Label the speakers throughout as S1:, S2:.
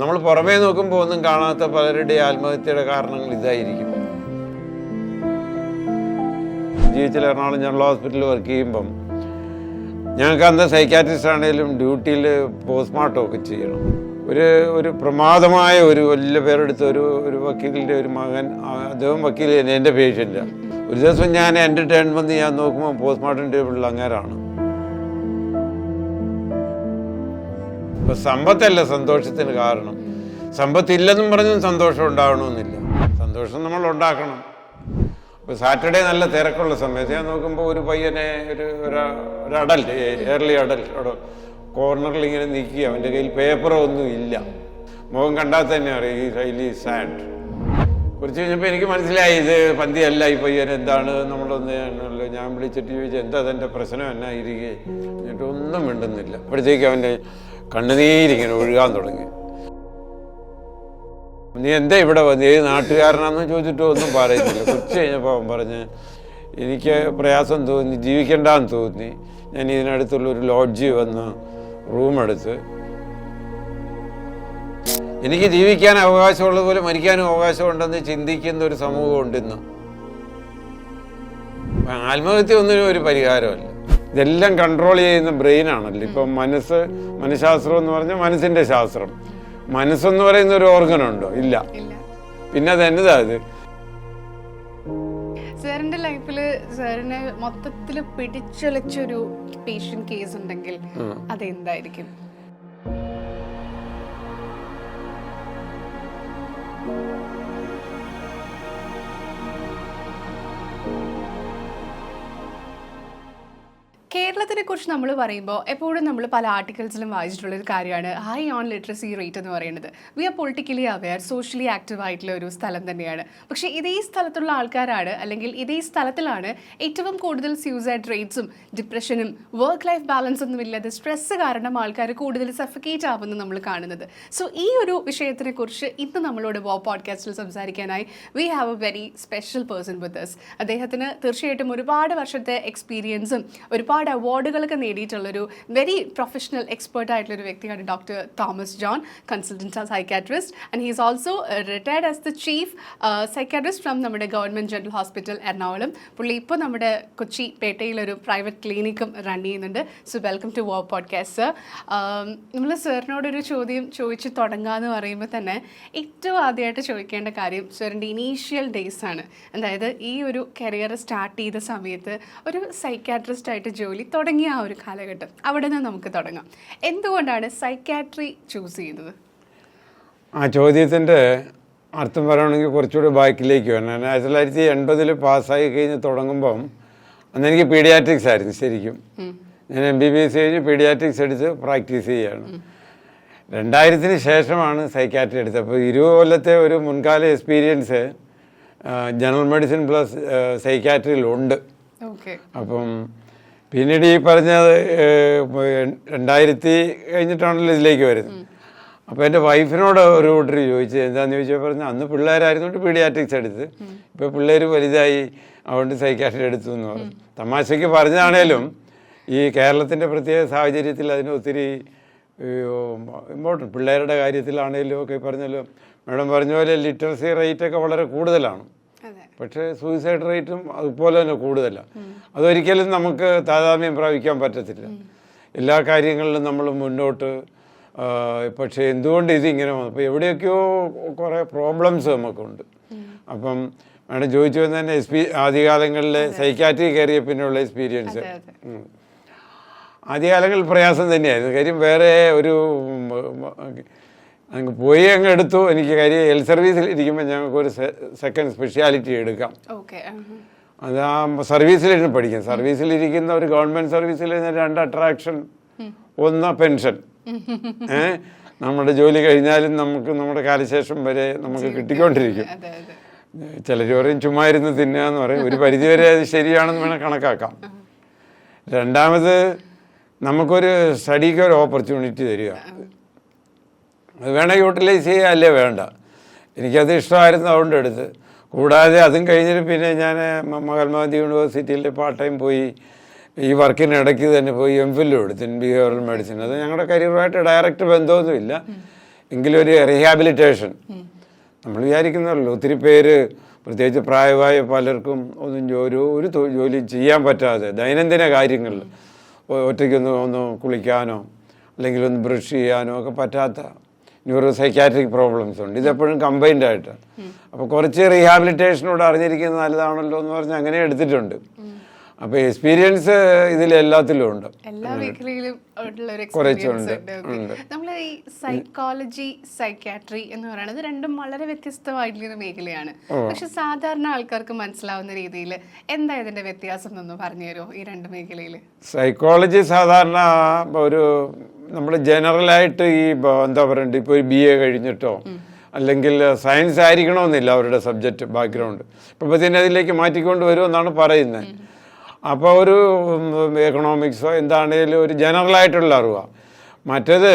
S1: നമ്മൾ പുറമേ നോക്കുമ്പോൾ ഒന്നും കാണാത്ത പലരുടെയും ആത്മഹത്യയുടെ കാരണങ്ങൾ ഇതായിരിക്കും. ജീവിതത്തിൽ എറണാകുളം ജനറൽ ഹോസ്പിറ്റലിൽ വർക്ക് ചെയ്യുമ്പം ഞങ്ങൾക്ക് അന്ന് സൈക്കാട്രിസ്റ്റ് ആണെങ്കിലും ഡ്യൂട്ടിയിൽ പോസ്റ്റ്മോർട്ടം ഒക്കെ ചെയ്യണം. ഒരു പ്രമാദമായ ഒരു വലിയ പേരെടുത്ത ഒരു വക്കീലിൻ്റെ ഒരു മകൻ, അദ്ദേഹം വക്കീൽ എൻ്റെ പേഷ്യൻ്റാണ്. ഒരു ദിവസം ഞാൻ എൻ്റെ ടേൺ വന്ന് ഞാൻ നോക്കുമ്പോൾ പോസ്റ്റ്മോർട്ടം ടേബിളിൽ അങ്ങേരാണ്. ഇപ്പം സമ്പത്തല്ല സന്തോഷത്തിന് കാരണം. സമ്പത്തില്ലെന്നും പറഞ്ഞും സന്തോഷം ഉണ്ടാകണമെന്നില്ല. സന്തോഷം നമ്മൾ ഉണ്ടാക്കണം. ഇപ്പോൾ സാറ്റർഡേ നല്ല തിരക്കുള്ള സമയത്ത് ഞാൻ നോക്കുമ്പോൾ ഒരു പയ്യനെ ഒരു അഡൽറ്റ്, ഏർലി അഡൽറ്റ് അവിടെ കോർണറിൽ ഇങ്ങനെ നിൽക്കുക. അവൻ്റെ കയ്യിൽ പേപ്പറോ ഒന്നും ഇല്ല. മുഖം കണ്ടാൽ തന്നെ അറിയാം ഈ ഹൈലി സാഡ്. കുറച്ച് കഴിഞ്ഞപ്പോൾ എനിക്ക് മനസ്സിലായി ഇത് പന്തിയല്ല, ഈ പയ്യൻ എന്താണ് നമ്മളൊന്ന് ഞാൻ വിളിച്ചിട്ട് ചോദിച്ചാൽ എന്താ അതെൻ്റെ പ്രശ്നം എന്നായിരിക്കെ. എന്നിട്ട് ഒന്നും മിണ്ടുന്നില്ല. അപ്പോഴത്തേക്ക് അവൻ്റെ കണ്ണുനീരിങ്ങനെ ഒഴുകാൻ തുടങ്ങി. നീ എന്താ ഇവിടെ വന്ന്, ഏത് നാട്ടുകാരനാണെന്ന് ചോദിച്ചിട്ടോ ഒന്നും പറയുന്നില്ല. കുറച്ച് കഴിഞ്ഞപ്പോൾ അവൻ പറഞ്ഞ് എനിക്ക് പ്രയാസം തോന്നി, ജീവിക്കണ്ടെന്ന് തോന്നി. ഞാൻ ഇതിനടുത്തുള്ളൊരു ലോഡ്ജിൽ വന്ന് റൂമെടുത്ത് എനിക്ക് ജീവിക്കാൻ അവകാശമുള്ളതുപോലെ മരിക്കാനും അവകാശമുണ്ടെന്ന് ചിന്തിക്കുന്ന ഒരു സമൂഹമുണ്ട് ഇന്ന്. ആത്മഹത്യ ഒന്നിനും ഒരു പരിഹാരമല്ല. ഇതെല്ലാം കൺട്രോൾ ചെയ്യുന്ന ബ്രെയിനാണല്ലോ. ഇപ്പം മനഃശാസ്ത്രം എന്ന് പറഞ്ഞാൽ മനസ്സിൻ്റെ ശാസ്ത്രം. മനസ്സെന്ന് പറയുന്ന ഒരു ഓർഗനുണ്ടോ? ഇല്ല. പിന്നെ അത് എന്നതാ അത്?
S2: സാറിന്റെ ലൈഫിൽ സാറിന് മൊത്തത്തിൽ പിടിച്ചുലച്ചൊരു പേഷ്യന്റ് കേസ് ഉണ്ടെങ്കിൽ അതെന്തായിരിക്കും? കേരളത്തിനെ കുറിച്ച് നമ്മൾ പറയുമ്പോൾ എപ്പോഴും നമ്മൾ പല ആർട്ടിക്കിൾസിലും വായിച്ചിട്ടുള്ളൊരു കാര്യമാണ് ഹൈ ഓൺ ലിറ്ററസി റേറ്റ് എന്ന് പറയുന്നത്. We are politically aware, socially active ആയിട്ടുള്ള ഒരു സ്ഥലം തന്നെയാണ്. പക്ഷേ ഇതേ സ്ഥലത്തുള്ള ആൾക്കാരാണ്, അല്ലെങ്കിൽ ഇതേ സ്ഥലത്തിലാണ് ഏറ്റവും കൂടുതൽ സ്യൂസൈഡ് റേറ്റ്സും ഡിപ്രഷനും വർക്ക് ലൈഫ് ബാലൻസ് ഒന്നും ഇല്ലാതെ സ്ട്രെസ് കാരണം ആൾക്കാർ കൂടുതൽ സഫിക്കേറ്റ് ആവുമെന്ന് നമ്മൾ കാണുന്നത്. സോ ഈ ഒരു വിഷയത്തിനെ കുറിച്ച് ഇന്ന് നമ്മളോട് പോഡ്കാസ്റ്റിൽ സംസാരിക്കാനായി we have a very special person with us. അദ്ദേഹത്തിന് തീർച്ചയായിട്ടും ഒരുപാട് വർഷത്തെ എക്സ്പീരിയൻസും ഒരുപാട് അവാർഡുകളൊക്കെ നേടിയിട്ടുള്ളൊരു വെരി പ്രൊഫഷണൽ എക്സ്പേർട്ട് ആയിട്ടുള്ളൊരു വ്യക്തിയാണ് doctor Thomas John, consultant psychiatrist, and he is also retired as the chief psychiatrist from നമ്മുടെ ഗവൺമെൻറ് ജനറൽ ഹോസ്പിറ്റൽ എറണാകുളം. പുള്ളി ഇപ്പോൾ നമ്മുടെ കൊച്ചി പേട്ടയിലൊരു പ്രൈവറ്റ് ക്ലിനിക്കും റൺ ചെയ്യുന്നുണ്ട്. സോ വെൽക്കം ടു വോ പോഡ്കാസ്റ്റ് സർ. നമ്മൾ സാറിനോടൊരു ചോദ്യം ചോദിച്ച് തുടങ്ങാമെന്ന് പറയുമ്പോൾ തന്നെ ഏറ്റവും ആദ്യമായിട്ട് ചോദിക്കേണ്ട കാര്യം സാറിൻ്റെ ഇനീഷ്യൽ ഡേയ്സ് ആണ്. അതായത് ഈ ഒരു കരിയർ സ്റ്റാർട്ട് ചെയ്ത സമയത്ത് ഒരു സൈക്കാട്രിസ്റ്റായിട്ട് ജോലി തുടങ്ങിയ ആ ഒരു കാലഘട്ടം, അവിടെ നിന്ന് നമുക്ക് തുടങ്ങാം. എന്തുകൊണ്ടാണ് സൈക്കാട്രി ചൂസ് ചെയ്യുന്നത്?
S1: ആ ചോദ്യത്തിൻ്റെ അർത്ഥം പറയുകയാണെങ്കിൽ കുറച്ചുകൂടി ബാക്കിലേക്ക് വരണം. 1980 പാസ്സായി കഴിഞ്ഞ് തുടങ്ങുമ്പം അന്ന് എനിക്ക് പീഡിയാട്രിക്സ് ആയിരുന്നു ശരിക്കും. ഞാൻ MBBS കഴിഞ്ഞ് പീഡിയാട്രിക്സ് എടുത്ത് പ്രാക്ടീസ് ചെയ്യുകയാണ്. 2000 ശേഷമാണ് സൈക്കാട്രി എടുത്തത്. അപ്പോൾ 20 കൊല്ലത്തെ ഒരു മുൻകാല എക്സ്പീരിയൻസ് ജനറൽ മെഡിസിൻ പ്ലസ് സൈക്കാട്രിയിലുണ്ട്. അപ്പം പിന്നീട് ഈ പറഞ്ഞത് 2000 കഴിഞ്ഞിട്ടാണല്ലോ ഇതിലേക്ക് വരുന്നത്. അപ്പോൾ എൻ്റെ വൈഫിനോട് ഒരു കൂട്ടർ ചോദിച്ചത് എന്താണെന്ന് ചോദിച്ചാൽ പറഞ്ഞു അന്ന് പിള്ളേരായിരുന്നുകൊണ്ട് പീഡിയാട്രിക്സ് എടുത്ത്, ഇപ്പോൾ പിള്ളേർ വലുതായി അതുകൊണ്ട് സൈക്കാട്രി എടുത്തു എന്ന് പറഞ്ഞു. തമാശയ്ക്ക് പറഞ്ഞതാണേലും ഈ കേരളത്തിൻ്റെ പ്രത്യേക സാഹചര്യത്തിൽ അതിന് ഒത്തിരി ഇമ്പോർട്ടൻറ്റ്. പിള്ളേരുടെ കാര്യത്തിലാണേലും ഒക്കെ പറഞ്ഞല്ലോ, മാഡം പറഞ്ഞ പോലെ ലിറ്ററസി റേറ്റൊക്കെ വളരെ കൂടുതലാണ്. പക്ഷേ സൂയിസൈഡ് റേറ്റും അതുപോലെ തന്നെ കൂടുതലാണ്. അതൊരിക്കലും നമുക്ക് താതാത്മ്യം പ്രാപിക്കാൻ പറ്റത്തില്ല. എല്ലാ കാര്യങ്ങളിലും നമ്മൾ മുന്നോട്ട്. പക്ഷേ എന്തുകൊണ്ട് ഇതിങ്ങനെ വന്നു? അപ്പോൾ എവിടെയൊക്കെയോ കുറേ പ്രോബ്ലംസ് നമുക്കുണ്ട്. അപ്പം മാഡം ചോദിച്ചു വന്ന് തന്നെ ആദ്യകാലങ്ങളിലെ സൈക്കാട്രി കയറിയ പിന്നെയുള്ള എക്സ്പീരിയൻസ് ആദ്യകാലങ്ങളിൽ പ്രയാസം തന്നെയായിരുന്നു. കാര്യം വേറെ ഒരു അങ്ങ് പോയി അങ്ങ് എടുത്തു. എനിക്ക് കാര്യം ഹെൽത്ത് സർവീസിൽ ഇരിക്കുമ്പോൾ ഞങ്ങൾക്കൊരു സെക്കൻഡ് സ്പെഷ്യാലിറ്റി എടുക്കാം. അത് ആ സർവീസിലിരുന്ന് പഠിക്കും. സർവീസിലിരിക്കുന്ന ഒരു ഗവൺമെൻറ് സർവീസിൽ 2 അട്രാക്ഷൻ. ഒന്ന് പെൻഷൻ, നമ്മുടെ ജോലി കഴിഞ്ഞാലും നമുക്ക് നമ്മുടെ കാലശേഷം വരെ നമുക്ക് കിട്ടിക്കൊണ്ടിരിക്കും. ചിലർ പറയും ചുമ്മാ ഇരുന്ന് തിന്നുക എന്ന് പറയും. ഒരു പരിധിവരെ അത് ശരിയാണെന്ന് വേണം കണക്കാക്കാം. രണ്ടാമത് നമുക്കൊരു സ്റ്റഡിക്ക് ഒരു ഓപ്പർച്യൂണിറ്റി തരിക. അത് വേണേൽ യൂട്ടിലൈസ് ചെയ്യുക, അല്ലേ വേണ്ട. എനിക്കത് ഇഷ്ടമായിരുന്നു, അതുകൊണ്ട് എടുത്ത്. കൂടാതെ അതും കഴിഞ്ഞിട്ട് പിന്നെ ഞാൻ മഹാത്മാഗാന്ധി യൂണിവേഴ്സിറ്റിയിൽ പാർട്ട് ടൈം പോയി. ഈ വർക്കിനിടയ്ക്ക് തന്നെ പോയി MPhil എടുത്തു ഇൻ ബിഹേവിയറൽ മെഡിസിൻ. അത് ഞങ്ങളുടെ കരിയറുമായിട്ട് ഡയറക്റ്റ് ബന്ധമൊന്നുമില്ല. എങ്കിലും ഒരു റീഹാബിലിറ്റേഷൻ. നമ്മൾ വിചാരിക്കുന്നല്ലോ ഒത്തിരി പേര്, പ്രത്യേകിച്ച് പ്രായമായ പലർക്കും ഒരു ജോലി ചെയ്യാൻ പറ്റാതെ ദൈനംദിന കാര്യങ്ങളിൽ ഒന്ന് കുളിക്കാനോ അല്ലെങ്കിൽ ഒന്ന് ബ്രഷ് ചെയ്യാനോ ഒക്കെ പറ്റാത്ത ന്യൂറോ സൈക്കാട്രിക് പ്രോബ്ലംസ് ഉണ്ട്. ഇതെപ്പോഴും കമ്പൈൻഡ് ആയിട്ട്. അപ്പോൾ കുറച്ച് റീഹാബിലിറ്റേഷനോട് അറിഞ്ഞിരിക്കുന്നത് നല്ലതാണല്ലോ എന്ന് പറഞ്ഞ് അങ്ങനെ എടുത്തിട്ടുണ്ട്. അപ്പോൾ എക്സ്പീരിയൻസ് ഇതിലെല്ലാത്തിലും ഉണ്ട്,
S2: എല്ലാ മേഖലയിലും ഉള്ള ഒരു എക്സ്പീരിയൻസ് ഉണ്ട്. നമ്മൾ ഈ സൈക്കോളജി, സൈക്കാട്രി എന്ന് പറയുന്നത് രണ്ടും വളരെ വ്യത്യസ്തമായിട്ടുള്ള മേഖലയാണ്. പക്ഷെ സാധാരണ ആൾക്കാർക്ക് മനസ്സിലാവുന്ന രീതിയിൽ എന്താ ഇതിന്റെ വ്യത്യാസം എന്നൊന്ന് പറഞ്ഞു തരുമോ ഈ രണ്ട് മേഖലയിൽ?
S1: സൈക്കോളജി സാധാരണ ഒരു നമ്മൾ ജനറലായിട്ട് ഈ എന്താ പറയണ്ടത്, ഇപ്പോൾ ഒരു BA കഴിഞ്ഞിട്ടോ അല്ലെങ്കിൽ സയൻസ് ആയിരിക്കണമെന്നില്ല അവരുടെ സബ്ജക്റ്റ് ബാക്ക്ഗ്രൗണ്ട്. ഇപ്പോൾ തന്നെ അതിലേക്ക് മാറ്റിക്കൊണ്ട് വരുമെന്നാണ് പറയുന്നത്. അപ്പോൾ ഒരു എക്കണോമിക്സോ എന്താണേലും ഒരു ജനറലായിട്ടുള്ള അറിവാണ്. മറ്റേത്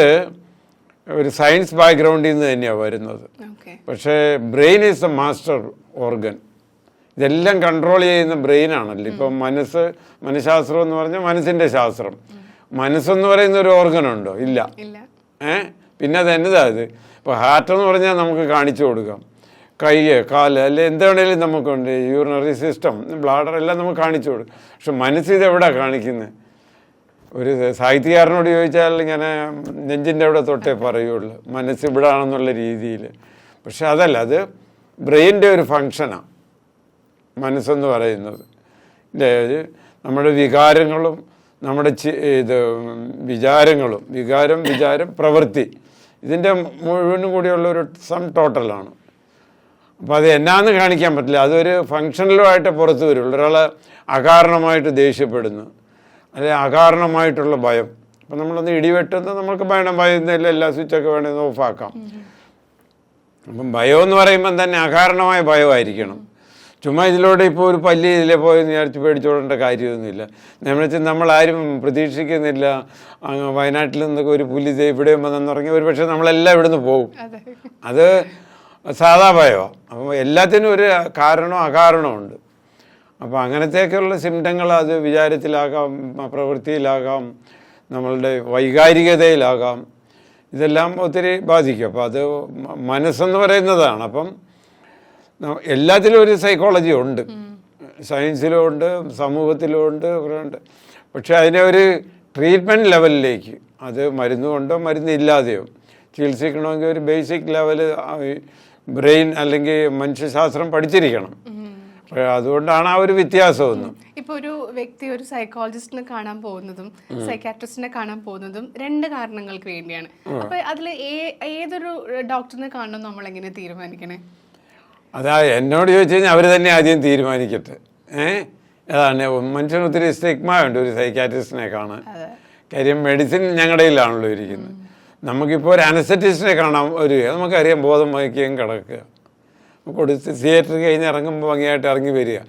S1: ഒരു സയൻസ് ബാക്ക്ഗ്രൗണ്ടിൽ നിന്ന് തന്നെയാണ് വരുന്നത്. പക്ഷേ brain is the master organ. ഇതെല്ലാം കൺട്രോൾ ചെയ്യുന്ന ബ്രെയിനാണല്ലോ. ഇപ്പം മനഃശാസ്ത്രം എന്ന് പറഞ്ഞാൽ മനസ്സിൻ്റെ ശാസ്ത്രം. മനസ്സെന്ന് പറയുന്ന ഒരു ഓർഗൻ ഉണ്ടോ? ഇല്ല. പിന്നെ അത് എന്നതാ ഇത്? ഇപ്പോൾ ഹാർട്ട് എന്ന് പറഞ്ഞാൽ നമുക്ക് കാണിച്ചു കൊടുക്കാം, കൈ, കാല്, അല്ലെ എന്താണേലും നമുക്കുണ്ട്, യൂറിനറി സിസ്റ്റം, ബ്ലാഡർ എല്ലാം നമുക്ക് കാണിച്ചു കൊടുക്കും. പക്ഷെ മനസ്സിത് എവിടെ കാണിക്കുന്നത്? ഒരു സാഹിത്യകാരനോട് ചോദിച്ചാൽ ഇങ്ങനെ നെഞ്ചിൻ്റെ അവിടെ തൊട്ടേ പറയുള്ളൂ മനസ്സ് ഇവിടെ ആണെന്നുള്ള രീതിയിൽ. പക്ഷെ അതല്ല, അത് ബ്രെയിൻ്റെ ഒരു ഫങ്ഷനാണ് മനസ്സെന്ന് പറയുന്നത്. നമ്മുടെ വികാരങ്ങളും നമ്മുടെ വിചാരങ്ങളും, വിചാരം, പ്രവൃത്തി, ഇതിൻ്റെ മുഴുവനും കൂടിയുള്ള ഒരു സം ടോട്ടലാണ്. അപ്പോൾ അത് എന്നാന്ന് കാണിക്കാൻ പറ്റില്ല. അതൊരു ഫങ്ഷണലുമായിട്ട് പുറത്ത് വരുള്ളൂ. ഒരാൾ അകാരണമായിട്ട് ദേഷ്യപ്പെടുന്നു, അല്ലെങ്കിൽ അകാരണമായിട്ടുള്ള ഭയം. അപ്പം നമ്മളൊന്ന് ഇടിവെട്ടുന്നത് നമുക്ക് വേണം, ഭയന്നില്ല, എല്ലാ സ്വിച്ചൊക്കെ വേണമെന്ന് ഓഫാക്കാം. അപ്പം ഭയം എന്ന് പറയുമ്പം തന്നെ അകാരണമായ ഭയമായിരിക്കണം. ചുമ്മാ ഇതിലൂടെ ഇപ്പോൾ ഒരു പല്ലി ഇതിലെ പോയെന്ന് വിചാരിച്ച് പേടിച്ചോടേണ്ട കാര്യമൊന്നുമില്ല. നമ്മളാരും പ്രതീക്ഷിക്കുന്നില്ല വയനാട്ടിൽ നിന്നൊക്കെ ഒരു പുലി ഇവിടെ വന്നെന്നിറങ്ങി ഒരു പക്ഷേ നമ്മളെല്ലാം ഇവിടുന്ന് പോകും. അത് സാധാ ഭയമാണ്. അപ്പോൾ എല്ലാത്തിനും ഒരു കാരണവും അകാരണവും ഉണ്ട്. അപ്പോൾ അങ്ങനത്തെയൊക്കെയുള്ള സിംറ്റങ്ങൾ അത് വിചാരത്തിലാകാം, പ്രവൃത്തിയിലാകാം, നമ്മളുടെ വൈകാരികതയിലാകാം. ഇതെല്ലാം ഒത്തിരി ബാധിക്കും. അപ്പോൾ അത് മനസ്സെന്ന് പറയുന്നതാണ്. അപ്പം എല്ലാത്തിലും ഒരു സൈക്കോളജി ഉണ്ട്, സയൻസിലും ഉണ്ട്, സമൂഹത്തിലും ഉണ്ട്. പക്ഷെ അതിനെ ഒരു ട്രീറ്റ്മെൻറ്റ് ലെവലിലേക്ക്, അത് മരുന്ന് കൊണ്ടോ മരുന്നില്ലാതെയോ ചികിത്സിക്കണമെങ്കിൽ ഒരു ബേസിക് ലെവല് ബ്രെയിൻ അല്ലെങ്കിൽ മനുഷ്യശാസ്ത്രം പഠിച്ചിരിക്കണം. അതുകൊണ്ടാണ് ആ ഒരു വ്യത്യാസമൊന്നും.
S2: ഇപ്പൊ ഒരു വ്യക്തി ഒരു സൈക്കോളജിസ്റ്റിനെ കാണാൻ പോകുന്നതും സൈക്കാട്രിസ്റ്റിനെ കാണാൻ പോകുന്നതും രണ്ട് കാരണങ്ങൾക്ക് വേണ്ടിയാണ്. അപ്പൊ അതിൽ ഏതൊരു ഡോക്ടറിനെ കാണണം നമ്മൾ എങ്ങനെ തീരുമാനിക്കണേ?
S1: അതാ എന്നോട് ചോദിച്ചു കഴിഞ്ഞാൽ അവർ തന്നെ ആദ്യം തീരുമാനിക്കട്ടെ. അതാണ് മനുഷ്യന് ഒത്തിരി സ്റ്റിഗ്മ ഉണ്ട് ഒരു സൈക്കാട്രിസ്റ്റിനെ കാണാൻ. കാര്യം മെഡിസിൻ ഞങ്ങളുടെ കയ്യിലാണല്ലോ ഇരിക്കുന്നത്. നമുക്കിപ്പോൾ ഒരു അനസ്തറ്റിസ്റ്റിനെ കാണാൻ നമുക്കറിയാം, ബോധം വഹിക്കുകയും കിടക്കുക, കൊടുത്ത് തിയേറ്റർ കഴിഞ്ഞ് ഇറങ്ങുമ്പോൾ ഭംഗിയായിട്ട് ഇറങ്ങി വരിക.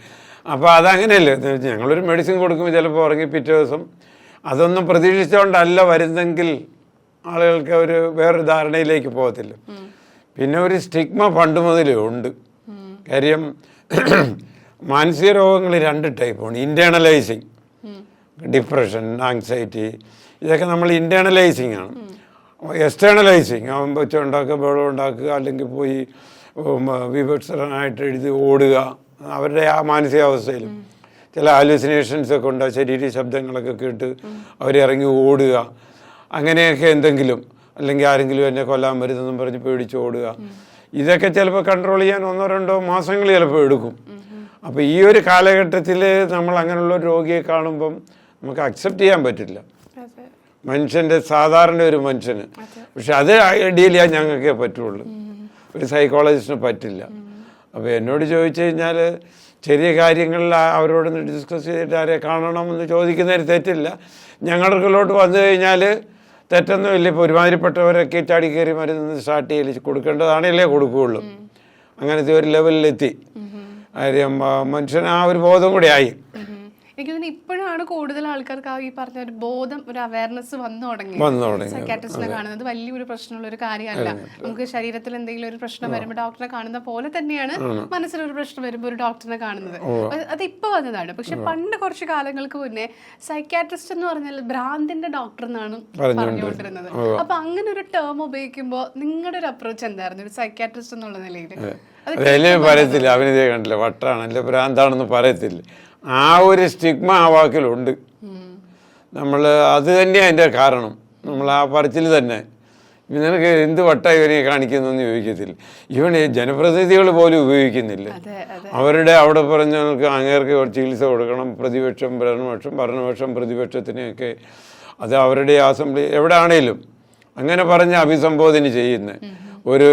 S1: അപ്പോൾ അതങ്ങനെയല്ലേ, ഞങ്ങളൊരു മെഡിസിൻ കൊടുക്കുമ്പോൾ ചിലപ്പോൾ ഇറങ്ങി പിറ്റേ ദിവസം. അതൊന്നും പ്രതീക്ഷിച്ചുകൊണ്ടല്ല വരുന്നെങ്കിൽ ആളുകൾക്ക് ഒരു വേറൊരു ധാരണയിലേക്ക് പോകത്തില്ല. പിന്നെ ഒരു സ്റ്റിഗ്മ പണ്ട് മുതലേ ഉണ്ട്. കാര്യം മാനസിക രോഗങ്ങൾ രണ്ട് ടൈപ്പാണ്. ഇൻറ്റേർണലൈസിങ്, ഡിപ്രഷൻ, ആങ്സൈറ്റി, ഇതൊക്കെ നമ്മൾ ഇൻറ്റേർണലൈസിങ് ആണ്. എക്സ്റ്റേണലൈസിങ് ആകുമ്പോൾ ഉണ്ടാക്കുക, ബഹളം ഉണ്ടാക്കുക, അല്ലെങ്കിൽ പോയി വിഭത്സരനായിട്ട് എഴുതി ഓടുക. അവരുടെ ആ മാനസികാവസ്ഥയിലും ചില ഹാലുസിനേഷൻസൊക്കെ ഉണ്ടാകും, ശരീര ശബ്ദങ്ങളൊക്കെ കേട്ട് അവരിറങ്ങി ഓടുക, അങ്ങനെയൊക്കെ എന്തെങ്കിലും, അല്ലെങ്കിൽ ആരെങ്കിലും എന്നെ കൊല്ലാൻ വരുന്നെന്നും പറഞ്ഞ് പേടിച്ച് ഓടുക. ഇതൊക്കെ ചിലപ്പോൾ കൺട്രോൾ ചെയ്യാൻ 1-2 മാസങ്ങൾ ചിലപ്പോൾ എടുക്കും. അപ്പോൾ ഈ ഒരു കാലഘട്ടത്തിൽ നമ്മൾ അങ്ങനെയുള്ള ഒരു രോഗിയെ കാണുമ്പം നമുക്ക് അക്സെപ്റ്റ് ചെയ്യാൻ പറ്റില്ല, മനുഷ്യൻ്റെ സാധാരണ ഒരു മനുഷ്യന്. പക്ഷെ അത് ഡീൽ ചെയ്യാൻ ഞങ്ങൾക്കേ പറ്റുള്ളൂ, ഒരു സൈക്കോളജിസ്റ്റിന് പറ്റില്ല. അപ്പോൾ എന്നോട് ചോദിച്ചു കഴിഞ്ഞാൽ ചെറിയ കാര്യങ്ങളിൽ അവരോട് ഡിസ്കസ് ചെയ്തിട്ട് ആരെ കാണണമെന്ന് ചോദിക്കുന്നതിന് തെറ്റില്ല. ഞങ്ങൾക്കിലോട്ട് വന്നു കഴിഞ്ഞാൽ തെറ്റൊന്നുമില്ല. ഇപ്പോൾ ഒരുമാതിരിപ്പെട്ടവരൊക്കെ ചാടി കയറി മരുന്ന് സ്റ്റാർട്ട് ചെയ്ത് കൊടുക്കേണ്ടതാണല്ലേ കൊടുക്കുകയുള്ളൂ. അങ്ങനത്തെ ഒരു ലെവലിലെത്തി. കാര്യം മനുഷ്യന് ആ ഒരു ബോധം കൂടി ആയി.
S2: എനിക്ക് തോന്നുന്നു ഇപ്പോഴും ഇപ്പോഴാണ് കൂടുതൽ ആൾക്കാർക്ക് ഈ പറഞ്ഞ ഒരു ബോധം, ഒരു അവയർനെസ് വന്നു തുടങ്ങി. സൈക്കാട്രിസ്റ്റിനെ കാണുന്നത് വലിയൊരു പ്രശ്നമുള്ള ഒരു കാര്യമല്ല. നമുക്ക് ശരീരത്തിൽ എന്തെങ്കിലും ഒരു പ്രശ്നം വരുമ്പോൾ ഡോക്ടറെ കാണുന്ന പോലെ തന്നെയാണ് മനസ്സിലൊരു പ്രശ്നം വരുമ്പോൾ ഒരു ഡോക്ടറിനെ കാണുന്നത്. അത് ഇപ്പൊ വന്നതാണ്. പക്ഷെ പണ്ട് കുറച്ച് കാലങ്ങൾക്ക് മുന്നേ സൈക്കാട്രിസ്റ്റ് എന്ന് പറഞ്ഞാൽ ഭ്രാന്തിന്റെ ഡോക്ടർ എന്നാണ് പറഞ്ഞുകൊണ്ടിരുന്നത്. അപ്പൊ അങ്ങനെ ഒരു ടേം ഉപയോഗിക്കുമ്പോൾ നിങ്ങളുടെ ഒരു അപ്രോച്ച് എന്തായിരുന്നു ഒരു സൈക്കാട്രിസ്റ്റ് എന്നുള്ള നിലയിൽ?
S1: പറയത്തില്ല, അവനിതേ കണ്ടില്ല, വട്ടാണല്ലേ ഭ്രാന്താണെന്ന് പറയത്തില്ല. ആ ഒരു സ്റ്റിഗ്മ ആ വാക്കിലുണ്ട്. നമ്മൾ അത് തന്നെയാണ് അതിൻ്റെ കാരണം. നമ്മൾ ആ പറച്ചിൽ തന്നെ നിനക്ക് എന്ത് വട്ടായി ഇവനെ കാണിക്കുന്നതെന്ന് ചോദിക്കത്തില്ല. ഇവന് ജനപ്രതിനിധികൾ പോലും ഉപയോഗിക്കുന്നില്ല. അവരുടെ അവിടെ പറഞ്ഞവർക്ക് അങ്ങേർക്ക് ചികിത്സ കൊടുക്കണം, പ്രതിപക്ഷം ഭരണപക്ഷം പ്രതിപക്ഷത്തിനെയൊക്കെ അത് അവരുടെ അസംബ്ലി എവിടെ ആണേലും അങ്ങനെ പറഞ്ഞ് അഭിസംബോധന ചെയ്യുന്നത് ഒരു.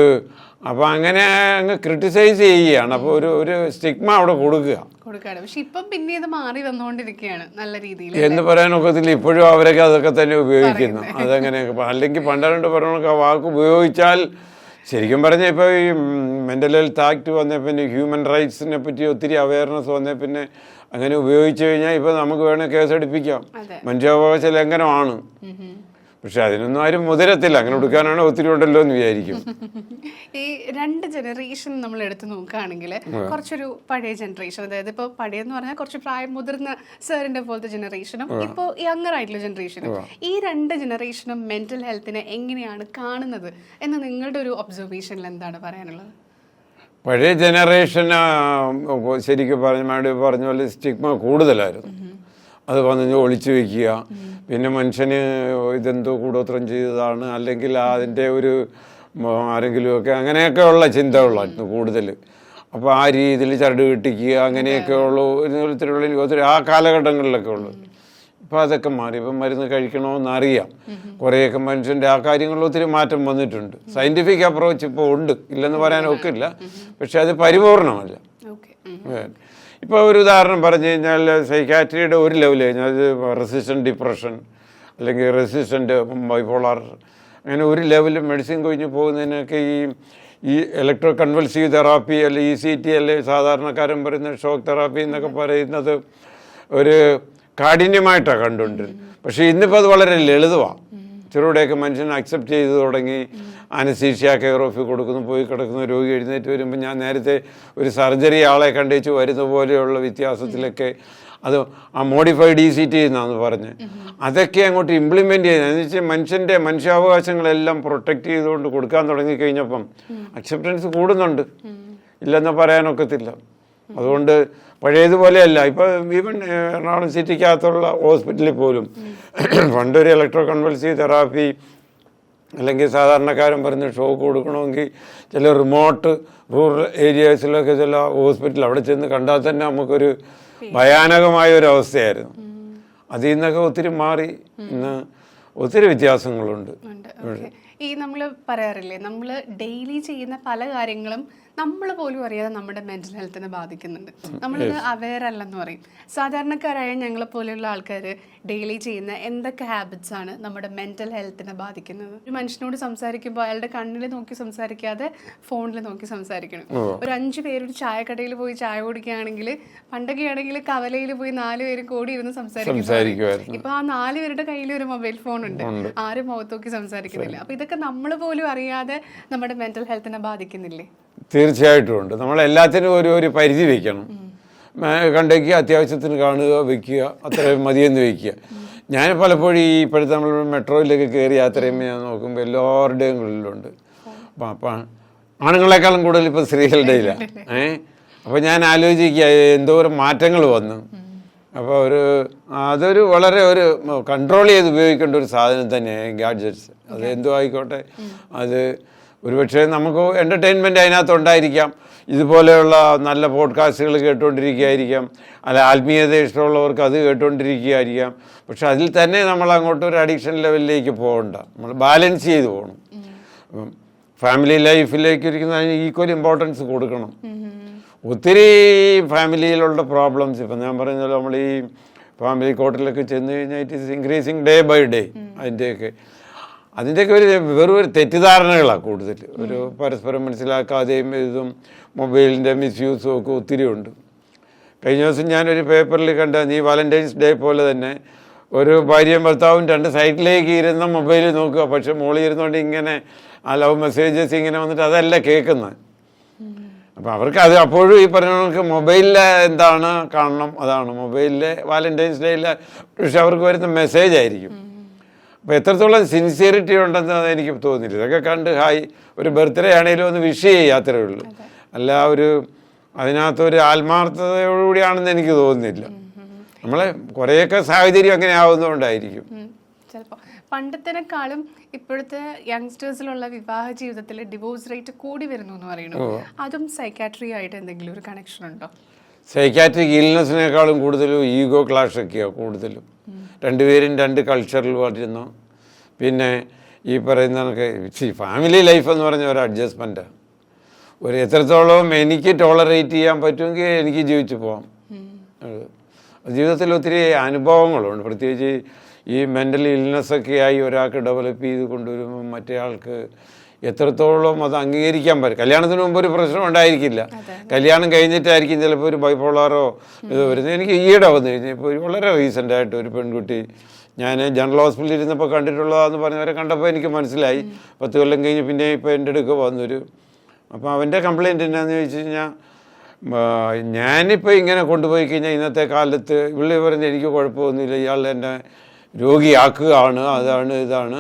S1: അപ്പോൾ അങ്ങനെ അങ്ങ് ക്രിട്ടിസൈസ് ചെയ്യുകയാണ്. അപ്പോൾ ഒരു സ്റ്റിഗ്മ അവിടെ കൊടുക്കുകയാണ്.
S2: പക്ഷെ ഇപ്പം പിന്നെ ഇത് മാറി വന്നുകൊണ്ടിരിക്കുകയാണ് നല്ല രീതിയിൽ
S1: എന്ന് പറയാനൊക്കത്തില്ല. ഇപ്പോഴും അവരൊക്കെ അതൊക്കെ തന്നെ ഉപയോഗിക്കുന്നു. അതങ്ങനെ അല്ലെങ്കിൽ പണ്ടാണ്ട് പറഞ്ഞൊക്കെ ആ വാക്ക് ഉപയോഗിച്ചാൽ ശരിക്കും പറഞ്ഞാൽ ഇപ്പോൾ ഈ മെൻ്റൽ ഹെൽത്ത് ആക്ട് വന്നേ പിന്നെ ഹ്യൂമൻ റൈറ്റ്സിനെ പറ്റി ഒത്തിരി അവയർനെസ് വന്നേ പിന്നെ അങ്ങനെ ഉപയോഗിച്ചു കഴിഞ്ഞാൽ ഇപ്പോൾ നമുക്ക് വേണമെങ്കിൽ കേസെടുപ്പിക്കാം. മനുഷ്യാവകാശ ലംഘനമാണ്. പക്ഷെ അതിനൊന്നും ആരും മുതിരത്തില്ല. അങ്ങനെ കൊടുക്കാനാണ് ഒത്തിരി ഉണ്ടല്ലോ എന്ന് വിചാരിക്കും.
S2: ഈ രണ്ട് ജനറേഷൻ നമ്മൾ എടുത്ത് നോക്കുകയാണെങ്കിൽ കുറച്ചൊരു പഴയ ജനറേഷൻ, അതായത് ഇപ്പോൾ പഴയെന്ന് പറഞ്ഞാൽ കുറച്ച് പ്രായം മുതിർന്ന സാറിന്റെ പോലത്തെ ജനറേഷനും ഇപ്പോൾ യങ്ങർ ആയിട്ടുള്ള ജനറേഷനും, ഈ രണ്ട് ജനറേഷനും മെന്റൽ ഹെൽത്തിനെ എങ്ങനെയാണ് കാണുന്നത് എന്ന് നിങ്ങളുടെ ഒരു ഒബ്സർവേഷനിൽ എന്താണ് പറയാനുള്ളത്?
S1: പഴയ ജനറേഷൻ ശരിക്കും പറഞ്ഞ പോലെ സ്റ്റിഗ്മ കൂടുതലായിരുന്നു. അത് വന്ന് ഒളിച്ചു വയ്ക്കുക, പിന്നെ മനുഷ്യന് ഇതെന്തോ കൂടോത്രം ചെയ്തതാണ്, അല്ലെങ്കിൽ അതിൻ്റെ ഒരു ആരെങ്കിലുമൊക്കെ അങ്ങനെയൊക്കെ ഉള്ള ചിന്തകളായിരുന്നു കൂടുതൽ. അപ്പോൾ ആ രീതിയിൽ ചരട് കെട്ടിക്കുക അങ്ങനെയൊക്കെ ഉള്ളൂ ഒത്തിരി ആ കാലഘട്ടങ്ങളിലൊക്കെ ഉള്ളു. ഇപ്പോൾ അതൊക്കെ മാറി. ഇപ്പം മരുന്ന് കഴിക്കണമെന്നറിയാം. കുറേയൊക്കെ മനുഷ്യൻ്റെ ആ കാര്യങ്ങളിൽ ഒത്തിരി മാറ്റം വന്നിട്ടുണ്ട്. സയൻറ്റിഫിക് അപ്രോച്ച് ഇപ്പോൾ ഉണ്ട്, ഇല്ലെന്ന് പറയാനൊക്കെ ഇല്ല. പക്ഷെ അത് പരിപൂർണമല്ല. ഇപ്പോൾ ഒരു ഉദാഹരണം പറഞ്ഞു കഴിഞ്ഞാൽ സൈക്കാട്രിയുടെ ഒരു ലെവൽ കഴിഞ്ഞാൽ അത് റെസിസ്റ്റൻറ്റ് ഡിപ്രഷൻ അല്ലെങ്കിൽ റെസിസ്റ്റൻറ്റ് ബൈപോളാർ അങ്ങനെ ഒരു ലെവൽ മെഡിസിൻ കഴിഞ്ഞ് പോകുന്നതിനൊക്കെ ഈ ഇലക്ട്രോ കൺവൾസീവ് തെറാപ്പി അല്ലെങ്കിൽ ECT അല്ലെങ്കിൽ സാധാരണക്കാരൻ പറയുന്ന ഷോക്ക് തെറാപ്പി എന്നൊക്കെ പറയുന്നത് ഒരു കാഠിന്യമായിട്ടാണ് കണ്ടുകൊണ്ടിരുന്നത്. പക്ഷേ ഇന്നിപ്പോൾ അത് വളരെ ലളിതമാണ്. ചെറുകൂടെയൊക്കെ മനുഷ്യൻ അക്സെപ്റ്റ് ചെയ്ത് തുടങ്ങി. അനസ്തീഷ്യ കെയർ ഓഫ് കൊടുക്കുന്നു, പോയി കിടക്കുന്ന രോഗി എഴുന്നേറ്റ് വരുമ്പോൾ ഞാൻ നേരത്തെ ഒരു സർജറി ആളെ കണ്ടേച്ച് വരുന്ന പോലെയുള്ള വ്യത്യാസത്തിലൊക്കെ അത് ആ മോഡിഫൈഡ് ECT എന്നാന്ന് പറഞ്ഞ് അതൊക്കെ അങ്ങോട്ട് ഇംപ്ലിമെൻ്റ് ചെയ്യുന്നത് എന്ന് വെച്ചാൽ മനുഷ്യൻ്റെ മനുഷ്യാവകാശങ്ങളെല്ലാം പ്രൊട്ടക്റ്റ് ചെയ്തുകൊണ്ട് കൊടുക്കാൻ തുടങ്ങിക്കഴിഞ്ഞപ്പം അക്സെപ്റ്റൻസ് കൂടുന്നുണ്ട്, ഇല്ലെന്ന് പറയാനൊക്കത്തില്ല. അതുകൊണ്ട് പഴയതുപോലെയല്ല. ഇപ്പോൾ ഈവൻ എറണാകുളം സിറ്റിക്കകത്തുള്ള ഹോസ്പിറ്റലിൽ പോലും പണ്ടൊരു ഇലക്ട്രോ കൺവൾസീവ് തെറാപ്പി അല്ലെങ്കിൽ സാധാരണക്കാരൻ പറഞ്ഞ് ഷോക്ക് കൊടുക്കണമെങ്കിൽ ചില റിമോട്ട് റൂറൽ ഏരിയാസിലൊക്കെ ചില ഹോസ്പിറ്റൽ അവിടെ ചെന്ന് കണ്ടാൽ തന്നെ നമുക്കൊരു ഭയാനകമായ ഒരു അവസ്ഥയായിരുന്നു. അതിൽ നിന്നൊക്കെ ഒത്തിരി മാറി ഇന്ന് ഒത്തിരി വ്യത്യാസങ്ങളുണ്ട്.
S2: ഈ നമ്മൾ പറയാറില്ലേ, നമ്മൾ ഡെയിലി ചെയ്യുന്ന പല കാര്യങ്ങളും നമ്മൾ പോലും അറിയാതെ നമ്മുടെ മെൻ്റൽ ഹെൽത്തിനെ ബാധിക്കുന്നുണ്ട്. നമ്മളിത് അവെയർ അല്ലെന്ന് പറയും. സാധാരണക്കാരായ ഞങ്ങളെപ്പോലെയുള്ള ആൾക്കാർ ഡെയിലി ചെയ്യുന്ന എന്തൊക്കെ ഹാബിറ്റ്സ് ആണ് നമ്മുടെ മെൻ്റൽ ഹെൽത്തിനെ ബാധിക്കുന്നത്? ഒരു മനുഷ്യനോട് സംസാരിക്കുമ്പോൾ അയാളുടെ കണ്ണിൽ നോക്കി സംസാരിക്കാതെ ഫോണിൽ നോക്കി സംസാരിക്കണം. ഒരു 5 പേരൊരു ചായക്കടയിൽ പോയി ചായ കുടിക്കുകയാണെങ്കിൽ പണ്ടൊക്കെ ആണെങ്കിൽ കവലയിൽ പോയി 4 പേര് കൂടി ഇരുന്ന് സംസാരിക്കും. ഇപ്പൊ ആ 4 പേരുടെ കയ്യിൽ ഒരു മൊബൈൽ ഫോൺ ഉണ്ട്, ആരും മുഖത്ത് നോക്കി സംസാരിക്കുന്നില്ല. അപ്പൊ ഇതൊക്കെ നമ്മൾ പോലും അറിയാതെ നമ്മുടെ മെൻ്റൽ ഹെൽത്തിനെ ബാധിക്കുന്നില്ലേ?
S1: തീർച്ചയായിട്ടും ഉണ്ട്. നമ്മളെല്ലാത്തിനും ഒരു പരിധി വയ്ക്കണം. കണ്ടേക്കുക, അത്യാവശ്യത്തിന് കാണുക, വയ്ക്കുക, അത്രയും മതിയെന്ന് വയ്ക്കുക. ഞാൻ പലപ്പോഴും ഈ ഇപ്പോഴത്തെ നമ്മൾ മെട്രോയിലൊക്കെ കയറി യാത്ര ചെയ്യുമ്പോൾ ഞാൻ നോക്കുമ്പോൾ എല്ലാവരുടെയും ഉള്ളിലുണ്ട്. അപ്പം ആണുങ്ങളെക്കാളും കൂടുതൽ ഇപ്പോൾ സ്ത്രീകളുടെ ഇല്ല. അപ്പോൾ ഞാൻ ആലോചിക്കുക എന്തോരം മാറ്റങ്ങൾ വന്നു. അപ്പോൾ അതൊരു വളരെ ഒരു കൺട്രോൾ ചെയ്ത് ഉപയോഗിക്കേണ്ട ഒരു സാധനം തന്നെയാണ് ഗാഡ്ജറ്റ്സ്. അത് എന്തോ ആയിക്കോട്ടെ, അത് ഒരുപക്ഷെ നമുക്ക് എൻ്റർടൈൻമെൻറ്റ് അതിനകത്തുണ്ടായിരിക്കാം. ഇതുപോലെയുള്ള നല്ല പോഡ്കാസ്റ്റുകൾ കേട്ടുകൊണ്ടിരിക്കുകയായിരിക്കാം, അല്ല ആത്മീയത ഇഷ്ടമുള്ളവർക്ക് അത് കേട്ടുകൊണ്ടിരിക്കുകയായിരിക്കാം. പക്ഷെ അതിൽ തന്നെ നമ്മൾ അങ്ങോട്ട് ഒരു അഡിക്ഷൻ ലെവലിലേക്ക് പോകണ്ട. നമ്മൾ ബാലൻസ് ചെയ്ത് പോകണം. ഫാമിലി ലൈഫിലേക്ക് ഇരിക്കുന്നതിന് ഈക്വൽ ഇമ്പോർട്ടൻസ് കൊടുക്കണം. ഒത്തിരി ഫാമിലിയിലുള്ള പ്രോബ്ലംസ് ഇപ്പം ഞാൻ പറഞ്ഞല്ലോ, നമ്മൾ ഈ ഫാമിലി കോർട്ടിലൊക്കെ ചെന്ന് കഴിഞ്ഞാൽ it is increasing day by day. അതിൻ്റെയൊക്കെ വെറും ഒരു തെറ്റിദ്ധാരണകളാണ് കൂടുതൽ. ഒരു പരസ്പരം മനസ്സിലാക്കാതെയും ഇതും മൊബൈലിൻ്റെ മിസ്യൂസും ഒക്കെ ഒത്തിരി ഉണ്ട്. കഴിഞ്ഞ ദിവസം ഞാനൊരു പേപ്പറിൽ കണ്ട നീ വാലന്റൈൻസ് ഡേ പോലെ തന്നെ ഒരു ഭാര്യയും ഭർത്താവും 2 സൈഡിലേക്ക് ഇരുന്ന മൊബൈൽ നോക്കുക, പക്ഷെ മോളിൽ ഇരുന്നുകൊണ്ട് ഇങ്ങനെ ആ ലവ് മെസ്സേജസ് ഇങ്ങനെ വന്നിട്ട് അതല്ല കേൾക്കുന്നത്. അപ്പം അവർക്ക് അത് അപ്പോഴും ഈ പറഞ്ഞവർക്ക് മൊബൈലിൽ എന്താണ് കാണണം, അതാണ് മൊബൈലിൽ വാലന്റൈൻസ് ഡേയിലെ, പക്ഷെ അവർക്ക് വരുന്ന മെസ്സേജ് ആയിരിക്കും. അപ്പോൾ എത്രത്തോളം സിൻസിയറിറ്റി ഉണ്ടെന്ന് എനിക്ക് തോന്നിയില്ല. ഇതൊക്കെ കണ്ട് ഹായ് ഒരു ബർത്ത്ഡേ ആണെങ്കിലും ഒന്ന് വിഷ് ചെയ്യാത്രേ ഉള്ളൂ, അല്ല ഒരു അതിനകത്തൊരു ആത്മാർത്ഥതയോടുകൂടിയാണെന്ന് എനിക്ക് തോന്നുന്നില്ല. നമ്മളെ കുറേയൊക്കെ സാഹചര്യം അങ്ങനെ ആവുന്നതുകൊണ്ടായിരിക്കും.
S2: ചിലപ്പോൾ പണ്ടത്തേക്കാളും ഇപ്പോഴത്തെ യങ്സ്റ്റേഴ്സിലുള്ള വിവാഹ ജീവിതത്തിൽ ഡിവോഴ്സ് റേറ്റ് കൂടി വരുന്നു എന്ന് പറയുന്നു. അതും സൈക്കാട്രി ആയിട്ട് എന്തെങ്കിലും ഒരു കണക്ഷൻ ഉണ്ടോ?
S1: സൈക്കാട്രിക് ഇൽനെസ്സിനേക്കാളും കൂടുതലും ഈഗോ ക്ലാഷൊക്കെയാണ് കൂടുതലും. രണ്ടുപേരും 2 കൾച്ചറിൽ വരുന്നു. പിന്നെ ഈ പറയുന്ന കണക്ക് ഫാമിലി ലൈഫ് എന്ന് പറഞ്ഞ ഒരു അഡ്ജസ്റ്റ്മെൻറ്റാണ്. ഒരു എത്രത്തോളം എനിക്ക് ടോളറേറ്റ് ചെയ്യാൻ പറ്റുമെങ്കിൽ എനിക്ക് ജീവിച്ചു പോകാം. ജീവിതത്തിൽ ഒത്തിരി അനുഭവങ്ങളുണ്ട്, പ്രത്യേകിച്ച് ഈ മെൻ്റൽ ഇൽനെസ്സൊക്കെ ആയി ഒരാൾക്ക് ഡെവലപ്പ് ചെയ്ത് കൊണ്ടുവരുമ്പോൾ മറ്റേ ആൾക്ക് എത്രത്തോളം അത് അംഗീകരിക്കാൻ പറ്റും. കല്യാണത്തിന് മുമ്പ് ഒരു പ്രശ്നം ഉണ്ടായിരിക്കില്ല, കല്യാണം കഴിഞ്ഞിട്ടായിരിക്കും ചിലപ്പോൾ ഒരു ബൈപോളാറോ ഇത് വരുന്നത്. എനിക്ക് ഈയിടെ വന്നു കഴിഞ്ഞാൽ ഇപ്പോൾ വളരെ റീസെൻ്റായിട്ട് ഒരു പെൺകുട്ടി ഞാൻ ജനറൽ ഹോസ്പിറ്റലിൽ ഇരുന്നപ്പോൾ കണ്ടിട്ടുള്ളതാന്ന് പറഞ്ഞവരെ കണ്ടപ്പോൾ എനിക്ക് മനസ്സിലായി. 10 കൊല്ലം കഴിഞ്ഞ് പിന്നെ ഇപ്പോൾ എൻ്റെ അടുക്ക് വന്നൊരു, അപ്പോൾ അവൻ്റെ കംപ്ലയിൻറ്റ് എന്നാന്ന് ചോദിച്ചു കഴിഞ്ഞാൽ ഞാനിപ്പോൾ ഇങ്ങനെ കൊണ്ടുപോയി കഴിഞ്ഞാൽ ഇന്നത്തെ കാലത്ത് വിളി പറഞ്ഞ് എനിക്ക് കുഴപ്പമൊന്നുമില്ല, ഇയാൾ എന്നെ രോഗിയാക്കുകയാണ്, അതാണ് ഇതാണ്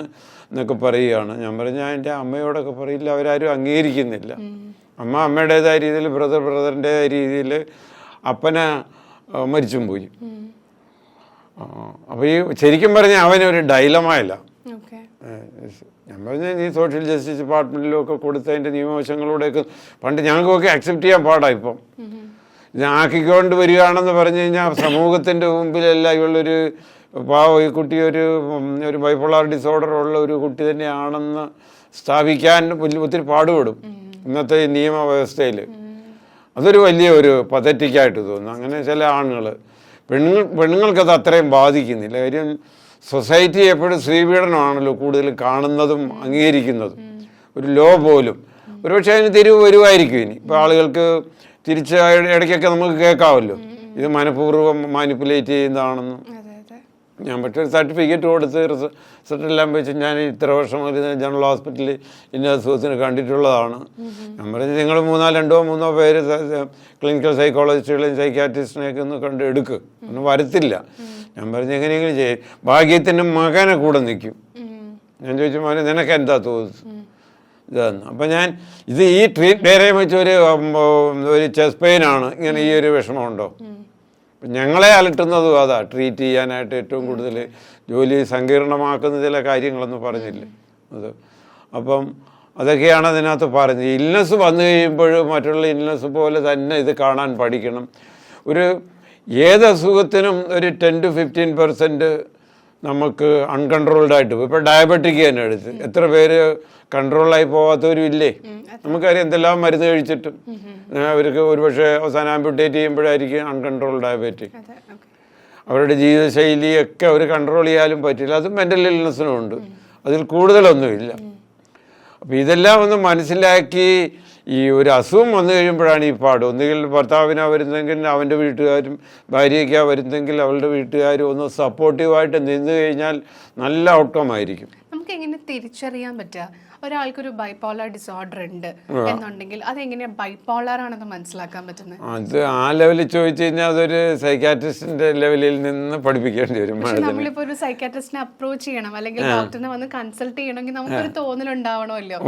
S1: എന്നൊക്കെ പറയുകയാണ്. ഞാൻ പറഞ്ഞാൽ എൻ്റെ അമ്മയോടൊക്കെ പറയില്ല, അവരാരും അംഗീകരിക്കുന്നില്ല. അമ്മയുടേതായ രീതിയിൽ, ബ്രദറിൻ്റെതായ രീതിയിൽ അപ്പനെ മരിച്ചും പോയി. അപ്പോൾ ഈ ശരിക്കും പറഞ്ഞാൽ അവനൊരു ഡൈലമയില്ല. ഞാൻ പറഞ്ഞാൽ ഈ സോഷ്യൽ ജസ്റ്റിസ് ഡിപ്പാർട്ട്മെൻറ്റിലൊക്കെ കൊടുത്തതിൻ്റെ നിയമവശങ്ങളൂടെയൊക്കെ പണ്ട് ഞങ്ങൾക്കൊക്കെ അക്സെപ്റ്റ് ചെയ്യാൻ പാടാണ്. ഇപ്പം ഇത് ആക്കിക്കൊണ്ട് വരികയാണെന്ന് പറഞ്ഞു കഴിഞ്ഞാൽ സമൂഹത്തിൻ്റെ മുമ്പിലെല്ലാം ഇവളൊരു ഈ കുട്ടി ഒരു ബൈപോളാർ ഡിസോർഡർ ഉള്ള ഒരു കുട്ടി തന്നെയാണെന്ന് സ്ഥാപിക്കാൻ ഒത്തിരി പാടുപെടും ഇന്നത്തെ നിയമവ്യവസ്ഥയിൽ. അതൊരു വലിയ ഒരു പതറ്റിക്കായിട്ട് തോന്നുന്നു. അങ്ങനെ ചില ആണുങ്ങൾ, പെണ്ണുങ്ങൾക്കത് അത്രയും ബാധിക്കുന്നില്ല. കാര്യം സൊസൈറ്റി എപ്പോഴും സ്ത്രീപീഡനമാണല്ലോ കൂടുതൽ കാണുന്നതും അംഗീകരിക്കുന്നതും. ഒരു ലോ പോലും ഒരുപക്ഷെ അതിന് തിരിവ് വരുമായിരിക്കും ഇനി. ഇപ്പോൾ ആളുകൾക്ക് തിരിച്ച് ഇടയ്ക്കൊക്കെ നമുക്ക് കേൾക്കാമല്ലോ ഇത് മനഃപൂർവ്വം മാനിപ്പുലേറ്റ് ചെയ്യുന്നതാണെന്ന്. ഞാൻ പക്ഷേ ഒരു സർട്ടിഫിക്കറ്റ് കൊടുത്ത് റിസൾട്ടെല്ലാം വെച്ച് ഞാൻ ഇത്ര വർഷം ഒരു ജനറൽ ഹോസ്പിറ്റലിൽ ഇന്ന അസുഖത്തിന് കണ്ടിട്ടുള്ളതാണ്. ഞാൻ പറഞ്ഞത് നിങ്ങൾ 2 പേര് ക്ലിനിക്കൽ സൈക്കോളജിസ്റ്റുകളെയും സൈക്കാട്രിസ്റ്റിനെയൊക്കെ ഒന്ന് കണ്ട് എടുക്കുക, ഒന്നും വരത്തില്ല. ഞാൻ പറഞ്ഞ് എങ്ങനെയെങ്കിലും ചെയ്യും. ഭാഗ്യത്തിൻ്റെ മകനെ കൂടെ നിൽക്കും. ഞാൻ ചോദിച്ചു മോനെ നിനക്ക് എന്താ തോന്നുന്നു ഇതാന്ന്. അപ്പം ഞാൻ ഇത് ഈ വേറെ വെച്ച് ഒരു ചെസ്റ്റ് പെയിനാണ്, ഇങ്ങനെ ഈ ഒരു വിഷമമുണ്ടോ? ഞങ്ങളെ അലട്ടുന്നതും അതാ, ട്രീറ്റ് ചെയ്യാനായിട്ട് ഏറ്റവും കൂടുതൽ ജോലി സങ്കീർണമാക്കുന്ന ചില കാര്യങ്ങളെന്ന് പറഞ്ഞില്ലേ അത്. അപ്പം അതൊക്കെയാണ് അതിനകത്ത് പറഞ്ഞത്. ഇൽനെസ് വന്നു കഴിയുമ്പോഴും മറ്റുള്ള ഇൽനെസ് പോലെ തന്നെ ഇത് കാണാൻ പഠിക്കണം. ഏത് അസുഖത്തിനും ഒരു 10 to 15% നമുക്ക് അൺകൺട്രോൾഡായിട്ട് പോകും. ഇപ്പോൾ ഡയബറ്റിക് തന്നെ എടുത്ത് എത്ര പേര് കൺട്രോളായി പോകാത്തവരും ഇല്ലേ? നമുക്കറിയാം എന്തെല്ലാം മരുന്ന് കഴിച്ചിട്ടും അവർക്ക് ഒരുപക്ഷെ അവസാനം ആംപ്യൂട്ടേറ്റ് ചെയ്യുമ്പോഴായിരിക്കും അൺകൺട്രോൾ ഡയബറ്റിക്. അവരുടെ ജീവിതശൈലിയൊക്കെ അവർ കൺട്രോൾ ചെയ്യാനും പറ്റില്ല. അത് മെൻ്റൽ ഇൽനെസ്സിനും ഉണ്ട്, അതിൽ കൂടുതലൊന്നുമില്ല. അപ്പോൾ ഇതെല്ലാം ഒന്ന് മനസ്സിലാക്കി ഈ ഒരു അസുഖം വന്നു കഴിയുമ്പോഴാണ് ഈ പാട്. ഒന്നുകിൽ ഭർത്താവിനാണ് വരുന്നെങ്കിൽ അവൻ്റെ വീട്ടുകാരും, ഭാര്യയ്ക്കാണ് വരുന്നെങ്കിൽ അവളുടെ വീട്ടുകാരും ഒന്ന് സപ്പോർട്ടീവായിട്ട് നിന്ന് കഴിഞ്ഞാൽ നല്ല ഔട്ട്കം ആയിരിക്കും.
S2: നമുക്ക് എങ്ങനെ തിരിച്ചറിയാൻ പറ്റുക ഒരാൾക്കൊരു ബൈപോളാർ ഡിസോർഡർ ഉണ്ട് എന്നുണ്ടെങ്കിൽ അതെങ്ങനെ ബൈപോളാർ ആണെന്ന് മനസ്സിലാക്കാൻ പറ്റുന്നത്?
S1: അത് ആ ലെവലിൽ ചോദിച്ചു കഴിഞ്ഞാൽ അതൊരു സൈക്കാട്രിസ്റ്റിന്റെ ലെവലിൽ നിന്ന് പഠിപ്പിക്കേണ്ടി വരും.
S2: നമ്മളിപ്പോ ഒരു സൈക്കാട്രിസ്റ്റിനെ അപ്രോച്ച് ചെയ്യണം അല്ലെങ്കിൽ ഡോക്ടറിനെ വന്ന് കൺസൾട്ട് ചെയ്യണമെങ്കിൽ നമുക്കൊരു തോന്നലുണ്ടാവണമല്ലോ,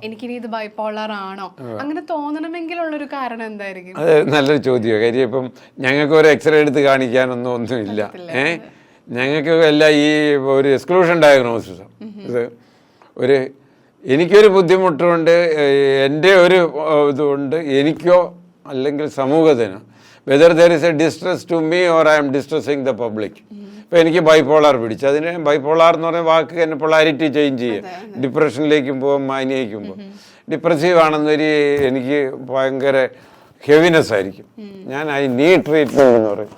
S2: എനിക്കിനി ഇത് ബൈപോളാർ ആണോ? അങ്ങനെ തോന്നണമെങ്കിലുള്ളൊരു കാരണം എന്തായിരിക്കും?
S1: അത് നല്ലൊരു ചോദ്യമാണ്. കാര്യം ഇപ്പം ഞങ്ങൾക്ക് ഒരു എക്സ്റേ എടുത്ത് കാണിക്കാനൊന്നുമില്ല. ഞങ്ങൾക്ക് എല്ലാം ഈ ഒരു എക്സ്ക്ലൂഷൻ ഡയഗ്നോസിസ്. ഇത് എനിക്കൊരു ബുദ്ധിമുട്ടുണ്ട്, എൻ്റെ ഒരു ഇതുകൊണ്ട് എനിക്കോ അല്ലെങ്കിൽ സമൂഹത്തിന്, whether there is a distress to me or I am distressing the public. ഇപ്പോൾ എനിക്ക് ബൈപോളാർ പിടിച്ചു, അതിന് ബൈപോളാർ എന്ന് പറയുന്ന വാക്ക് എന്നെ പൊളാരിറ്റി ചേഞ്ച് ചെയ്യുക. ഡിപ്രഷനിലേക്കും പോകാം, മാനിയേക്കും പോകും. ഡിപ്രസീവ് ആണെന്നൊരു എനിക്ക് ഭയങ്കര ഹെവിനെസ് ആയിരിക്കും. ഞാൻ ഐ നീഡ് ട്രീറ്റ്മെൻറ്റ് എന്ന് പറയും.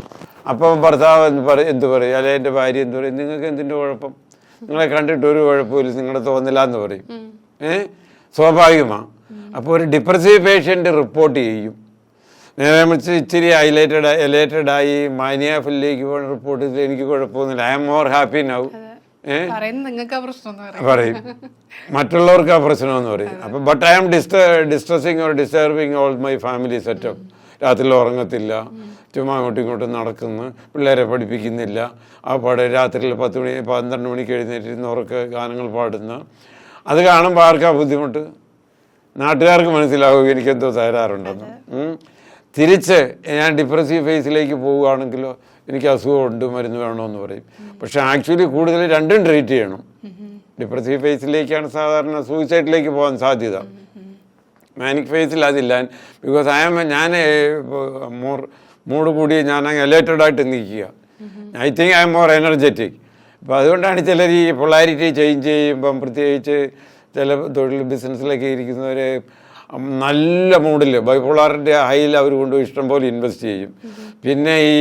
S1: അപ്പം ഭർത്താവ് എന്ത് പറയും, അല്ലെങ്കിൽ എൻ്റെ ഭാര്യ എന്ത് പറയും, നിങ്ങൾക്ക് എന്തിൻ്റെ കുഴപ്പം, നിങ്ങളെ കണ്ടിട്ട് ഒരു കുഴപ്പമില്ല, നിങ്ങളുടെ തോന്നില്ല എന്ന് പറയും. സ്വാഭാവികമാണ്. അപ്പോൾ ഒരു ഡിപ്രസീവ് പേഷ്യൻ്റ് റിപ്പോർട്ട് ചെയ്യും, നേരെ മറിച്ച് ഇച്ചിരി എലേറ്റഡായി മാനിയ ഫില്ലിലേക്ക് പോകുന്ന റിപ്പോർട്ട് ചെയ്ത് എനിക്ക് കുഴപ്പമൊന്നുമില്ല. I am more happy now. പറയും മറ്റുള്ളവർക്ക് ആ പ്രശ്നമെന്ന് പറയും. അപ്പം but I am distressing or disturbing all my family setup. രാത്രിയിൽ ഉറങ്ങത്തില്ല, ചുമ്മാ അങ്ങോട്ടും ഇങ്ങോട്ടും നടക്കുന്നു, പിള്ളേരെ പഠിപ്പിക്കുന്നില്ല, ആ പാടെ രാത്രിയിൽ 10 മണി 12 മണിക്ക് എഴുന്നേറ്റിരുന്ന് ഉറക്ക ഗാനങ്ങൾ പാടുന്ന അത് കാണുമ്പോൾ ആർക്കാ ബുദ്ധിമുട്ട്? നാട്ടുകാർക്ക് മനസ്സിലാവും എനിക്കെന്തോ തകരാറുണ്ടെന്ന്. തിരിച്ച് ഞാൻ ഡിപ്രസീവ് ഫേസിലേക്ക് പോവുകയാണെങ്കിലോ എനിക്ക് അസുഖമുണ്ട്, മരുന്ന് വേണമെന്ന് പറയും. പക്ഷെ ആക്ച്വലി കൂടുതൽ രണ്ടും ട്രീറ്റ് ചെയ്യണം. ഡിപ്രസീവ് ഫേസിലേക്കാണ് സാധാരണ സൂയിസൈഡിലേക്ക് പോകാൻ സാധ്യത. മാനിക് ഫേസിൽ അതില്ല. ബിക്കോസ് ഞാൻ മൂഡ് കൂടി ഞാൻ എലേറ്റഡായിട്ട് നിൽക്കുക. I think I am more energetic. അപ്പോൾ അതുകൊണ്ടാണ് ചിലർ ഈ പൊളാരിറ്റി ചേഞ്ച് ചെയ്യുമ്പം, പ്രത്യേകിച്ച് ചില തൊഴിൽ ബിസിനസ്സിലൊക്കെ ഇരിക്കുന്നവർ നല്ല മൂഡിൽ ബൈപോളാറിൻ്റെ ഹൈയിൽ അവർ കൊണ്ടുപോയി ഇഷ്ടം പോലെ ഇൻവെസ്റ്റ് ചെയ്യും. പിന്നെ ഈ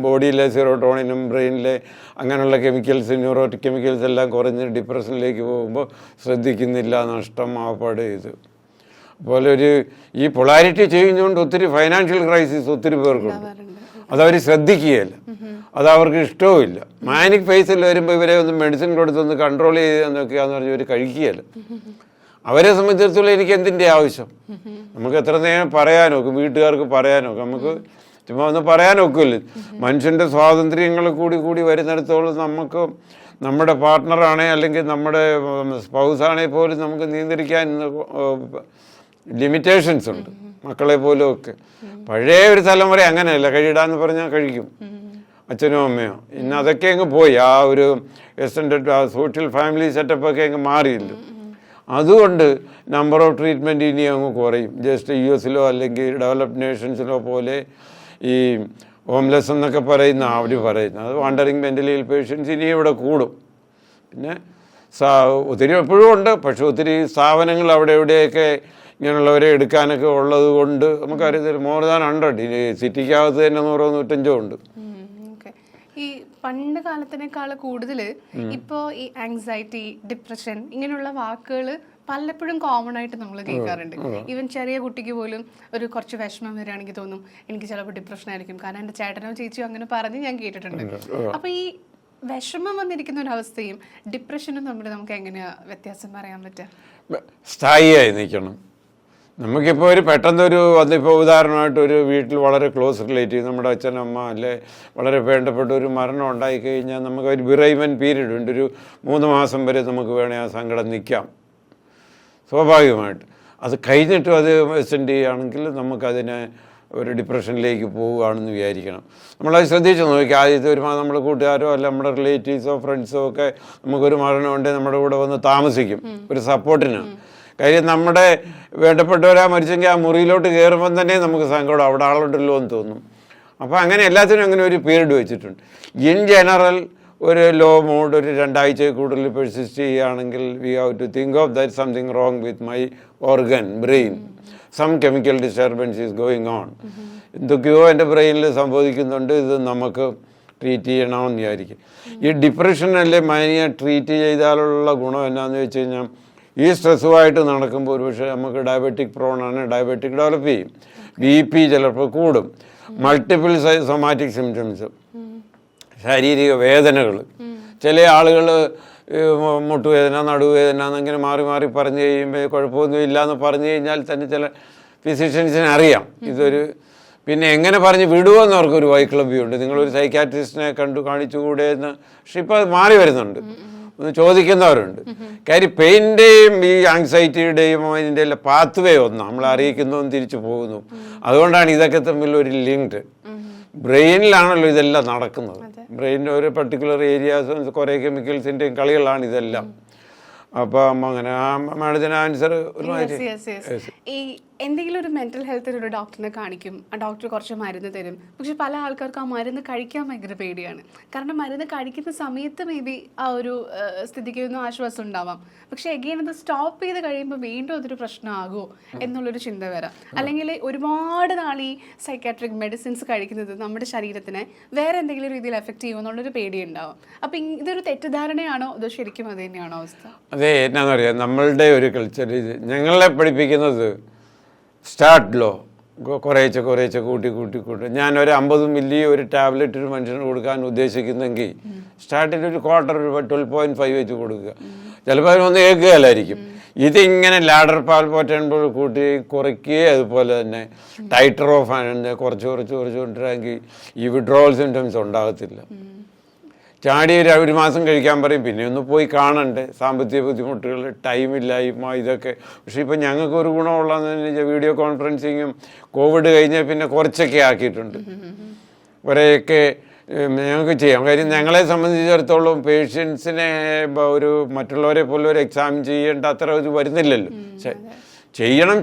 S1: ബോഡിയിലെ സെറോട്ടോണിനും ബ്രെയിനിലെ അങ്ങനെയുള്ള കെമിക്കൽസ്, ന്യൂറോ കെമിക്കൽസ് എല്ലാം കുറഞ്ഞ് ഡിപ്രഷനിലേക്ക് പോകുമ്പോൾ ശ്രദ്ധിക്കുന്നില്ല, നഷ്ടം ആപ്പാട് ചെയ്ത്. അതുപോലെ ഈ പൊളാരിറ്റി ചെയ്യുന്നതുകൊണ്ട് ഒത്തിരി ഫൈനാൻഷ്യൽ ക്രൈസിസ് ഒത്തിരി പേർക്കുണ്ട്. അതവർ ശ്രദ്ധിക്കുകയില്ല, അതവർക്ക് ഇഷ്ടവുമില്ല. മാനിക് ഫേസിൽ വരുമ്പോൾ ഇവരെ ഒന്ന് മെഡിസിൻ കൊടുത്തൊന്ന് കൺട്രോൾ ചെയ്തെന്നൊക്കെയാന്ന് പറഞ്ഞ് ഇവർ കഴിക്കുകയില്ല. അവരെ സംബന്ധിച്ചിടത്തോളം എനിക്ക് എന്തിൻ്റെ ആവശ്യം? നമുക്ക് എത്ര നേരം പറയാനൊക്കെ, വീട്ടുകാർക്ക് പറയാനൊക്കെ, നമുക്ക് ചുമ്മാ ഒന്ന് പറയാനൊക്കില്ല. മനുഷ്യൻ്റെ സ്വാതന്ത്ര്യങ്ങൾ കൂടി വരുന്നിടത്തോളം നമുക്ക് നമ്മുടെ പാർട്ട്ണറാണേ അല്ലെങ്കിൽ നമ്മുടെ സ്പൗസാണേ പോലും നമുക്ക് നിയന്ത്രിക്കാൻ ലിമിറ്റേഷൻസ് ഉണ്ട്, മക്കളെ പോലും ഒക്കെ. പഴയ ഒരു തലമുറ അങ്ങനെയല്ല, കഴിയിടാന്ന് പറഞ്ഞാൽ കഴിക്കും അച്ഛനോ അമ്മയോ. ഇന്ന് അതൊക്കെ അങ്ങ് പോയി. ആ ഒരു എക്സ്റ്റൻഡഡ് സോഷ്യൽ ഫാമിലി സെറ്റപ്പൊക്കെ അങ്ങ് മാറിയില്ല. അതുകൊണ്ട് നമ്പർ ഓഫ് ട്രീറ്റ്മെൻറ്റ് ഇനി അങ്ങ് കുറയും. ജസ്റ്റ് US അല്ലെങ്കിൽ ഡെവലപ്ഡ് നേഷൻസിലോ പോലെ ഈ ഹോംലെസ് എന്നൊക്കെ പറയുന്ന അവർ പറയുന്നത്, അത് വാണ്ടറിങ് മെൻ്റലി ഇൽ പേഷ്യൻസ് ഇനി ഇവിടെ കൂടും. പിന്നെ ഒത്തിരി എപ്പോഴും ഉണ്ട്, പക്ഷെ ഒത്തിരി സ്ഥാപനങ്ങൾ അവിടെ എവിടെയൊക്കെ ഇങ്ങനെയുള്ളവരെ എടുക്കാനൊക്കെ ഉള്ളത് കൊണ്ട് നമുക്കറിയത്തില്ല. മോർ ദാൻ 100 ഇനി സിറ്റിക്കകത്ത് തന്നെ 100-150 ഉണ്ട്.
S2: ഈ പണ്ട് കാലത്തിനേക്കാൾ കൂടുതൽ ഇപ്പോൾ ഈ ആങ്സൈറ്റി, ഡിപ്രഷൻ ഇങ്ങനെയുള്ള വാക്കുകൾ പലപ്പോഴും കോമൺ ആയിട്ട് നമ്മൾ കേൾക്കാറുണ്ട്. ഈവൻ ചെറിയ കുട്ടിക്ക് പോലും ഒരു കുറച്ച് വിഷമം വരികയാണെങ്കിൽ തോന്നും എനിക്ക് ചിലപ്പോൾ ഡിപ്രഷൻ ആയിരിക്കും, കാരണം എൻ്റെ ചേട്ടനോ ചേച്ചിയോ അങ്ങനെ പറഞ്ഞ് ഞാൻ കേട്ടിട്ടുണ്ട്. അപ്പോൾ ഈ വിഷമം വന്നിരിക്കുന്ന ഒരു അവസ്ഥയും ഡിപ്രഷനും തമ്മിൽ നമുക്ക് എങ്ങനെയാ വ്യത്യാസം പറയാൻ പറ്റുക?
S1: സ്ഥായിയായി നിൽക്കണം. നമുക്കിപ്പോൾ പെട്ടെന്നൊരു അതിപ്പോൾ ഉദാഹരണമായിട്ട് ഒരു വീട്ടിൽ വളരെ ക്ലോസ് റിലേറ്റീവ്, നമ്മുടെ അച്ഛനമ്മ അല്ലെ വളരെ വേണ്ടപ്പെട്ട ഒരു മരണം ഉണ്ടായിക്കഴിഞ്ഞാൽ നമുക്ക് ഒരു ബിറൈവ്മെൻറ്റ് പീരീഡ് ഉണ്ട്. ഒരു 3 മാസം വരെ നമുക്ക് വേണേൽ ആ സങ്കടം നിൽക്കാം സ്വാഭാവികമായിട്ട്. അത് കഴിഞ്ഞിട്ടും അത് എക്സ്റ്റെൻഡ് ചെയ്യുകയാണെങ്കിൽ നമുക്കതിനെ ഒരു ഡിപ്രഷനിലേക്ക് പോവുകയാണെന്ന് വിചാരിക്കണം. നമ്മളത് ശ്രദ്ധിച്ച് നോക്കി. ആദ്യത്തെ ഒരു നമ്മുടെ കൂട്ടുകാരോ അല്ല നമ്മുടെ റിലേറ്റീവ്സോ ഫ്രണ്ട്സോ ഒക്കെ നമുക്കൊരു മരണം ഉണ്ടെങ്കിൽ നമ്മുടെ കൂടെ വന്ന് താമസിക്കും ഒരു സപ്പോർട്ടിനാണ്. കാര്യം നമ്മുടെ വേണ്ടപ്പെട്ടവരാ മരിച്ചെങ്കിൽ ആ മുറിയിലോട്ട് കയറുമ്പം തന്നെ നമുക്ക് സങ്കടം, അവിടെ ആളുണ്ടല്ലോ എന്ന് തോന്നും. അപ്പോൾ അങ്ങനെ എല്ലാത്തിനും അങ്ങനെ ഒരു പീരീഡ് വെച്ചിട്ടുണ്ട്. ഇൻ ജനറൽ ഒരു ലോ മോഡ് ഒരു 2 ആഴ്ചയിൽ കൂടുതൽ പെർസിസ്റ്റ് ചെയ്യുകയാണെങ്കിൽ we have to think of that something wrong with my organ brain, some chemical disturbance is going on. എന്തൊക്കെയോ എൻ്റെ ബ്രെയിനിൽ സംഭവിക്കുന്നുണ്ട്, ഇത് നമുക്ക് ട്രീറ്റ് ചെയ്യണമെന്ന് വിചാരിക്കും. ഈ ഡിപ്രഷനല്ലേ മാനിയ ട്രീറ്റ് ചെയ്താലുള്ള ഗുണം എന്നാന്ന് വെച്ച് കഴിഞ്ഞാൽ ഈ സ്ട്രെസ്സുമായിട്ട് നടക്കുമ്പോൾ ഒരുപക്ഷെ നമുക്ക് ഡയബറ്റിക് പ്രോണാണ്, ഡയബറ്റിക് ഡെവലപ്പ് ചെയ്യും, BP ചിലപ്പോൾ കൂടും, മൾട്ടിപ്പിൾ സൊമാറ്റിക് സിംറ്റംസ്, ശാരീരിക വേദനകൾ. ചില ആളുകൾ മുട്ടുവേദന, നടുവേദന എന്നിങ്ങനെ മാറി മാറി പറഞ്ഞു കഴിയുമ്പോൾ കുഴപ്പമൊന്നും ഇല്ലയെന്ന് പറഞ്ഞു കഴിഞ്ഞാൽ തന്നെ ചില ഫിസിഷ്യൻസിന് അറിയാം ഇതൊരു. പിന്നെ എങ്ങനെ പറഞ്ഞ് വിടുമെന്ന് അവർക്കൊരു വൈക്ലഭ്യമുണ്ട്. നിങ്ങളൊരു സൈക്കാട്രിസ്റ്റിനെ കാണിച്ചുകൂടെ എന്ന്. പക്ഷെ ഇപ്പോൾ അത് മാറി വരുന്നുണ്ട്, ഒന്ന് ചോദിക്കുന്നവരുണ്ട്. കാര്യം പെയിൻ്റെയും ഈ ആങ്സൈറ്റിയുടെയും അതിൻ്റെ എല്ലാം പാത്വേ ഒന്നാണ്, നമ്മൾ അറിയിക്കുന്നതും തിരിച്ചു പോകുന്നു. അതുകൊണ്ടാണ് ഇതൊക്കെ തമ്മിൽ ഒരു ലിങ്ക്. ബ്രെയിനിലാണല്ലോ ഇതെല്ലാം നടക്കുന്നത്. ബ്രെയിനിൻ്റെ ഒരു പർട്ടിക്കുലർ ഏരിയാസ് കുറേ കെമിക്കൽസിൻ്റെയും കളികളാണ് ഇതെല്ലാം. അപ്പം അങ്ങനെ ആ മാഡത്തിന് ആൻസർ
S2: ഈ എന്തെങ്കിലും ഒരു മെന്റൽ ഹെൽത്തിന് ഒരു ഡോക്ടറിനെ കാണിക്കും, ആ ഡോക്ടർ കുറച്ച് മരുന്ന് തരും. പക്ഷെ പല ആൾക്കാർക്കും ആ മരുന്ന് കഴിക്കാൻ ഭയങ്കര പേടിയാണ്. കാരണം മരുന്ന് കഴിക്കുന്ന സമയത്ത് മേ ബി ആ ഒരു സ്ഥിതിക്ക് ഒന്നും ആശ്വാസം ഉണ്ടാവാം, പക്ഷെ എഗെയിൻ അത് സ്റ്റോപ്പ് ചെയ്ത് കഴിയുമ്പോൾ വീണ്ടും അതൊരു പ്രശ്നമാകുമോ എന്നുള്ളൊരു ചിന്ത വരാം. അല്ലെങ്കിൽ ഒരുപാട് നാൾ ഈ സൈക്കാട്രിക് മെഡിസിൻസ് കഴിക്കുന്നത് നമ്മുടെ ശരീരത്തിനെ വേറെ എന്തെങ്കിലും രീതിയിൽ എഫക്റ്റ് ചെയ്യുമോ എന്നുള്ളൊരു പേടി ഉണ്ടാവും. അപ്പം ഇതൊരു തെറ്റിദ്ധാരണയാണോ അതോ ശരിക്കും അത് തന്നെയാണോ അവസ്ഥ?
S1: അതെ, എന്നാന്ന് പറയാം, നമ്മളുടെ ഒരു കൾച്ചർ ഇത് ഞങ്ങളെ പഠിപ്പിക്കുന്നത് സ്റ്റാർട്ട് ലോ, കുറേശ്ശെ കൂട്ടി ഞാനൊരു 50 മില്ലി ഒരു ടാബ്ലറ്റ് ഒരു മനുഷ്യന് കൊടുക്കാൻ ഉദ്ദേശിക്കുന്നെങ്കിൽ സ്റ്റാർട്ടിൽ ഒരു ക്വാർട്ടർ ഒരു 12.5 വെച്ച് കൊടുക്കുക. ചിലപ്പോൾ അതിനൊന്നും ഏൽക്കുകയല്ലായിരിക്കും. ഇതിങ്ങനെ ലാഡർ പാൽ പോറ്റുമ്പോൾ കൂട്ടി കുറയ്ക്കുകയും അതുപോലെ തന്നെ ടൈറ്റർ ഓഫ് ആണ് കുറച്ച് കൊണ്ടിരാമെങ്കിൽ ഈ വിഡ്രോവൽ സിംറ്റംസ് ഉണ്ടാകത്തില്ല. ചാടി ഒരു മാസം കഴിക്കാൻ പറയും, പിന്നെ ഒന്ന് പോയി കാണണ്ടേ, സാമ്പത്തിക ബുദ്ധിമുട്ടുകൾ, ടൈമില്ലായ്മ, ഇതൊക്കെ. പക്ഷേ ഇപ്പം ഞങ്ങൾക്ക് ഒരു ഗുണമുള്ളതെന്ന് വെച്ചാൽ വീഡിയോ കോൺഫറൻസിങ്ങും കോവിഡ് കഴിഞ്ഞാൽ പിന്നെ കുറച്ചൊക്കെ ആക്കിയിട്ടുണ്ട്. കുറേയൊക്കെ ഞങ്ങൾക്ക് ചെയ്യാം. കാര്യം ഞങ്ങളെ സംബന്ധിച്ചിടത്തോളം പേഷ്യൻസിനെ ഒരു മറ്റുള്ളവരെ പോലെ ഒരു എക്സാം ചെയ്യേണ്ട അത്ര ഇത് വരുന്നില്ലല്ലോ.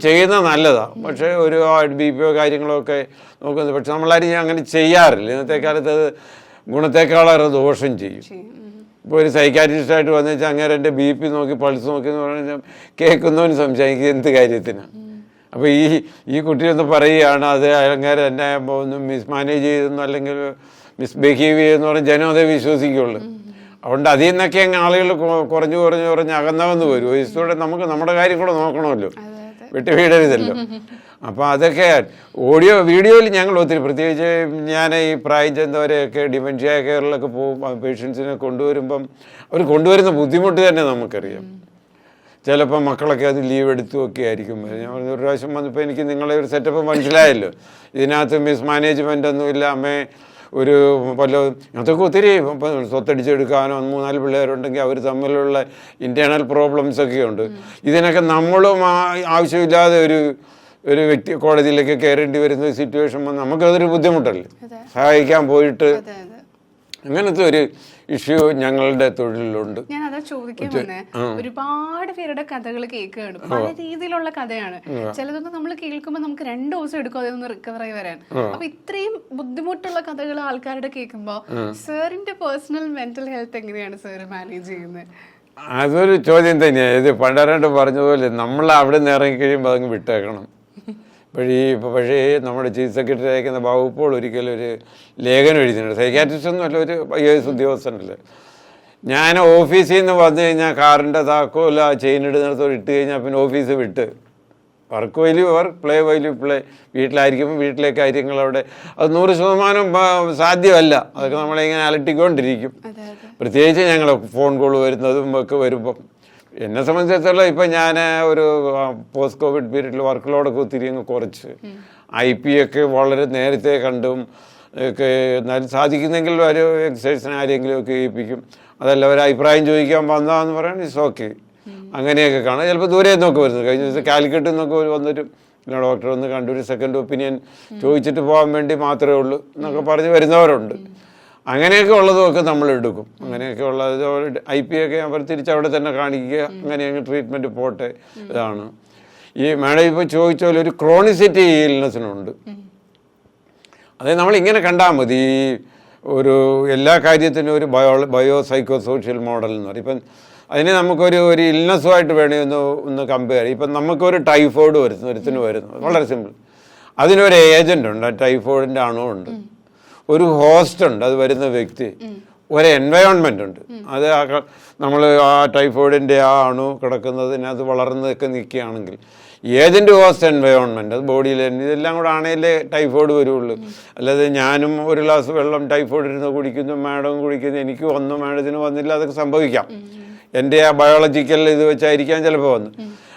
S1: ചെയ്യുന്നത് നല്ലതാണ്. പക്ഷേ ഒരു BP കാര്യങ്ങളോ ഒക്കെ നോക്കുന്നത്. പക്ഷെ നമ്മളാരും അങ്ങനെ ചെയ്യാറില്ല. ഇന്നത്തെ കാലത്ത് അത് ഗുണത്തെക്കാളേറെ ദോഷം ചെയ്യും. ഇപ്പോൾ ഒരു സൈക്കാട്രിസ്റ്റായിട്ട് വന്നു വെച്ചാൽ അങ്ങനെ എൻ്റെ BP നോക്കി പൾസ് നോക്കി എന്ന് പറഞ്ഞാൽ കേൾക്കുന്നവന് സംശയിക്കുക എന്ത് കാര്യത്തിനാണ്. അപ്പോൾ ഈ കുട്ടിയൊന്ന് പറയുകയാണ് അത് അങ്ങനെ എന്നെ ഒന്ന് മിസ്മാനേജ് ചെയ്തെന്നോ അല്ലെങ്കിൽ മിസ്ബിഹേവ് ചെയ്തെന്ന് പറഞ്ഞാൽ ജനം അതേ വിശ്വസിക്കുള്ളൂ. അതുകൊണ്ട് അതിൽ നിന്നൊക്കെ അങ്ങ് ആളുകൾ കുറഞ്ഞ് അകന്നകന്ന് വരും. വയസ്സോടെ നമുക്ക് നമ്മുടെ കാര്യം കൂടെ നോക്കണമല്ലോ, വിട്ടുവീടരുതല്ലോ. അപ്പോൾ അതൊക്കെ വീഡിയോയിൽ ഞങ്ങൾ ഒത്തിരി, പ്രത്യേകിച്ച് ഞാൻ ഈ പ്രായം ചെന്നവരെയൊക്കെ ഡിമെൻഷ്യ കെയറിലൊക്കെ പോകും, പേഷ്യൻസിനെ കൊണ്ടുവരുമ്പം അവർ കൊണ്ടുവരുന്ന ബുദ്ധിമുട്ട് തന്നെ നമുക്കറിയാം. ചിലപ്പോൾ മക്കളൊക്കെ അത് ലീവ് എടുത്തുമൊക്കെ ആയിരിക്കും. ഞാൻ ഒരു പ്രാവശ്യം വന്നപ്പോൾ എനിക്ക് നിങ്ങളെ ഒരു സെറ്റപ്പ് മനസ്സിലായല്ലോ. ഇതിനകത്ത് മിസ്മാനേജ്മെൻ്റ് ഒന്നുമില്ല. ഒരു അതൊക്കെ ഒത്തിരി സ്വത്തടിച്ചെടുക്കാനോ 3-4 പിള്ളേരുണ്ടെങ്കിൽ അവർ തമ്മിലുള്ള ഇൻറ്റേർണൽ പ്രോബ്ലംസൊക്കെ ഉണ്ട്. ഇതിനൊക്കെ നമ്മളും ആവശ്യമില്ലാതെ ഒരു വ്യക്തി കോടതിയിലേക്ക് കയറേണ്ടി വരുന്ന സിറ്റുവേഷൻ വന്ന് നമുക്കതൊരു ബുദ്ധിമുട്ടല്ലേ, സഹായിക്കാൻ പോയിട്ട്. അങ്ങനത്തെ ഒരു ഇഷ്യൂ ഞങ്ങളുടെ തൊഴിലുണ്ട്.
S2: ഞാൻ അതാ ചോദിക്കാൻ വന്നേ, ഒരുപാട് പേരുടെ കഥകൾ കേൾക്കുകയാണ്, പല രീതിയിലുള്ള കഥയാണ്. ചിലതൊന്നും നമ്മൾ കേൾക്കുമ്പോൾ നമുക്ക് 2 ദിവസം എടുക്കും അതൊന്ന് റിക്കവർ ആയി വരാൻ. അപ്പൊ ഇത്രയും ബുദ്ധിമുട്ടുള്ള കഥകൾ ആൾക്കാരുടെ കേൾക്കുമ്പോൾ സാറിന്റെ പേഴ്സണൽ മെന്റൽ ഹെൽത്ത് എങ്ങനെയാണ് സാർ മാനേജ് ചെയ്യുന്നത്?
S1: അതൊരു ചോദ്യം തന്നെയാണ്. ഇത് പണ്ടാരണ്ട് പറഞ്ഞതുപോലെ നമ്മൾ അവിടെ നിന്ന് ഇറങ്ങി കഴിയുമ്പോൾ അതങ്ങ് വിട്ടേക്കണം. പക്ഷേ നമ്മുടെ ചീഫ് സെക്രട്ടറി അയക്കുന്ന വകുപ്പോൾ ഒരിക്കലും ഒരു ലേഖനം എഴുതിയിട്ടുണ്ട്. സൈക്കാട്രിസ്റ്റ് ഒന്നും അല്ല, ഒരു IAS ഉദ്യോഗസ്ഥനല്ലേ. ഞാൻ ഓഫീസിൽ നിന്ന് വന്നു കഴിഞ്ഞാൽ കാറിൻ്റെ താക്കോല ചെയിൻ ഇടുന്നിടത്തോട് ഇട്ട് കഴിഞ്ഞാൽ പിന്നെ ഓഫീസ് വിട്ട് വർക്ക് വൈലി വർക്ക്, പ്ലേ വൈലി പ്ലേ. വീട്ടിലായിരിക്കുമ്പോൾ വീട്ടിലെ കാര്യങ്ങൾ അവിടെ അത് 100% സാധ്യമല്ല. അതൊക്കെ നമ്മളിങ്ങനെ അലട്ടിക്കൊണ്ടിരിക്കും. പ്രത്യേകിച്ച് ഞങ്ങൾ ഫോൺ കോൾ വരുന്നതും ഒക്കെ വരുമ്പം എന്നെ സംബന്ധിച്ചിടത്തോളം ഇപ്പം ഞാൻ ഒരു പോസ്റ്റ് കോവിഡ് പീരീഡിൽ വർക്ക് ലോഡൊക്കെ ഒത്തിരി അങ്ങ് കുറച്ച് IP ഒക്കെ വളരെ നേരത്തെ കണ്ടും ഒക്കെ എന്നാലും സാധിക്കുന്നെങ്കിൽ ഒരു എക്സസൈസിന് ആരെങ്കിലും ഒക്കെ ഏൽപ്പിക്കും. അതല്ല ഒരു അഭിപ്രായം ചോദിക്കാൻ വന്നതാന്ന് പറയാൻ ഇറ്റ്സ് ഓക്കെ. അങ്ങനെയൊക്കെ കാണാം. ചിലപ്പോൾ ദൂരെ നിന്നൊക്കെ വരുന്നത്. കഴിഞ്ഞ ദിവസം കാലിക്കറ്റിൽ നിന്നൊക്കെ വന്നിട്ട് പിന്നെ ഡോക്ടർ ഒന്ന് കണ്ടു ഒരു സെക്കൻഡ് ഒപ്പീനിയൻ ചോദിച്ചിട്ട് പോകാൻ വേണ്ടി മാത്രമേ ഉള്ളൂ എന്നൊക്കെ പറഞ്ഞ് വരുന്നവരുണ്ട്. അങ്ങനെയൊക്കെ ഉള്ളതുമൊക്കെ നമ്മൾ എടുക്കും. അങ്ങനെയൊക്കെ ഉള്ളത് IP ഒക്കെ അവർ തിരിച്ചവിടെ തന്നെ കാണിക്കുക, അങ്ങനെ അങ്ങ് ട്രീറ്റ്മെൻറ്റ് പോട്ടെ. ഇതാണ് ഈ മാഡം ഇപ്പോൾ ചോദിച്ച പോലെ ഒരു ക്രോണിസിറ്റി ഈ ഇൽനെസ്സിനുണ്ട്. അതായത് നമ്മളിങ്ങനെ കണ്ടാൽ മതി. ഒരു എല്ലാ കാര്യത്തിനും ഒരു ബയോ സൈക്കോ സോഷ്യൽ മോഡൽ എന്ന് പറയും. ഇപ്പം അതിന് നമുക്കൊരു ഇൽനെസ്സുമായിട്ട് വേണമെങ്കിൽ ഒന്ന് കമ്പയർ. ഇപ്പം നമുക്കൊരു ടൈഫോയിഡ് ഒരുത്തിന് വരുന്നു, വളരെ സിമ്പിൾ. അതിനൊരു ഏജൻ്റ് ഉണ്ട്, ടൈഫോയിഡിൻ്റെ അണുണ്ട്, ഒരു ഹോസ്റ്റ് ഉണ്ട്, അത് വരുന്ന വ്യക്തി, ഒരു എൻവയോൺമെൻ്റ് ഉണ്ട്. അത് നമ്മൾ ആ ടൈഫോയിഡിൻ്റെ ആ അണു കിടക്കുന്നതിനകത്ത് വളർന്നൊക്കെ നിൽക്കുകയാണെങ്കിൽ ഏതിൻ്റെ ഹോസ്റ്റ് എൻവയോൺമെൻറ്റ്, അത് ബോഡിയിൽ ഇതെല്ലാം കൂടെ ആണെങ്കിലേ ടൈഫോയിഡ് വരുള്ളൂ. അല്ലാതെ ഞാനും ഒരു ഗ്ലാസ് വെള്ളം ടൈഫോയിഡ് ഇരുന്ന് കുടിക്കുന്നു, മാഡവും കുടിക്കുന്നു, എനിക്ക് വന്നു മാഡത്തിന് വന്നില്ല, അതൊക്കെ സംഭവിക്കാം. എൻ്റെ ആ ബയോളജിക്കൽ ഇത് വെച്ചായിരിക്കാം ചിലപ്പോൾ വന്നു.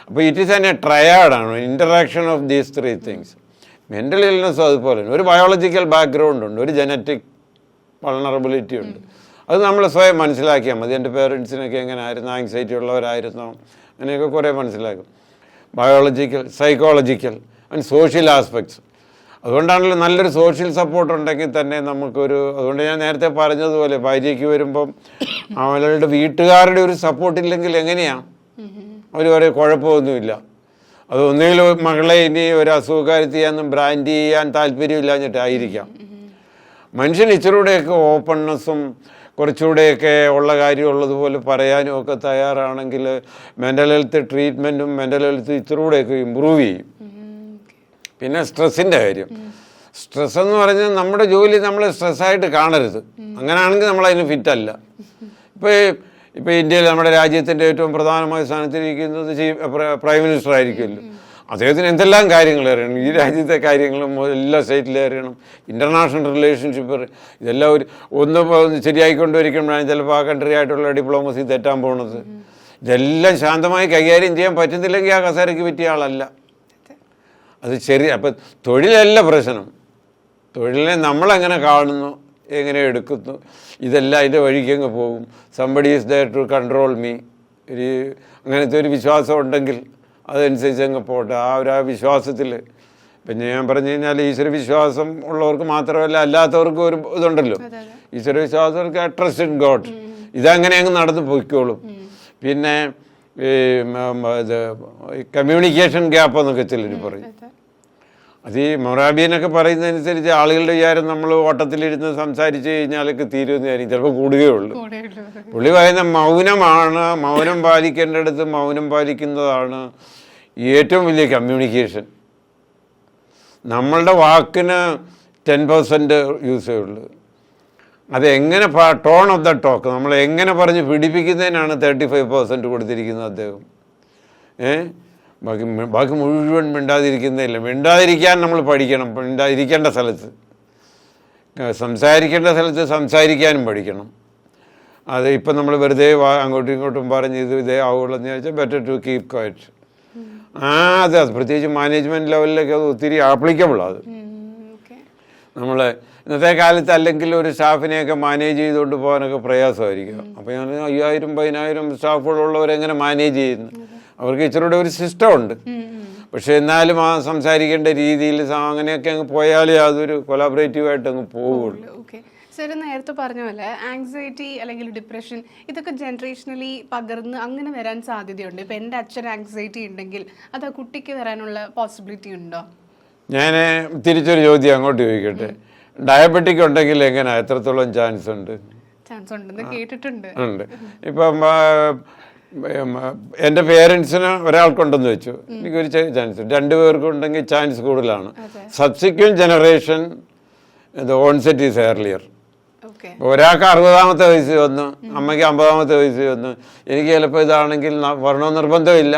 S1: അപ്പോൾ ഇറ്റ് ഈസ് എ ട്രയാഡാണ്, interaction of these 3 things. Mental ഇൽനെസ്സും അതുപോലെ ഒരു ബയോളജിക്കൽ ബാക്ക്ഗ്രൗണ്ട് ഉണ്ട്, ഒരു ജനറ്റിക് വൾണറബിലിറ്റി ഉണ്ട്. അത് നമ്മൾ സ്വയം മനസ്സിലാക്കിയാൽ മതി. എൻ്റെ പേരൻസിനൊക്കെ എങ്ങനെ ആയിരുന്നു, ആങ്സൈറ്റി ഉള്ളവരായിരുന്നോ, അങ്ങനെയൊക്കെ കുറേ മനസ്സിലാക്കും. Biological, psychological and social aspects. അതുകൊണ്ടാണല്ലോ നല്ലൊരു സോഷ്യൽ സപ്പോർട്ട് ഉണ്ടെങ്കിൽ തന്നെ നമുക്കൊരു, അതുകൊണ്ട് ഞാൻ നേരത്തെ പറഞ്ഞതുപോലെ ഭാര്യയ്ക്ക് വരുമ്പം അവളുടെ വീട്ടുകാരുടെ ഒരു സപ്പോർട്ടില്ലെങ്കിൽ എങ്ങനെയാണ് അവർ പറയും കുഴപ്പമൊന്നുമില്ല. അത് ഒന്നുകിലും മകളെ ഇനി ഒരു അസുഖക്കാരുത്തിയാന്നും ബ്രാൻഡ് ചെയ്യാൻ താല്പര്യമില്ലാഞ്ഞിട്ടായിരിക്കാം. മനുഷ്യൻ ഇച്ചിരൂടെയൊക്കെ ഓപ്പൺനെസ്സും കുറച്ചുകൂടെയൊക്കെ ഉള്ള കാര്യമുള്ളതുപോലെ പറയാനും ഒക്കെ തയ്യാറാണെങ്കിൽ മെൻ്റൽ ഹെൽത്ത് ട്രീറ്റ്മെൻറ്റും മെൻ്റൽ ഹെൽത്ത് ഇച്ചിരൂടെയൊക്കെ ഇമ്പ്രൂവ് ചെയ്യും. പിന്നെ സ്ട്രെസ്സിൻ്റെ കാര്യം, സ്ട്രെസ് എന്ന് പറഞ്ഞാൽ നമ്മുടെ ജോലി നമ്മൾ സ്ട്രെസ്സായിട്ട് കാണരുത്. അങ്ങനെയാണെങ്കിൽ നമ്മളതിന് ഫിറ്റല്ല. ഇപ്പോൾ ഇന്ത്യയിൽ നമ്മുടെ രാജ്യത്തിൻ്റെ ഏറ്റവും പ്രധാനമായ സ്ഥാനത്തിരിക്കുന്നത് പ്രൈം മിനിസ്റ്റർ ആയിരിക്കുമല്ലോ. അദ്ദേഹത്തിന് എന്തെല്ലാം കാര്യങ്ങൾ അറിയണം, ഈ രാജ്യത്തെ കാര്യങ്ങളും എല്ലാ സ്റ്റേറ്റിലും അറിയണം, ഇൻ്റർനാഷണൽ റിലേഷൻഷിപ്പ്, ഇതെല്ലാം ഒന്ന് ശരിയായിക്കൊണ്ടിരിക്കുമ്പോഴാണ് ചിലപ്പോൾ ആ കൺട്രി ആയിട്ടുള്ള ഡിപ്ലോമസി തെറ്റാൻ പോകുന്നത്. ഇതെല്ലാം ശാന്തമായി കൈകാര്യം ചെയ്യാൻ പറ്റുന്നില്ലെങ്കിൽ ആ കസേരയ്ക്ക് പറ്റിയ ആളല്ല. അത് അപ്പം തൊഴിലല്ല പ്രശ്നം, തൊഴിലിനെ നമ്മളെങ്ങനെ കാണുന്നു, എങ്ങനെ എടുക്കുന്നു, ഇതെല്ലാം അതിൻ്റെ വഴിക്ക് അങ്ങ് പോകും. Somebody is there to control me, അങ്ങനത്തെ ഒരു വിശ്വാസം ഉണ്ടെങ്കിൽ അതനുസരിച്ച് അങ്ങ് പോട്ടെ. ആ വിശ്വാസത്തിൽ പിന്നെ ഞാൻ പറഞ്ഞു കഴിഞ്ഞാൽ ഈശ്വര വിശ്വാസം ഉള്ളവർക്ക് മാത്രമല്ല അല്ലാത്തവർക്കും ഒരു ഇതുണ്ടല്ലോ, ഈശ്വര വിശ്വാസവർക്ക് ട്രസ്റ്റ് ഇൻ ഗോഡ്, ഇതങ്ങനെ അങ്ങ് നടന്നു പോയിക്കോളും. പിന്നെ ഇത് കമ്മ്യൂണിക്കേഷൻ ഗ്യാപ്പ് എന്നൊക്കെ ചിലർ പറയും. അത് ഈ മൊറാബിയനൊക്കെ പറയുന്നതനുസരിച്ച് ആളുകളുടെ വിചാരം നമ്മൾ ഓട്ടത്തിലിരുന്ന് സംസാരിച്ച് കഴിഞ്ഞാലൊക്കെ തീരുമെന്ന് കാര്യം ചിലപ്പോൾ കൂടുകയുള്ളൂ. പുള്ളി പറയുന്ന മൗനമാണ്, മൗനം പാലിക്കേണ്ടടുത്ത് മൗനം പാലിക്കുന്നതാണ് ഏറ്റവും വലിയ കമ്മ്യൂണിക്കേഷൻ. നമ്മളുടെ വാക്കിന് 10% യൂസേ ഉള്ളൂ. അതെങ്ങനെ ടോൺ ഓഫ് ദ ടോക്ക് നമ്മൾ എങ്ങനെ പറഞ്ഞ് പിടിപ്പിക്കുന്നതിനാണ് 35% കൊടുത്തിരിക്കുന്നത് അദ്ദേഹം. ബാക്കി മുഴുവൻ മിണ്ടാതിരിക്കുന്നില്ല. മിണ്ടാതിരിക്കാൻ നമ്മൾ പഠിക്കണം. മിണ്ടാതിരിക്കേണ്ട സ്ഥലത്ത്, സംസാരിക്കേണ്ട സ്ഥലത്ത് സംസാരിക്കാനും പഠിക്കണം. അത് ഇപ്പം നമ്മൾ വെറുതെ അങ്ങോട്ടും ഇങ്ങോട്ടും പറഞ്ഞ് ഇതേ ആവുള്ളൂ എന്ന് ചോദിച്ചാൽ ബെറ്റർ ടു കീപ് ക്വയറ്റ്. അത് പ്രത്യേകിച്ച് മാനേജ്മെൻറ്റ് ലെവലിലേക്ക് അത് ഒത്തിരി ആപ്ലിക്കബിളാണ്. അത് നമ്മൾ ഇന്നത്തെ കാലത്ത് അല്ലെങ്കിൽ ഒരു സ്റ്റാഫിനെയൊക്കെ മാനേജ് ചെയ്തുകൊണ്ട് പോകാനൊക്കെ പ്രയാസമായിരിക്കും. അപ്പോൾ ഞാൻ 5000-10,000 സ്റ്റാഫുകളുള്ളവരെങ്ങനെ മാനേജ് ചെയ്യുന്നു? അവർക്ക് ഇച്ചിരൂടെ ഒരു സിസ്റ്റം ഉണ്ട്. പക്ഷെ എന്നാലും ആ സംസാരിക്കേണ്ട രീതിയിൽ അങ്ങനെയൊക്കെ അങ്ങ് പോയാലേ അതൊരു കൊലാബറേറ്റീവായിട്ട് അങ്ങ് പോവുള്ളൂ.
S2: സർ നേരത്തെ പറഞ്ഞ പോലെ ആങ്സൈറ്റി അല്ലെങ്കിൽ ഡിപ്രഷൻ ഇതൊക്കെ ജനറേഷനലി പകർന്ന് അങ്ങനെ വരാൻ സാധ്യതയുണ്ട്. ഇപ്പം എൻ്റെ അച്ഛൻ ആങ്സൈറ്റി ഉണ്ടെങ്കിൽ അത് ആ കുട്ടിക്ക് വരാനുള്ള പോസിബിലിറ്റി ഉണ്ടോ?
S1: ഞാൻ തിരിച്ചൊരു ചോദ്യം അങ്ങോട്ട് ചോദിക്കട്ടെ. ഡയബറ്റിക് ഉണ്ടെങ്കിൽ എങ്ങനെ, എത്രത്തോളം ചാൻസ് ഉണ്ട്?
S2: ചാൻസ് ഉണ്ടെന്ന് കേട്ടിട്ടുണ്ട്.
S1: ഉണ്ട്. ഇപ്പം എൻ്റെ പേരൻസിന് ഒരാൾക്കുണ്ടെന്ന് വെച്ചു, എനിക്കൊരു ചാൻസ്, 2 പേർക്കുണ്ടെങ്കിൽ ചാൻസ് കൂടുതലാണ്. Subsequent generation onset is earlier. ഒരാൾക്ക് 60-ാമത്തെ വയസ്സിൽ വന്നു, അമ്മയ്ക്ക് 50-ാമത്തെ വയസ്സിൽ വന്നു. എനിക്ക് ചിലപ്പോൾ ഇതാണെങ്കിൽ വരണമെന്ന് നിർബന്ധമില്ല,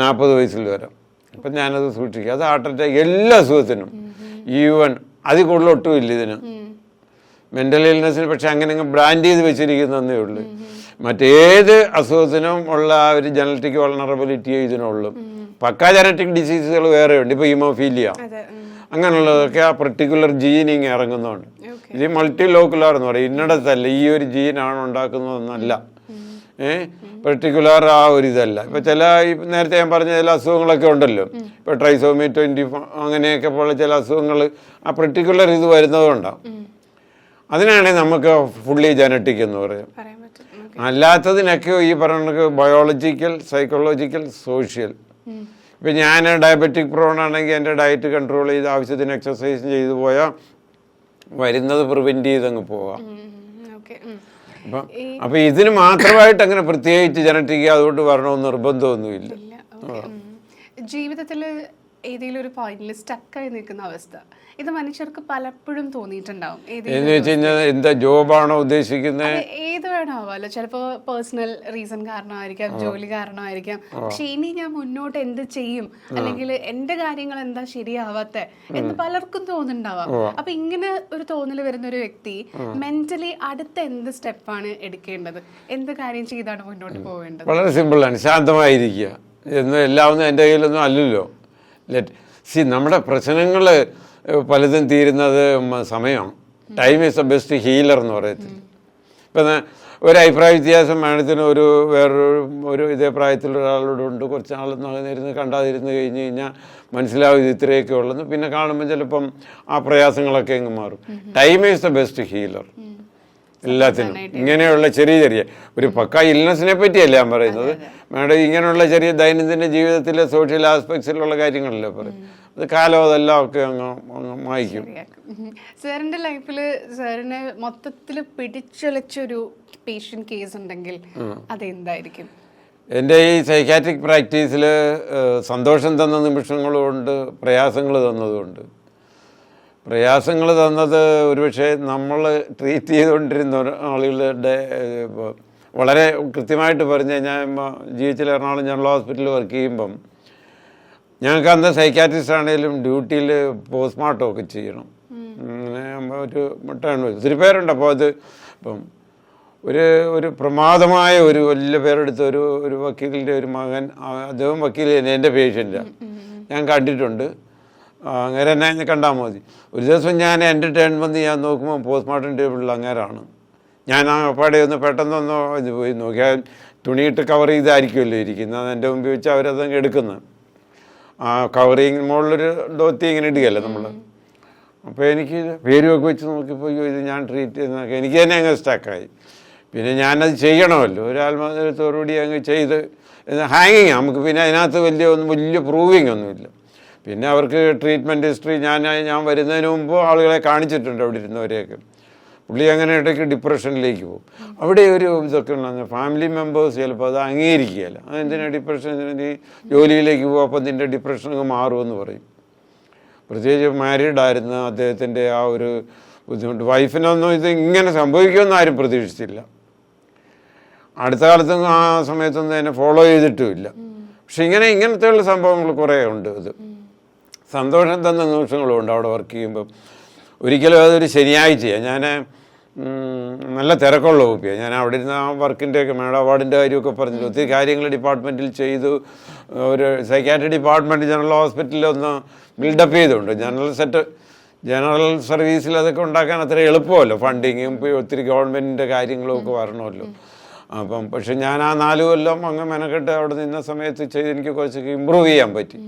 S1: 40 വയസ്സിൽ വരാം. അപ്പം ഞാനത് സൂക്ഷിക്കുക. അത് ഹാർട്ട് അറ്റാക്ക് എല്ലാ അസുഖത്തിനും, ഈവൻ അതിൽ കൂടുതൽ ഒട്ടുമില്ല ഇതിന്, മെൻ്റൽ ഇൽനെസ്സിന്. പക്ഷെ അങ്ങനെ ബ്രാൻഡ് ചെയ്ത് വെച്ചിരിക്കുന്നതേ ഉള്ളൂ. മറ്റേത് അസുഖത്തിനും ഉള്ള ആ ഒരു ജനറ്റിക് വൾണറബിലിറ്റിയെ ഇതിനുള്ളൂ. പക്കാ ജനറ്റിക് ഡിസീസുകൾ വേറെയുണ്ട്. ഇപ്പോൾ ഹീമോഫീലിയ അങ്ങനെയുള്ളതൊക്കെ ആ പെർട്ടിക്കുലർ ജീനിങ് ഇറങ്ങുന്നുണ്ട്. ഇത് മൾട്ടി ലോക്കുലാർ എന്ന് പറയും. ഇന്നിടത്തല്ല, ഈ ഒരു ജീനാണ് ഉണ്ടാക്കുന്നതെന്നല്ല, പെർട്ടിക്കുലർ ആ ഒരു ഇതല്ല. ഇപ്പം ചില നേരത്തെ ഞാൻ പറഞ്ഞ ചില അസുഖങ്ങളൊക്കെ ഉണ്ടല്ലോ, ഇപ്പോൾ ട്രൈസോമി 20 അങ്ങനെയൊക്കെ പോലെ ചില അസുഖങ്ങൾ ആ പെർട്ടിക്കുലർ ഇത് വരുന്നതുകൊണ്ടാണ്. അതിനാണെങ്കിൽ നമുക്ക് ഫുള്ളി ജനറ്റിക് എന്ന് പറയും. അല്ലാത്തതിനൊക്കെ ഈ പറയുന്നത് ബയോളജിക്കൽ, സൈക്കോളജിക്കൽ, സോഷ്യൽ. ഇപ്പം ഞാൻ ഡയബറ്റിക് പ്രോൺ ആണെങ്കിൽ എൻ്റെ ഡയറ്റ് കൺട്രോൾ ചെയ്ത് ആവശ്യത്തിന് എക്സസൈസ് ചെയ്തു പോയാൽ വരുന്നത് പ്രിവെൻറ്റ് ചെയ്തങ്ങ് പോകാം. അപ്പം ഇതിന് മാത്രമായിട്ട് അങ്ങനെ പ്രത്യേകിച്ച് ജനറ്റിക് അതുകൊണ്ട് വരണമെന്ന് നിർബന്ധമൊന്നുമില്ല.
S2: ജീവിതത്തിൽ ഏതെങ്കിലും ഒരു പോയിന്റിൽ സ്റ്റക്കായി നിൽക്കുന്ന അവസ്ഥ ഇത് മനുഷ്യർക്ക് പലപ്പോഴും തോന്നിയിട്ടുണ്ടാവും.
S1: എന്താ ജോബാണോ ഉദ്ദേശിക്കുന്നത്?
S2: ഏത് വേണമാവല്ലോ, ചിലപ്പോൾ പേഴ്സണൽ റീസൺ കാരണമായിരിക്കാം, ജോലി കാരണമായിരിക്കാം. പക്ഷെ ഇനി ഞാൻ മുന്നോട്ട് എന്ത് ചെയ്യും, അല്ലെങ്കിൽ എന്റെ കാര്യങ്ങൾ എന്താ ശരിയാവാത്ത എന്ന് പലർക്കും തോന്നുന്നുണ്ടാവാം. അപ്പൊ ഇങ്ങനെ ഒരു തോന്നൽ വരുന്ന ഒരു വ്യക്തി മെന്റലി അടുത്ത എന്ത് സ്റ്റെപ്പാണ് എടുക്കേണ്ടത്, എന്ത് കാര്യം ചെയ്താണ് മുന്നോട്ട് പോവേണ്ടത്?
S1: വളരെ സിമ്പിളാണ്, ശാന്തമായിരിക്കുക. എന്നും എല്ലാം എൻ്റെ കയ്യിലൊന്നും അല്ലല്ലോ. നമ്മുടെ പ്രശ്നങ്ങൾ പലതും തീരുന്നത് സമയമാണ്. Time is the best healer എന്ന് പറയത്തില്ല. ഇപ്പം ഒരു അഭിപ്രായ വ്യത്യാസം മാഡത്തിന് വേറൊരു ഇതേ പ്രായത്തിലുള്ള ഒരാളോടുണ്ട്, കുറച്ച് നാളിരുന്ന് കണ്ടാതിരുന്ന് കഴിഞ്ഞ് കഴിഞ്ഞാൽ മനസ്സിലാവും ഇത് ഇത്രയൊക്കെ ഉള്ളെന്ന്. പിന്നെ കാണുമ്പോൾ ചിലപ്പം ആ പ്രയാസങ്ങളൊക്കെ അങ്ങ് മാറും. Time is the best healer എല്ലാത്തിനും. ഇങ്ങനെയുള്ള ചെറിയ ഒരു പക്ക ഇൽനെസ്സിനെ പറ്റിയല്ല ഞാൻ പറയുന്നത്, മാഡം ഇങ്ങനെയുള്ള ചെറിയ ദൈനംദിന ജീവിതത്തിലെ സോഷ്യൽ ആസ്പെക്ട്സിലുള്ള കാര്യങ്ങളല്ലേ പറയും. അത് കാലം അതെല്ലാം ഒക്കെ അങ്ങ് മായ്ക്കും.
S2: സാറിന്റെ ലൈഫിൽ സാറിനെ മൊത്തത്തിൽ പിടിച്ചുലച്ചൊരു പേഷ്യന്റ് കേസ് ഉണ്ടെങ്കിൽ അതെന്തായിരിക്കും?
S1: എൻ്റെ ഈ സൈക്കാട്രിക് പ്രാക്ടീസിൽ സന്തോഷം തന്ന നിമിഷങ്ങളുമുണ്ട്, പ്രയാസങ്ങൾ തന്നതുമുണ്ട്. പ്രയാസങ്ങൾ തന്നത് ഒരുപക്ഷെ നമ്മൾ ട്രീറ്റ് ചെയ്തുകൊണ്ടിരുന്ന ആളുകളുടെ വളരെ കൃത്യമായിട്ട് പറഞ്ഞു കഴിഞ്ഞാൽ GH എറണാകുളം ജനറൽ ഹോസ്പിറ്റലിൽ വർക്ക് ചെയ്യുമ്പം ഞങ്ങൾക്ക് അന്ന് സൈക്കാട്രിസ്റ്റ് ആണെങ്കിലും ഡ്യൂട്ടിയിൽ പോസ്റ്റ്മോർട്ടം ഒക്കെ ചെയ്യണം. അങ്ങനെ ഒരു ഒത്തിരി പേരുണ്ട്. അപ്പോൾ അത് ഇപ്പം ഒരു പ്രമാദമായ ഒരു വലിയ പേരെടുത്ത ഒരു വക്കീലിൻ്റെ ഒരു മകൻ, അദ്ദേഹം വക്കീൽ എൻ്റെ പേഷ്യൻ്റാണ്, ഞാൻ കണ്ടിട്ടുണ്ട്. അങ്ങനെ എന്നെ കണ്ടാൽ മതി. ഒരു ദിവസം ഞാൻ എൻ്റെ ടേൺ വന്ന് ഞാൻ നോക്കുമ്പോൾ പോസ്റ്റ്മോർട്ടം ടേബിളിൽ അങ്ങേരാണ്. ഞാൻ ആ പാടെ ഒന്ന് പെട്ടെന്നൊന്നോ ഇത് പോയി നോക്കിയാൽ തുണിയിട്ട് കവർ ചെയ്തായിരിക്കുമല്ലോ ഇരിക്കുന്നത്. എൻ്റെ മുമ്പിൽ വെച്ച് അവരതങ്ങ് എടുക്കുന്നത്. ആ കവറിങ് മുകളിലൊരു ധോത്തി ഇങ്ങനെ ഇടുകയല്ലേ നമ്മൾ. അപ്പോൾ എനിക്ക് പേരുമൊക്കെ വെച്ച് നോക്കിയപ്പോൾ ഇത് ഞാൻ ട്രീറ്റ് ചെയ്യുന്നതൊക്കെ എനിക്ക് തന്നെ അങ്ങ് സ്റ്റക്കായി. പിന്നെ ഞാനത് ചെയ്യണമല്ലോ, ഒരു ആത്മാർത്ഥത്തോടുകൂടി അങ്ങ് ചെയ്ത് ഹാങ്ങിങ്. നമുക്ക് പിന്നെ അതിനകത്ത് വലിയ പ്രൂവിങ് ഒന്നുമില്ല. പിന്നെ അവർക്ക് ട്രീറ്റ്മെൻറ്റ് ഹിസ്റ്ററി ഞാൻ വരുന്നതിന് മുമ്പ് ആളുകളെ കാണിച്ചിട്ടുണ്ട് അവിടെ ഇരുന്നവരെയൊക്കെ. പുള്ളി അങ്ങനെ ഇടയ്ക്ക് ഡിപ്രഷനിലേക്ക് പോകും. അവിടെ ഒരു ഇതൊക്കെ ഉണ്ടെന്ന് ഫാമിലി മെമ്പേഴ്സ് ചിലപ്പോൾ അത് അംഗീകരിക്കുകയല്ല. അതെന്തിനാണ് ഡിപ്രഷൻ, നീ ജോലിയിലേക്ക് പോകും, അപ്പം നിൻ്റെ ഡിപ്രഷനൊക്കെ മാറുമെന്ന് പറയും. പ്രത്യേകിച്ച് മാരീഡായിരുന്ന അദ്ദേഹത്തിൻ്റെ ആ ഒരു ബുദ്ധിമുട്ട്. വൈഫിനൊന്നും ഇത് ഇങ്ങനെ സംഭവിക്കുമെന്ന് ആരും പ്രതീക്ഷിച്ചില്ല. അടുത്ത കാലത്തൊന്നും ആ സമയത്തൊന്നും എന്നെ ഫോളോ ചെയ്തിട്ടുമില്ല. പക്ഷെ ഇങ്ങനത്തെയുള്ള സംഭവങ്ങൾ കുറേ ഉണ്ട്. ഇത് സന്തോഷം തന്ന നിമിഷങ്ങളുണ്ട് അവിടെ വർക്ക് ചെയ്യുമ്പം. ഒരിക്കലും അതൊരു ശനിയാഴ്ചയാണ്. ഞാൻ നല്ല തിരക്കുള്ള ഒപ്പിയാണ്. ഞാൻ അവിടെ ഇരുന്ന് ആ വർക്കിൻ്റെയൊക്കെ മേഡം അവാർഡിൻ്റെ കാര്യമൊക്കെ പറഞ്ഞിട്ട് ഒത്തിരി കാര്യങ്ങൾ ഡിപ്പാർട്ട്മെൻറ്റിൽ ചെയ്തു. ഒരു സൈക്കാട്രി ഡിപ്പാർട്ട്മെൻറ്റ് ജനറൽ ഹോസ്പിറ്റലിൽ ഒന്ന് ബിൽഡപ്പ് ചെയ്തുകൊണ്ട് ജനറൽ സർവീസിൽ അതൊക്കെ ഉണ്ടാക്കാൻ അത്ര എളുപ്പമല്ലോ. ഫണ്ടിങ്ങും ഒത്തിരി ഗവൺമെൻറ്റിൻ്റെ കാര്യങ്ങളും ഒക്കെ വരണമല്ലോ. അപ്പം പക്ഷെ ഞാൻ ആ 4 കൊല്ലം അങ്ങ് മെനക്കെട്ട് അവിടെ നിന്ന സമയത്ത് ചെയ്ത് എനിക്ക് കുറച്ചൊക്കെ ഇമ്പ്രൂവ് ചെയ്യാൻ പറ്റി.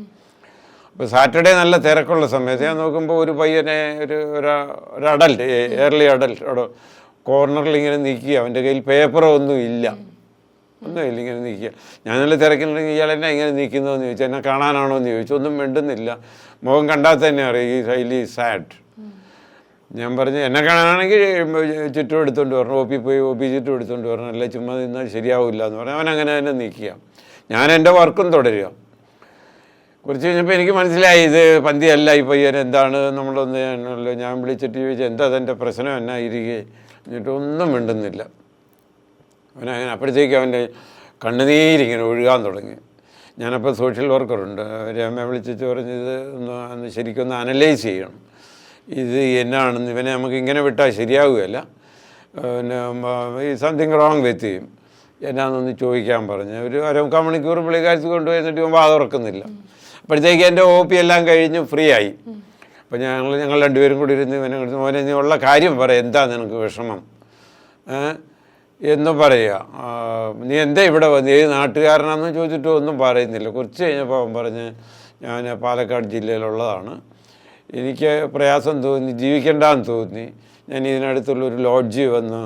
S1: അപ്പോൾ സാറ്റർഡേ നല്ല തിരക്കുള്ള സമയത്ത് ഞാൻ നോക്കുമ്പോൾ ഒരു പയ്യനെ ഒരു അഡൽട്ട്, ഏർലി അഡൽട്ട് അവിടെ കോർണറിൽ ഇങ്ങനെ നിൽക്കുക. അവൻ്റെ കയ്യിൽ പേപ്പറോ ഒന്നുമില്ല, ഇങ്ങനെ നിൽക്കുക. ഞാൻ നല്ല തിരക്കിലുണ്ടെങ്കിൽ ഇയാൾ എന്നെ ഇങ്ങനെ നിൽക്കുന്നതെന്ന് ചോദിച്ചു. എന്നെ കാണാനാണോ എന്ന് ചോദിച്ചു. ഒന്നും മിണ്ടുന്നില്ല. മുഖം കണ്ടാൽ തന്നെ അറിയാം ഈ ഹൈലി സാഡ്. ഞാൻ പറഞ്ഞു എന്നെ കാണാനാണെങ്കിൽ ചുറ്റും എടുത്തുകൊണ്ട് വരണം, ഒ പി ചുറ്റും എടുത്തുകൊണ്ട് വരണം, അല്ല ചുമ്മാ നിന്നാൽ ശരിയാവില്ല എന്ന് പറഞ്ഞു. അവൻ അങ്ങനെ തന്നെ നിൽക്കുക. ഞാൻ എൻ്റെ വർക്കും തുടരുക. കുറച്ച് കഴിഞ്ഞപ്പോൾ എനിക്ക് മനസ്സിലായി ഇത് പന്തിയല്ല ഈ പയ്യൻ. എന്താണ് നമ്മളൊന്ന് ഞാൻ വിളിച്ചിട്ട് ചോദിച്ചാൽ എന്താ അതെൻ്റെ പ്രശ്നം എന്നാ ഇരിക്കെ, എന്നിട്ടൊന്നും മിണ്ടുന്നില്ല. അവനങ്ങനെ അപ്പോഴത്തേക്ക് അവൻ്റെ കണ്ണുനീരിങ്ങനെ ഒഴുകാൻ തുടങ്ങി. ഞാനപ്പോൾ സോഷ്യൽ വർക്കറുണ്ട്, അവരെ അമ്മ വിളിച്ചിട്ട് പറഞ്ഞ് ഇത് ഒന്ന് ശരിക്കൊന്ന് അനലൈസ് ചെയ്യണം. ഇത് എന്നാണെന്ന്, ഇവനെ നമുക്ക് ഇങ്ങനെ വിട്ടാൽ ശരിയാവുകയല്ല, പിന്നെ ഈ സംതിങ് റോങ് വിത്ത് ചെയ്യും, എന്നാന്നൊന്ന് ചോദിക്കാൻ പറഞ്ഞ്. ഒരു 1/4 മണിക്കൂർ പുള്ളിക്കാരത്ത് കൊണ്ടുപോയിട്ട് ഇവൻ വാതുറക്കുന്നില്ല. അപ്പോഴത്തേക്ക് എൻ്റെ OP എല്ലാം കഴിഞ്ഞ് ഫ്രീ ആയി. അപ്പോൾ ഞങ്ങൾ 2 പേരും കൂടി ഇരുന്ന് ഇവനെ മോനെ നീ ഉള്ള കാര്യം പറയാം, എന്താ നിനക്ക് വിഷമം എന്ന് പറയുക. നീ എന്താ ഇവിടെ വന്ന്, ഏത് നാട്ടുകാരനാണെന്ന് ചോദിച്ചിട്ട് ഒന്നും പറയുന്നില്ല. കുറച്ച് കഴിഞ്ഞപ്പോൾ അവൻ പറഞ്ഞ് ഞാൻ പാലക്കാട് ജില്ലയിലുള്ളതാണ്, എനിക്ക് പ്രയാസം തോന്നി, ജീവിക്കണ്ടെന്ന് തോന്നി, ഞാൻ ഇതിനടുത്തുള്ളൊരു ലോഡ്ജിൽ വന്ന്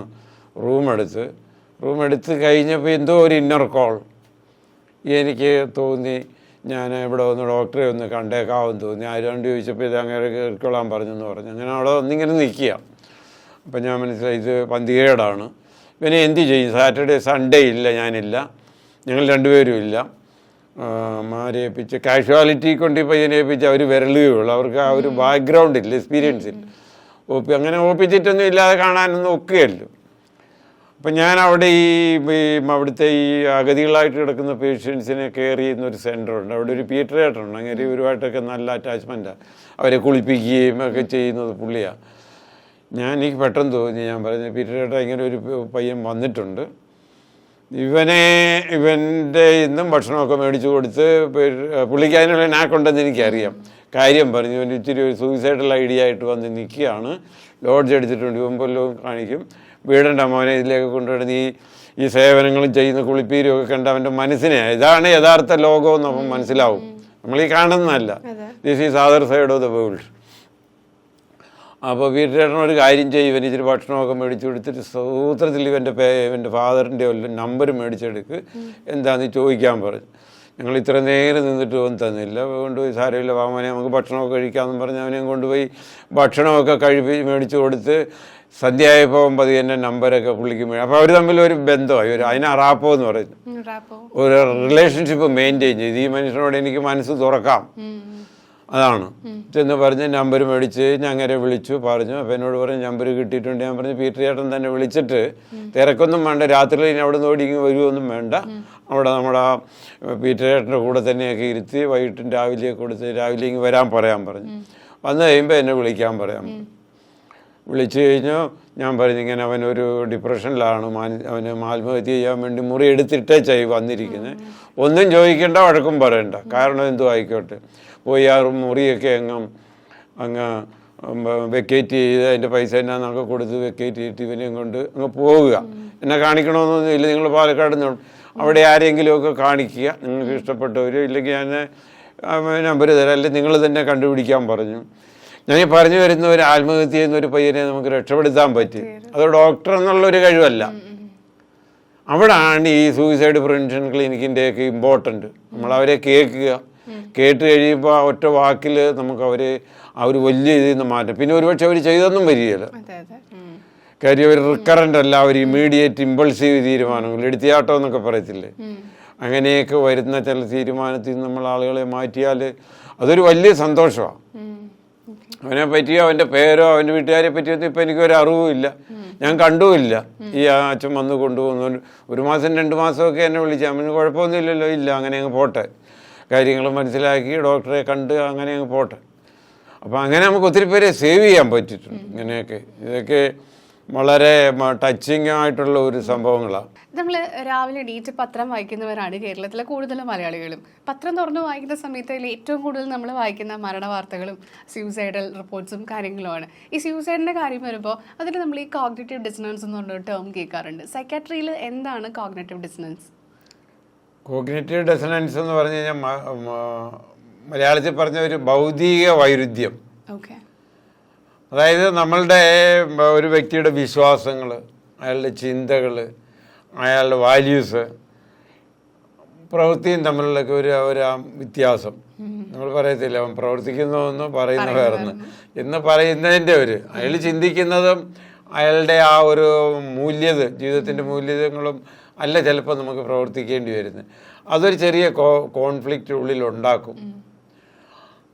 S1: റൂമെടുത്ത് കഴിഞ്ഞപ്പോൾ എന്തോ ഒരു ഇന്നർ കോൾ എനിക്ക് തോന്നി, ഞാൻ ഇവിടെ വന്ന് ഡോക്ടറെ ഒന്ന് കണ്ടേക്കാമെന്ന് തോന്നി. ആരോണ്ട് ചോദിച്ചപ്പോൾ ഇത് അങ്ങനെ കേൾക്കൊള്ളാൻ പറഞ്ഞെന്ന് പറഞ്ഞു. അങ്ങനെ അവിടെ ഒന്നിങ്ങനെ നിൽക്കുക. അപ്പം ഞാൻ മനസ്സിലായി ഇത് പന്തികേടാണ്. പിന്നെ എന്ത് ചെയ്യും, സാറ്റർഡേ സൺഡേ ഇല്ല, ഞാനില്ല, ഞങ്ങൾ 2 പേരും ഇല്ല. മാരേൽപ്പിച്ച് കാഷ്വാലിറ്റി കൊണ്ട് ഈ പയ്യനെ ഏൽപ്പിച്ച് അവർ വിരലുകയുള്ളൂ. അവർക്ക് ആ ഒരു ബാക്ക്ഗ്രൗണ്ട് ഇല്ല, എക്സ്പീരിയൻസ് ഇല്ല. അങ്ങനെ ഒപ്പിച്ചിട്ടൊന്നും ഇല്ലാതെ കാണാനൊന്നും ഒക്കുകയല്ലോ. അപ്പം ഞാൻ അവിടെ അവിടുത്തെ ഈ അഗതികളായിട്ട് കിടക്കുന്ന പേഷ്യൻസിനെ കെയർ ചെയ്യുന്നൊരു സെൻ്ററുണ്ട്. അവിടെ ഒരു പീറ്ററേറ്ററുണ്ട്. അങ്ങനെ ഇവരുമായിട്ടൊക്കെ നല്ല അറ്റാച്ച്മെൻറ്റാണ്. അവരെ കുളിപ്പിക്കുകയും ഒക്കെ ചെയ്യുന്നത് പുള്ളിയാണ്. എനിക്ക് പെട്ടെന്ന് തോന്നി, ഞാൻ പറഞ്ഞു പീറ്ററേറ്റർ ഇങ്ങനെ ഒരു പയ്യൻ വന്നിട്ടുണ്ട്, ഇവൻ്റെ ഇന്നും ഭക്ഷണമൊക്കെ മേടിച്ചു കൊടുത്ത് പുള്ളിക്ക് അതിനുള്ള നാക്കുണ്ടെന്ന് എനിക്കറിയാം. കാര്യം പറഞ്ഞു, ഇവൻ ഇച്ചിരി ഒരു സൂയിസൈഡൽ ഐഡിയ ആയിട്ട് വന്ന് നിൽക്കുകയാണ്, ലോഡ്ജ് എടുത്തിട്ടുണ്ട്, ഇവൻ പോലും കാണിക്കും, വീടേണ്ട മോനെ ഇതിലേക്ക് കൊണ്ടുവരുന്ന ഈ സേവനങ്ങളും ചെയ്യുന്ന കുളിപ്പീരും ഒക്കെ കണ്ട് അവൻ്റെ മനസ്സിനെ ഇതാണ് യഥാർത്ഥ ലോകമെന്ന് അപ്പം മനസ്സിലാവും. നമ്മളീ കാണുന്നതല്ല, this is other side of the world. അപ്പോൾ വീട്ടിലേട്ടനൊരു കാര്യം ചെയ്യും, ഇവൻ ഇച്ചിരി ഭക്ഷണമൊക്കെ മേടിച്ചു കൊടുത്തിട്ട് സൂത്രത്തിൽ ഇവൻ്റെ ഫാദറിൻ്റെ നമ്പർ മേടിച്ചെടുക്ക്, എന്താണെന്ന് ചോദിക്കാൻ പറഞ്ഞു. ഞങ്ങൾ ഇത്ര നേരം നിന്നിട്ട് ഒന്നും തന്നില്ല. കൊണ്ടുപോയി സാരമില്ല വാമനെ നമുക്ക് ഭക്ഷണമൊക്കെ കഴിക്കാമെന്ന് പറഞ്ഞ് അവനെയും കൊണ്ടുപോയി ഭക്ഷണമൊക്കെ മേടിച്ചു കൊടുത്ത് സന്ധ്യയായപ്പോൾ പതി എൻ്റെ നമ്പരൊക്കെ പുള്ളിക്ക് അപ്പോൾ അവർ തമ്മിലൊരു ബന്ധമായി, അതിനെ റാപ്പോ എന്ന് പറയുന്നു, ഒരു റിലേഷൻഷിപ്പ് മെയിൻറ്റെയിൻ ചെയ്ത് ഈ മനുഷ്യനോട് എനിക്ക് മനസ്സ് തുറക്കാം. അതാണ്. ചെന്ന് പറഞ്ഞ് നമ്പർ മേടിച്ച് ഞങ്ങനെ വിളിച്ചു പറഞ്ഞു. അപ്പം എന്നോട് പറഞ്ഞ് നമ്പർ കിട്ടിയിട്ടുണ്ട്. ഞാൻ പറഞ്ഞു പീറ്റർ ചേട്ടൻ തന്നെ വിളിച്ചിട്ട് തിരക്കൊന്നും വേണ്ട, രാത്രി ഇനി അവിടെ നിന്ന് ഓടിങ്ങി വരുമൊന്നും വേണ്ട, അവിടെ നമ്മുടെ ആ പീറ്റർ ചേട്ടൻ്റെ കൂടെ തന്നെയൊക്കെ ഇരുത്തി വൈകിട്ടും രാവിലെ കൊടുത്ത് രാവിലെ ഇങ്ങ് വരാൻ പറയാൻ പറഞ്ഞു. വന്നു കഴിയുമ്പോൾ എന്നെ വിളിക്കാൻ പറയാം. വിളിച്ചു കഴിഞ്ഞു ഞാൻ പറഞ്ഞു ഇങ്ങനെ അവനൊരു ഡിപ്രഷനിലാണ്, അവന് ആത്മഹത്യ ചെയ്യാൻ വേണ്ടി മുറി എടുത്തിട്ടേച്ചായി വന്നിരിക്കുന്നത്, ഒന്നും ചോദിക്കേണ്ട വഴക്കും പറയണ്ട, കാരണം എന്തോ ആയിക്കോട്ടെ, പോയി ആ മുറിയൊക്കെ അങ്ങ് വെക്കേറ്റ് ചെയ്ത് അതിൻ്റെ പൈസ എന്നാന്നൊക്കെ കൊടുത്ത് വെക്കേറ്റ് ചെയ്തിട്ട് ഇവനെയും കൊണ്ട് അങ്ങ് പോവുക. എന്നെ കാണിക്കണമെന്നൊന്നും ഇല്ല, നിങ്ങൾ പാലക്കാട് നിന്ന് അവിടെ ആരെങ്കിലുമൊക്കെ കാണിക്കുക, നിങ്ങൾക്ക് ഇഷ്ടപ്പെട്ടവർ, ഇല്ലെങ്കിൽ ഞാൻ നമ്പർ തരാം, അല്ലെങ്കിൽ നിങ്ങൾ തന്നെ കണ്ടുപിടിക്കാൻ പറഞ്ഞു. ഞാൻ ഈ പറഞ്ഞു വരുന്ന ഒരു ആത്മഹത്യ ചെയ്യുന്ന ഒരു പയ്യനെ നമുക്ക് രക്ഷപ്പെടുത്താൻ പറ്റി. അത് ഡോക്ടർ എന്നുള്ളൊരു കഴിവല്ല. അവിടാണ് ഈ സൂയിസൈഡ് പ്രിവെൻഷൻ ക്ലിനിക്കിൻ്റെയൊക്കെ ഇമ്പോർട്ടൻറ്റ്. നമ്മളവരെ കേൾക്കുക, കേട്ട് കഴിയുമ്പോൾ ഒറ്റ വാക്കിൽ നമുക്ക് അവരെ ആ ഒരു വലിയ ഇതിൽ നിന്ന് മാറ്റും. പിന്നെ ഒരുപക്ഷെ അവർ ചെയ്തൊന്നും വരികയില്ല, കാര്യം ഒരു റിക്കറൻ്റ് അല്ല, ഒരു ഇമ്മീഡിയറ്റ് ഇമ്പൾസീവ് തീരുമാനങ്ങൾ, എടുത്തിയാട്ടം എന്നൊക്കെ പറയത്തില്ലേ, അങ്ങനെയൊക്കെ വരുന്ന ചില തീരുമാനത്തിൽ നിന്ന് നമ്മൾ ആളുകളെ മാറ്റിയാൽ അതൊരു വലിയ സന്തോഷമാണ്. അവനെ പറ്റിയോ അവൻ്റെ പേരോ അവൻ്റെ വീട്ടുകാരെ പറ്റിയൊന്നും ഇപ്പം എനിക്കൊരു അറിവുമില്ല, ഞാൻ കണ്ടുമില്ല. ഈ അച്ഛൻ വന്ന് കൊണ്ടുപോകുന്നു, 1 മാസം 2 മാസമൊക്കെ എന്നെ വിളിച്ചാൽ അവന് കുഴപ്പമൊന്നുമില്ലല്ലോ, ഇല്ല അങ്ങനെ അങ്ങ് പോട്ടെ, കാര്യങ്ങൾ മനസ്സിലാക്കി ഡോക്ടറെ കണ്ട് അങ്ങനെ അങ്ങ് പോട്ടെ. അപ്പോൾ അങ്ങനെ നമുക്ക് ഒത്തിരി പേരെ സേവ് ചെയ്യാൻ പറ്റിയിട്ടുണ്ട്. ഇങ്ങനെയൊക്കെ ഇതൊക്കെ വളരെ ടച്ചിങ് ആയിട്ടുള്ള ഒരു സംഭവങ്ങളാണ്.
S2: നമ്മൾ രാവിലെ എണീറ്റ് പത്രം വായിക്കുന്നവരാണ് കേരളത്തിലെ കൂടുതൽ മലയാളികളും. പത്രം തുറന്ന് വായിക്കുന്ന സമയത്ത് ഏറ്റവും കൂടുതൽ നമ്മൾ വായിക്കുന്ന മരണ വാർത്തകളും സൂയിസൈഡൽ റിപ്പോർട്ട്സും കാര്യങ്ങളുമാണ്. ഈ സൂയിസൈഡിൻ്റെ കാര്യം വരുമ്പോൾ അതിൽ നമ്മൾ ഈ കോഗ്നിറ്റീവ് ഡിസണൻസ് എന്ന് പറഞ്ഞ ടേം കേൾക്കാറുണ്ട്. സൈക്കാട്രിയിൽ എന്താണ് കോഗ്നിറ്റീവ് ഡിസണൻസ്?
S1: കോഗ്നിറ്റീവ് ഡിസണൻസ് എന്ന് പറഞ്ഞു കഴിഞ്ഞാൽ മലയാളത്തിൽ പറഞ്ഞ ഒരു ഭൗതിക വൈരുദ്ധ്യം.
S2: ഓക്കെ.
S1: അതായത് നമ്മളുടെ ഒരു വ്യക്തിയുടെ വിശ്വാസങ്ങൾ, അയാളുടെ ചിന്തകൾ, അയാളുടെ വാല്യൂസ്, പ്രവൃത്തിയും തമ്മിലുള്ളൊക്കെ ഒരു വ്യത്യാസം. നമ്മൾ പറയത്തില്ല അവൻ പ്രവർത്തിക്കുന്നതെന്ന് പറയുന്ന വേറെന്ന് എന്ന് പറയുന്നതിൻ്റെ അയാൾ ചിന്തിക്കുന്നതും അയാളുടെ ആ ഒരു ജീവിതത്തിൻ്റെ മൂല്യങ്ങളും അല്ല ചിലപ്പോൾ നമുക്ക് പ്രവർത്തിക്കേണ്ടി വരുന്നത്. അതൊരു ചെറിയ കോൺഫ്ലിക്റ്റ് ഉള്ളിൽ ഉണ്ടാക്കും.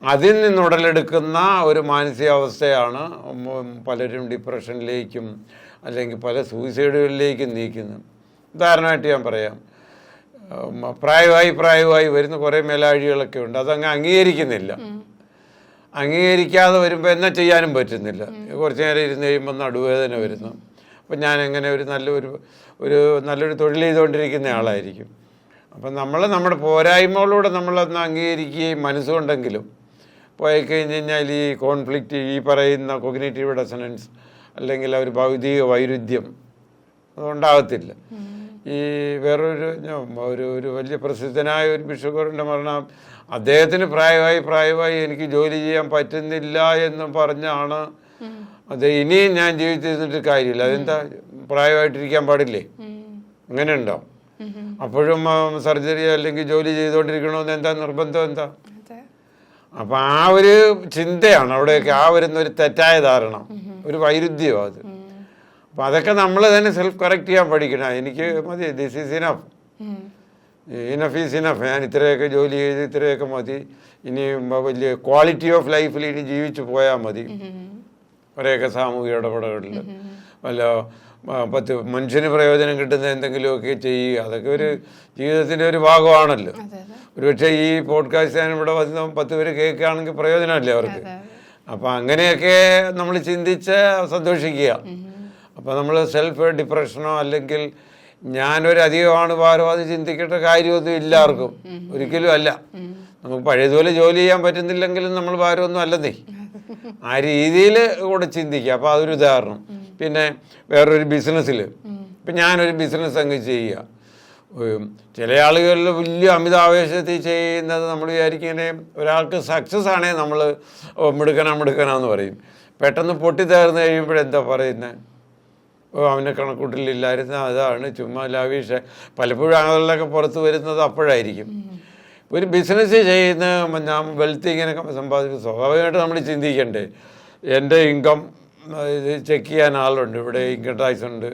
S1: അതിൽ നിന്നുടലെടുക്കുന്ന ഒരു മാനസികാവസ്ഥയാണ് പലരും ഡിപ്രഷനിലേക്കും അല്ലെങ്കിൽ പല സൂയിസൈഡുകളിലേക്കും നീക്കുന്നത്. ഉദാഹരണമായിട്ട് ഞാൻ പറയാം, പ്രായമായി വരുന്ന കുറേ മേലാഴികളൊക്കെ ഉണ്ട്, അതങ്ങ് അംഗീകരിക്കുന്നില്ല. അംഗീകരിക്കാതെ വരുമ്പോൾ എന്നാ ചെയ്യാനും പറ്റുന്നില്ല. കുറച്ച് നേരം ഇരുന്ന് കഴിയുമ്പോൾ നടുവേദന വരുന്നു. അപ്പം ഞാൻ എങ്ങനെ നല്ലൊരു തൊഴിൽ ചെയ്തുകൊണ്ടിരിക്കുന്ന ആളായിരിക്കും. അപ്പം നമ്മുടെ പോരായ്മകളൂടെ നമ്മളൊന്ന് അംഗീകരിക്കുകയും മനസ്സുകൊണ്ടെങ്കിലും പോയി കഴിഞ്ഞ് കഴിഞ്ഞാൽ ഈ കോൺഫ്ലിക്റ്റ്, ഈ പറയുന്ന കോഗ്നിറ്റീവ് ഡിസണൻസ് അല്ലെങ്കിൽ ഒരു ഭൗതിക വൈരുദ്ധ്യം അതുണ്ടാകത്തില്ല. ഈ ഒരു വലിയ പ്രസിദ്ധനായ ഒരു ബിഷപ്പിൻ്റെ മരണം, അദ്ദേഹത്തിന് പ്രായമായി എനിക്ക് ജോലി ചെയ്യാൻ പറ്റുന്നില്ല എന്ന് പറഞ്ഞാണ് അത്. ഇനിയും ഞാൻ ജീവിച്ചിരുന്നിട്ട് കാര്യമില്ല, അതെന്താ പ്രായമായിട്ടിരിക്കാൻ പാടില്ലേ? അങ്ങനെ ഉണ്ടോ? അപ്പോഴും സർജറി അല്ലെങ്കിൽ ജോലി ചെയ്തുകൊണ്ടിരിക്കണമെന്ന് എന്താ നിർബന്ധം? എന്താ? അപ്പം ആ ഒരു ചിന്തയാണ് അവിടെയൊക്കെ ഒരു തെറ്റായ ധാരണ, ഒരു വൈരുദ്ധ്യമാണ് അത്. അപ്പം അതൊക്കെ നമ്മൾ തന്നെ സെൽഫ് കറക്റ്റ് ചെയ്യാൻ പഠിക്കണം. എനിക്ക് മതി, this is enough is enough, ഞാൻ ഇത്രയൊക്കെ ജോലി ചെയ്ത് ഇത്രയൊക്കെ മതി, ഇനി വലിയ ക്വാളിറ്റി ഓഫ് ലൈഫിൽ ഇനി ജീവിച്ചു പോയാൽ മതി. കുറേയൊക്കെ സാമൂഹിക ഇടപെടലുകളിൽ വല്ല മനുഷ്യന് പ്രയോജനം കിട്ടുന്ന എന്തെങ്കിലുമൊക്കെ ചെയ്യുക, അതൊക്കെ ഒരു ജീവിതത്തിൻ്റെ ഒരു ഭാഗമാണല്ലോ. ഒരുപക്ഷെ ഈ പോഡ്കാസ്റ്റ് ഞാൻ ഇവിടെ വന്ന് 10 പേര് കേൾക്കുകയാണെങ്കിൽ പ്രയോജനമല്ലേ അവർക്ക്. അപ്പം അങ്ങനെയൊക്കെ നമ്മൾ ചിന്തിച്ച് സന്തോഷിക്കുക. അപ്പം നമ്മൾ സെൽഫ് ഡിപ്രഷനോ അല്ലെങ്കിൽ ഞാനൊരു അധികമാണ് ഭാരം അത് ചിന്തിക്കേണ്ട കാര്യമൊന്നും എല്ലാവർക്കും ഒരിക്കലും അല്ല. നമുക്ക് പഴയതുപോലെ ജോലി ചെയ്യാൻ പറ്റുന്നില്ലെങ്കിലും നമ്മൾ ഭാരമൊന്നും അല്ലെന്നേ, ആ രീതിയിൽ കൂടെ ചിന്തിക്കുക. അപ്പോൾ അതൊരു ഉദാഹരണം. പിന്നെ വേറൊരു ബിസിനസ്സിൽ ഇപ്പം ഞാനൊരു ബിസിനസ് അങ്ങ് ചെയ്യുക, ചില ആളുകളിൽ വലിയ അമിതാവേശത്തിൽ ചെയ്യുന്നത് നമ്മൾ വിചാരിക്കുന്ന ഒരാൾക്ക് സക്സസ് ആണെങ്കിൽ നമ്മൾ മിടുക്കനാന്ന് പറയും. പെട്ടെന്ന് പൊട്ടിത്തേർന്ന് കഴിയുമ്പോഴെന്താ പറയുന്നത്? അവനെ കണക്കൂട്ടിലില്ലായിരുന്നു, അതാണ് ചുമ്മാ ലാവിഷ. പലപ്പോഴും ആളുകളൊക്കെ പുറത്ത് വരുന്നത് അപ്പോഴായിരിക്കും. ഒരു ബിസിനസ് ചെയ്യുന്ന ഞാൻ വെൽത്ത് ഇങ്ങനെ സമ്പാദിക്കും, സ്വാഭാവികമായിട്ട് നമ്മൾ ചിന്തിക്കണ്ടേ, എൻ്റെ ഇൻകം ഇത് ചെക്ക് ചെയ്യാൻ ആളുണ്ട്, ഇവിടെ ഇൻകം ടാക്സ് ഉണ്ട്,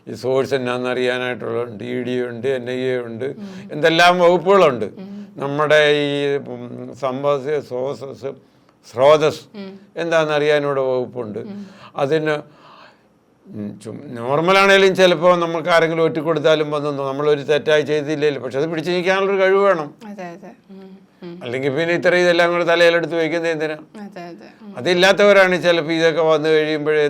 S1: ഈ സോഴ്സ് എന്നാന്ന് അറിയാനായിട്ടുള്ളുണ്ട്, ED ഉണ്ട്, NIA ഉണ്ട്, എന്തെല്ലാം വകുപ്പുകളുണ്ട്. നമ്മുടെ ഈ സ്രോതസ് എന്താണെന്ന് അറിയാനൂടെ വകുപ്പുണ്ട്. അതിന് നോർമലാണേലും ചിലപ്പോൾ നമുക്ക് ആരെങ്കിലും ഒറ്റിക്കൊടുത്താലും വന്നു നമ്മളൊരു തെറ്റായി ചെയ്തില്ലല്ലോ, പക്ഷെ അത് പിടിച്ചു നിൽക്കാനുള്ളൊരു കഴിവ് വേണം. അല്ലെങ്കിൽ പിന്നെ ഇത്രയും ഇതെല്ലാം കൂടെ തലയിലെടുത്ത് വയ്ക്കുന്നത് എന്തിനാ? അതില്ലാത്തവരാണ് ചിലപ്പോൾ ഇതൊക്കെ വന്നു കഴിയുമ്പോഴേ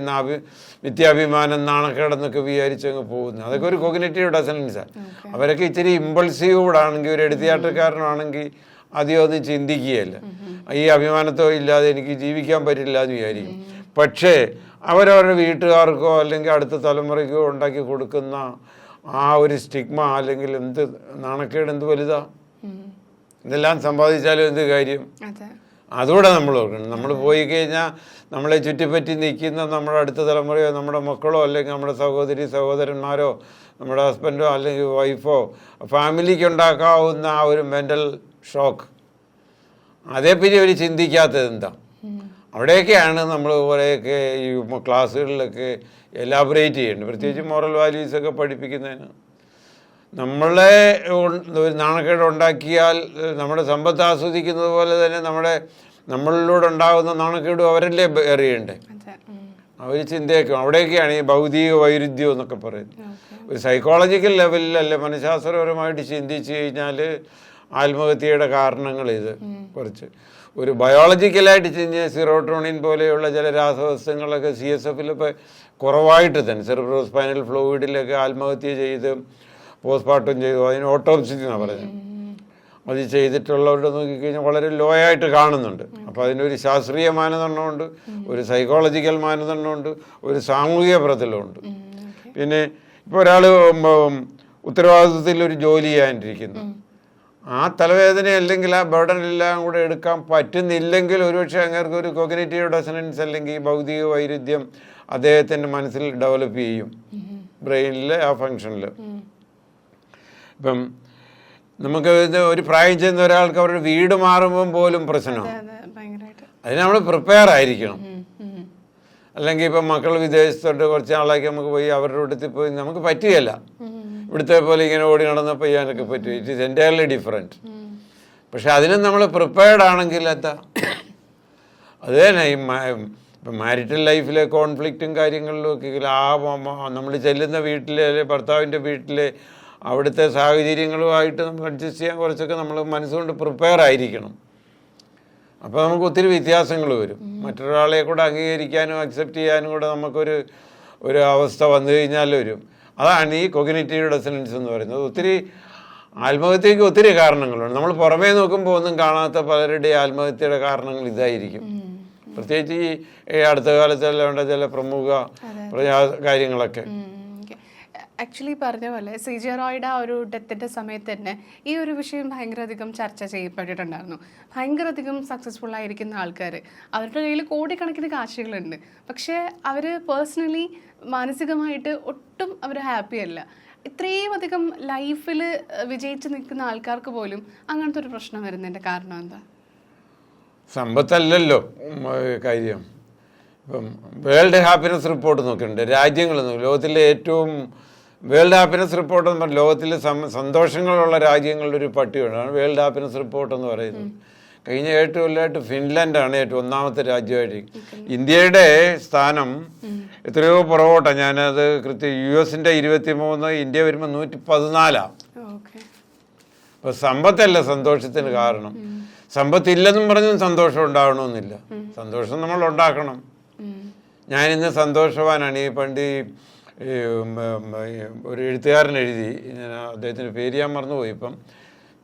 S1: നിത്യാഭിമാനം നാണക്കേടെന്നൊക്കെ വിചാരിച്ചങ്ങ് പോകുന്നത്. അതൊക്കെ ഒരു കോഗ്നിറ്റീവ് ഡിസൊണൻസാണ്. അവരൊക്കെ ഇച്ചിരി ഇമ്പൾസീവ്ഡാണെങ്കിൽ, ഒരു എടുത്തിയാട്ടക്കാരനാണെങ്കിൽ അധികം ഒന്നും ചിന്തിക്കുകയല്ല. ഈ അഭിമാനത്തോ ഇല്ലാതെ എനിക്ക് ജീവിക്കാൻ പറ്റില്ല എന്ന് വിചാരിക്കും. പക്ഷേ അവരവരുടെ വീട്ടുകാർക്കോ അല്ലെങ്കിൽ അടുത്ത തലമുറയ്ക്കോ ഉണ്ടാക്കി കൊടുക്കുന്ന ആ ഒരു സ്റ്റിഗ്മ അല്ലെങ്കിൽ എന്ത് നാണക്കേട് എന്ത് വലുതാ. ഇതെല്ലാം സമ്പാദിച്ചാലും എന്ത് കാര്യം? അതുകൂടെ നമ്മൾ ഓർക്കണം. നമ്മൾ പോയി കഴിഞ്ഞാൽ നമ്മളെ ചുറ്റിപ്പറ്റി നിൽക്കുന്ന നമ്മുടെ അടുത്ത തലമുറയോ നമ്മുടെ മക്കളോ അല്ലെങ്കിൽ നമ്മുടെ സഹോദരന്മാരോ നമ്മുടെ ഹസ്ബൻഡോ അല്ലെങ്കിൽ വൈഫോ ഫാമിലിക്ക് ഉണ്ടാക്കാവുന്ന ആ ഒരു മെൻ്റൽ ഷോക്ക്, അതേപ്പറ്റി അവർ ചിന്തിക്കാത്തത് എന്താ? അവിടെയൊക്കെയാണ് നമ്മൾ കുറേയൊക്കെ ഈ ക്ലാസ്സുകളിലൊക്കെ എലാബറേറ്റ് ചെയ്യേണ്ടത്, പ്രത്യേകിച്ച് മോറൽ വാല്യൂസൊക്കെ പഠിപ്പിക്കുന്നതിന്. നമ്മളെ ഒരു നാണക്കേട് ഉണ്ടാക്കിയാൽ നമ്മുടെ സമ്പത്ത് ആസ്വദിക്കുന്നത് പോലെ തന്നെ നമ്മളിലൂടെ ഉണ്ടാകുന്ന നാണക്കേടും അവരല്ലേ എറിയണ്ടേ? അവർ ചിന്തയൊക്കെ അവിടെയൊക്കെയാണ് ഈ ഭൗതിക വൈരുദ്ധ്യം എന്നൊക്കെ പറയുന്നത്. ഒരു സൈക്കോളജിക്കൽ ലെവലിലല്ലേ മനഃശാസ്ത്രപരമായിട്ട് ചിന്തിച്ച് കഴിഞ്ഞാൽ ആത്മഹത്യയുടെ കാരണങ്ങൾ ഇത് കുറച്ച് ഒരു ബയോളജിക്കലായിട്ട് ചിന്തിച്ച സിറോട്ടോണിൻ പോലെയുള്ള ചില രാസവസ്തുക്കളൊക്കെ CSFിലൊക്കെ കുറവായിട്ട് തന്നെ സെറിബ്രോസ്പൈനൽ ഫ്ലൂയിഡിലൊക്കെ ആത്മഹത്യ ചെയ്ത് പോസ്റ്റ്മോർട്ടം ചെയ്തു. അതിന് ഓട്ടോപ്സി എന്നാണ് പറയുന്നത്. അത് ചെയ്തിട്ടുള്ളവരുടെ നോക്കിക്കഴിഞ്ഞാൽ വളരെ ലോ ആയിട്ട് കാണുന്നുണ്ട്. അപ്പോൾ അതിനൊരു ശാസ്ത്രീയ മാനദണ്ഡമുണ്ട്, ഒരു സൈക്കോളജിക്കൽ മാനദണ്ഡമുണ്ട്, ഒരു സാമൂഹിക പ്രതലമുണ്ട്. പിന്നെ ഇപ്പോൾ ഒരാൾ ഉത്തരവാദിത്വത്തിൽ ഒരു ജോലി ചെയ്യാനിരിക്കുന്നു, ആ തലവേദന അല്ലെങ്കിൽ ആ ബർഡൻ എല്ലാം കൂടെ എടുക്കാൻ പറ്റുന്നില്ലെങ്കിൽ ഒരുപക്ഷെ അങ്ങേർക്ക് ഒരു കോഗ്നിറ്റീവ് ഡിസൊണൻസ് അല്ലെങ്കിൽ ഭൗതിക വൈരുദ്ധ്യം അദ്ദേഹത്തിൻ്റെ മനസ്സിൽ ഡെവലപ്പ് ചെയ്യും, ബ്രെയിനിലെ ആ ഫങ്ഷനിൽ. ഇപ്പം നമുക്ക് ഒരു പ്രായം ചെയ്യുന്ന ഒരാൾക്ക് അവരുടെ വീട് മാറുമ്പം പോലും പ്രശ്നമാണ്. അതിന് നമ്മൾ പ്രിപ്പയർ ആയിരിക്കണം. അല്ലെങ്കിൽ ഇപ്പം മക്കൾ വിദേശത്തോട്ട് കുറച്ച് നാളാക്കി നമുക്ക് പോയി അവരുടെ അടുത്ത് പോയി നമുക്ക് പറ്റുകയല്ല. ഇവിടുത്തെ പോലെ ഇങ്ങനെ ഓടി നടന്നപ്പോൾ ചെയ്യാനൊക്കെ പറ്റും. It is entirely different. പക്ഷെ അതിനും നമ്മൾ പ്രിപ്പയർഡ് ആണെങ്കിൽ എന്താ, അത് തന്നെ ഈ ഇപ്പം മാരിറ്റൽ ലൈഫിലെ കോൺഫ്ലിക്റ്റും കാര്യങ്ങളിലും ഒക്കെ നമ്മൾ ചെല്ലുന്ന വീട്ടിലെ അല്ലെങ്കിൽ ഭർത്താവിൻ്റെ വീട്ടിലെ അവിടുത്തെ സാഹചര്യങ്ങളുമായിട്ട് നമുക്ക് അഡ്ജസ്റ്റ് ചെയ്യാൻ കുറച്ചൊക്കെ നമ്മൾ മനസ്സുകൊണ്ട് പ്രിപ്പയർ ആയിരിക്കണം. അപ്പോൾ നമുക്ക് ഒത്തിരി വ്യത്യാസങ്ങൾ വരും. മറ്റൊരാളെ കൂടെ അംഗീകരിക്കാനും അക്സെപ്റ്റ് ചെയ്യാനും കൂടെ ഒരു അവസ്ഥ വന്നു കഴിഞ്ഞാൽ വരും. അതാണ് ഈ കോഗ്നിറ്റീവ് ഡിസൊണൻസ് എന്ന് പറയുന്നത്. ഒത്തിരി ആത്മഹത്യക്ക് ഒത്തിരി കാരണങ്ങളുണ്ട്. നമ്മൾ പുറമേ നോക്കുമ്പോൾ ഒന്നും കാണാത്ത പലരുടെയും ആത്മഹത്യയുടെ കാരണങ്ങൾ ഇതായിരിക്കും. പ്രത്യേകിച്ച് ഈ അടുത്ത കാലത്തെല്ലാം വേണ്ട ചില പ്രമുഖ കാര്യങ്ങളൊക്കെ.
S2: ആക്ച്വലി പറഞ്ഞ പോലെ CJ റോയുടെ ആ ഒരു ഡെത്തിൻ്റെ സമയത്ത് തന്നെ ഈ ഒരു വിഷയം ഭയങ്കരധികം ചർച്ച ചെയ്യപ്പെട്ടിട്ടുണ്ടായിരുന്നു. ഭയങ്കരധികം സക്സസ്ഫുൾ ആയിരിക്കുന്ന ആൾക്കാർ, അവരുടെ കയ്യിൽ കോടിക്കണക്കിന് കാശുകളുണ്ട്, പക്ഷേ അവർ പേഴ്സണലി മാനസികമായിട്ട് ഒട്ടും അവർ ഹാപ്പി അല്ല. ഇത്രയും അധികം ലൈഫിൽ വിജയിച്ച് നിൽക്കുന്ന ആൾക്കാർക്ക് പോലും അങ്ങനത്തെ ഒരു പ്രശ്നം വരുന്നതിൻ്റെ കാരണം എന്താ?
S1: സമ്പത്തല്ലല്ലോ കാര്യം. ഇപ്പം വേൾഡ് ഹാപ്പിനെസ് റിപ്പോർട്ട് നോക്കിയിട്ടുണ്ട്. രാജ്യങ്ങൾ ലോകത്തിലെ ഏറ്റവും വേൾഡ് ഹാപ്പിനെസ് റിപ്പോർട്ട് എന്ന് പറഞ്ഞാൽ ലോകത്തിലെ സന്തോഷങ്ങളുള്ള രാജ്യങ്ങളുടെ ഒരു പട്ടികയാണ് വേൾഡ് ഹാപ്പിനെസ് റിപ്പോർട്ട് എന്ന് പറയുന്നത്. കഴിഞ്ഞ 8 കൊല്ലമായിട്ട് ഫിൻലാൻഡാണ് ഏറ്റവും ഒന്നാമത്തെ രാജ്യമായിട്ട്. ഇന്ത്യയുടെ സ്ഥാനം എത്രയോ പുറകോട്ടാണ്. ഞാനത് കൃത്യം US-ന്റെ 23, ഇന്ത്യ വരുമ്പോൾ 114. അപ്പോൾ സമ്പത്തല്ല സന്തോഷത്തിന് കാരണം. സമ്പത്തില്ലെന്നും പറഞ്ഞും സന്തോഷം ഉണ്ടാകണമെന്നില്ല. സന്തോഷം നമ്മൾ ഉണ്ടാക്കണം. ഞാനിന്ന് സന്തോഷവാനാണ്. ഈ പണ്ട് ഒരു എഴുത്തുകാരൻ എഴുതി, അദ്ദേഹത്തിൻ്റെ പേര് ഞാൻ മറന്നുപോയി ഇപ്പം,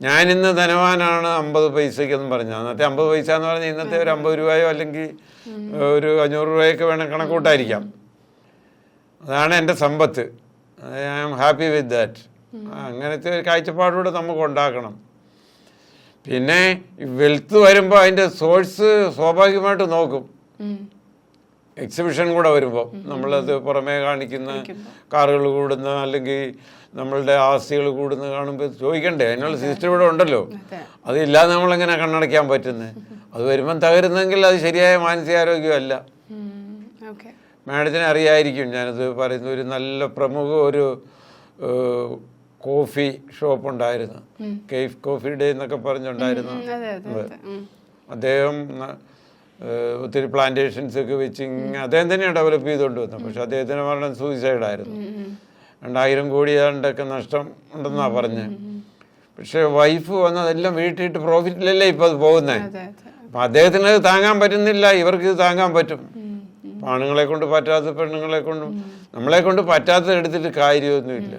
S1: ഞാനിന്ന് ധനവാനാണ് 50 പൈസയ്ക്കെന്നും പറഞ്ഞു. അന്നത്തെ 50 പൈസ എന്ന് പറഞ്ഞാൽ ഇന്നത്തെ ഒരു 50 രൂപയോ അല്ലെങ്കിൽ ഒരു 500 രൂപയൊക്കെ വേണം കണക്കൂട്ടായിരിക്കാം. അതാണ് എൻ്റെ സമ്പത്ത്. I am happy with that. അങ്ങനത്തെ ഒരു കാഴ്ചപ്പാടുകൂടെ നമുക്ക് ഉണ്ടാക്കണം. പിന്നെ വെൽത്ത് വരുമ്പോൾ അതിൻ്റെ സോഴ്സ് സ്വാഭാവികമായിട്ട് നോക്കും. എക്സിബിഷൻ കൂടെ വരുമ്പോൾ നമ്മളത് പുറമേ കാണിക്കുന്ന കാറുകൾ കൂടുന്ന അല്ലെങ്കിൽ നമ്മളുടെ ആസ്തികൾ കൂടുന്ന കാണുമ്പോൾ ചോദിക്കണ്ടേ, അതിനുള്ള സിസ്റ്റം ഇവിടെ ഉണ്ടല്ലോ. അതില്ലാതെ നമ്മളെങ്ങനെ കണ്ണടയ്ക്കാൻ പറ്റുന്നത്? അത് വരുമ്പം തകരുന്നെങ്കിൽ അത് ശരിയായ മാനസികാരോഗ്യമല്ല. മാഡത്തിന് അറിയായിരിക്കും, ഞാനത് പറയുന്ന ഒരു നല്ല പ്രമുഖ ഒരു കോഫി ഷോപ്പ് ഉണ്ടായിരുന്നു, കേഫ് കോഫി ഡേ എന്നൊക്കെ പറഞ്ഞുണ്ടായിരുന്നു. അദ്ദേഹം ഒത്തിരി പ്ലാന്റേഷൻസ് ഒക്കെ വെച്ച് അദ്ദേഹം തന്നെയാണ് ഡെവലപ്പ് ചെയ്തുകൊണ്ട് വന്നത്. പക്ഷെ അദ്ദേഹത്തിന് മരണം സൂയിസൈഡായിരുന്നു. 2000 കോടി ഏതാണ്ടൊക്കെ നഷ്ടം ഉണ്ടെന്നാണ് പറഞ്ഞത്. പക്ഷെ വൈഫ് വന്ന് അതെല്ലാം വീട്ടിട്ട് പ്രോഫിറ്റിലല്ലേ ഇപ്പം അത് പോകുന്നത്. അപ്പം അദ്ദേഹത്തിന് അത് താങ്ങാൻ പറ്റുന്നില്ല, ഇവർക്ക് ഇത് താങ്ങാൻ പറ്റും. ആണുങ്ങളെ കൊണ്ട് പറ്റാത്ത പെണ്ണുങ്ങളെ കൊണ്ടും നമ്മളെ കൊണ്ട് പറ്റാത്തത് എടുത്തിട്ട് കാര്യമൊന്നുമില്ല.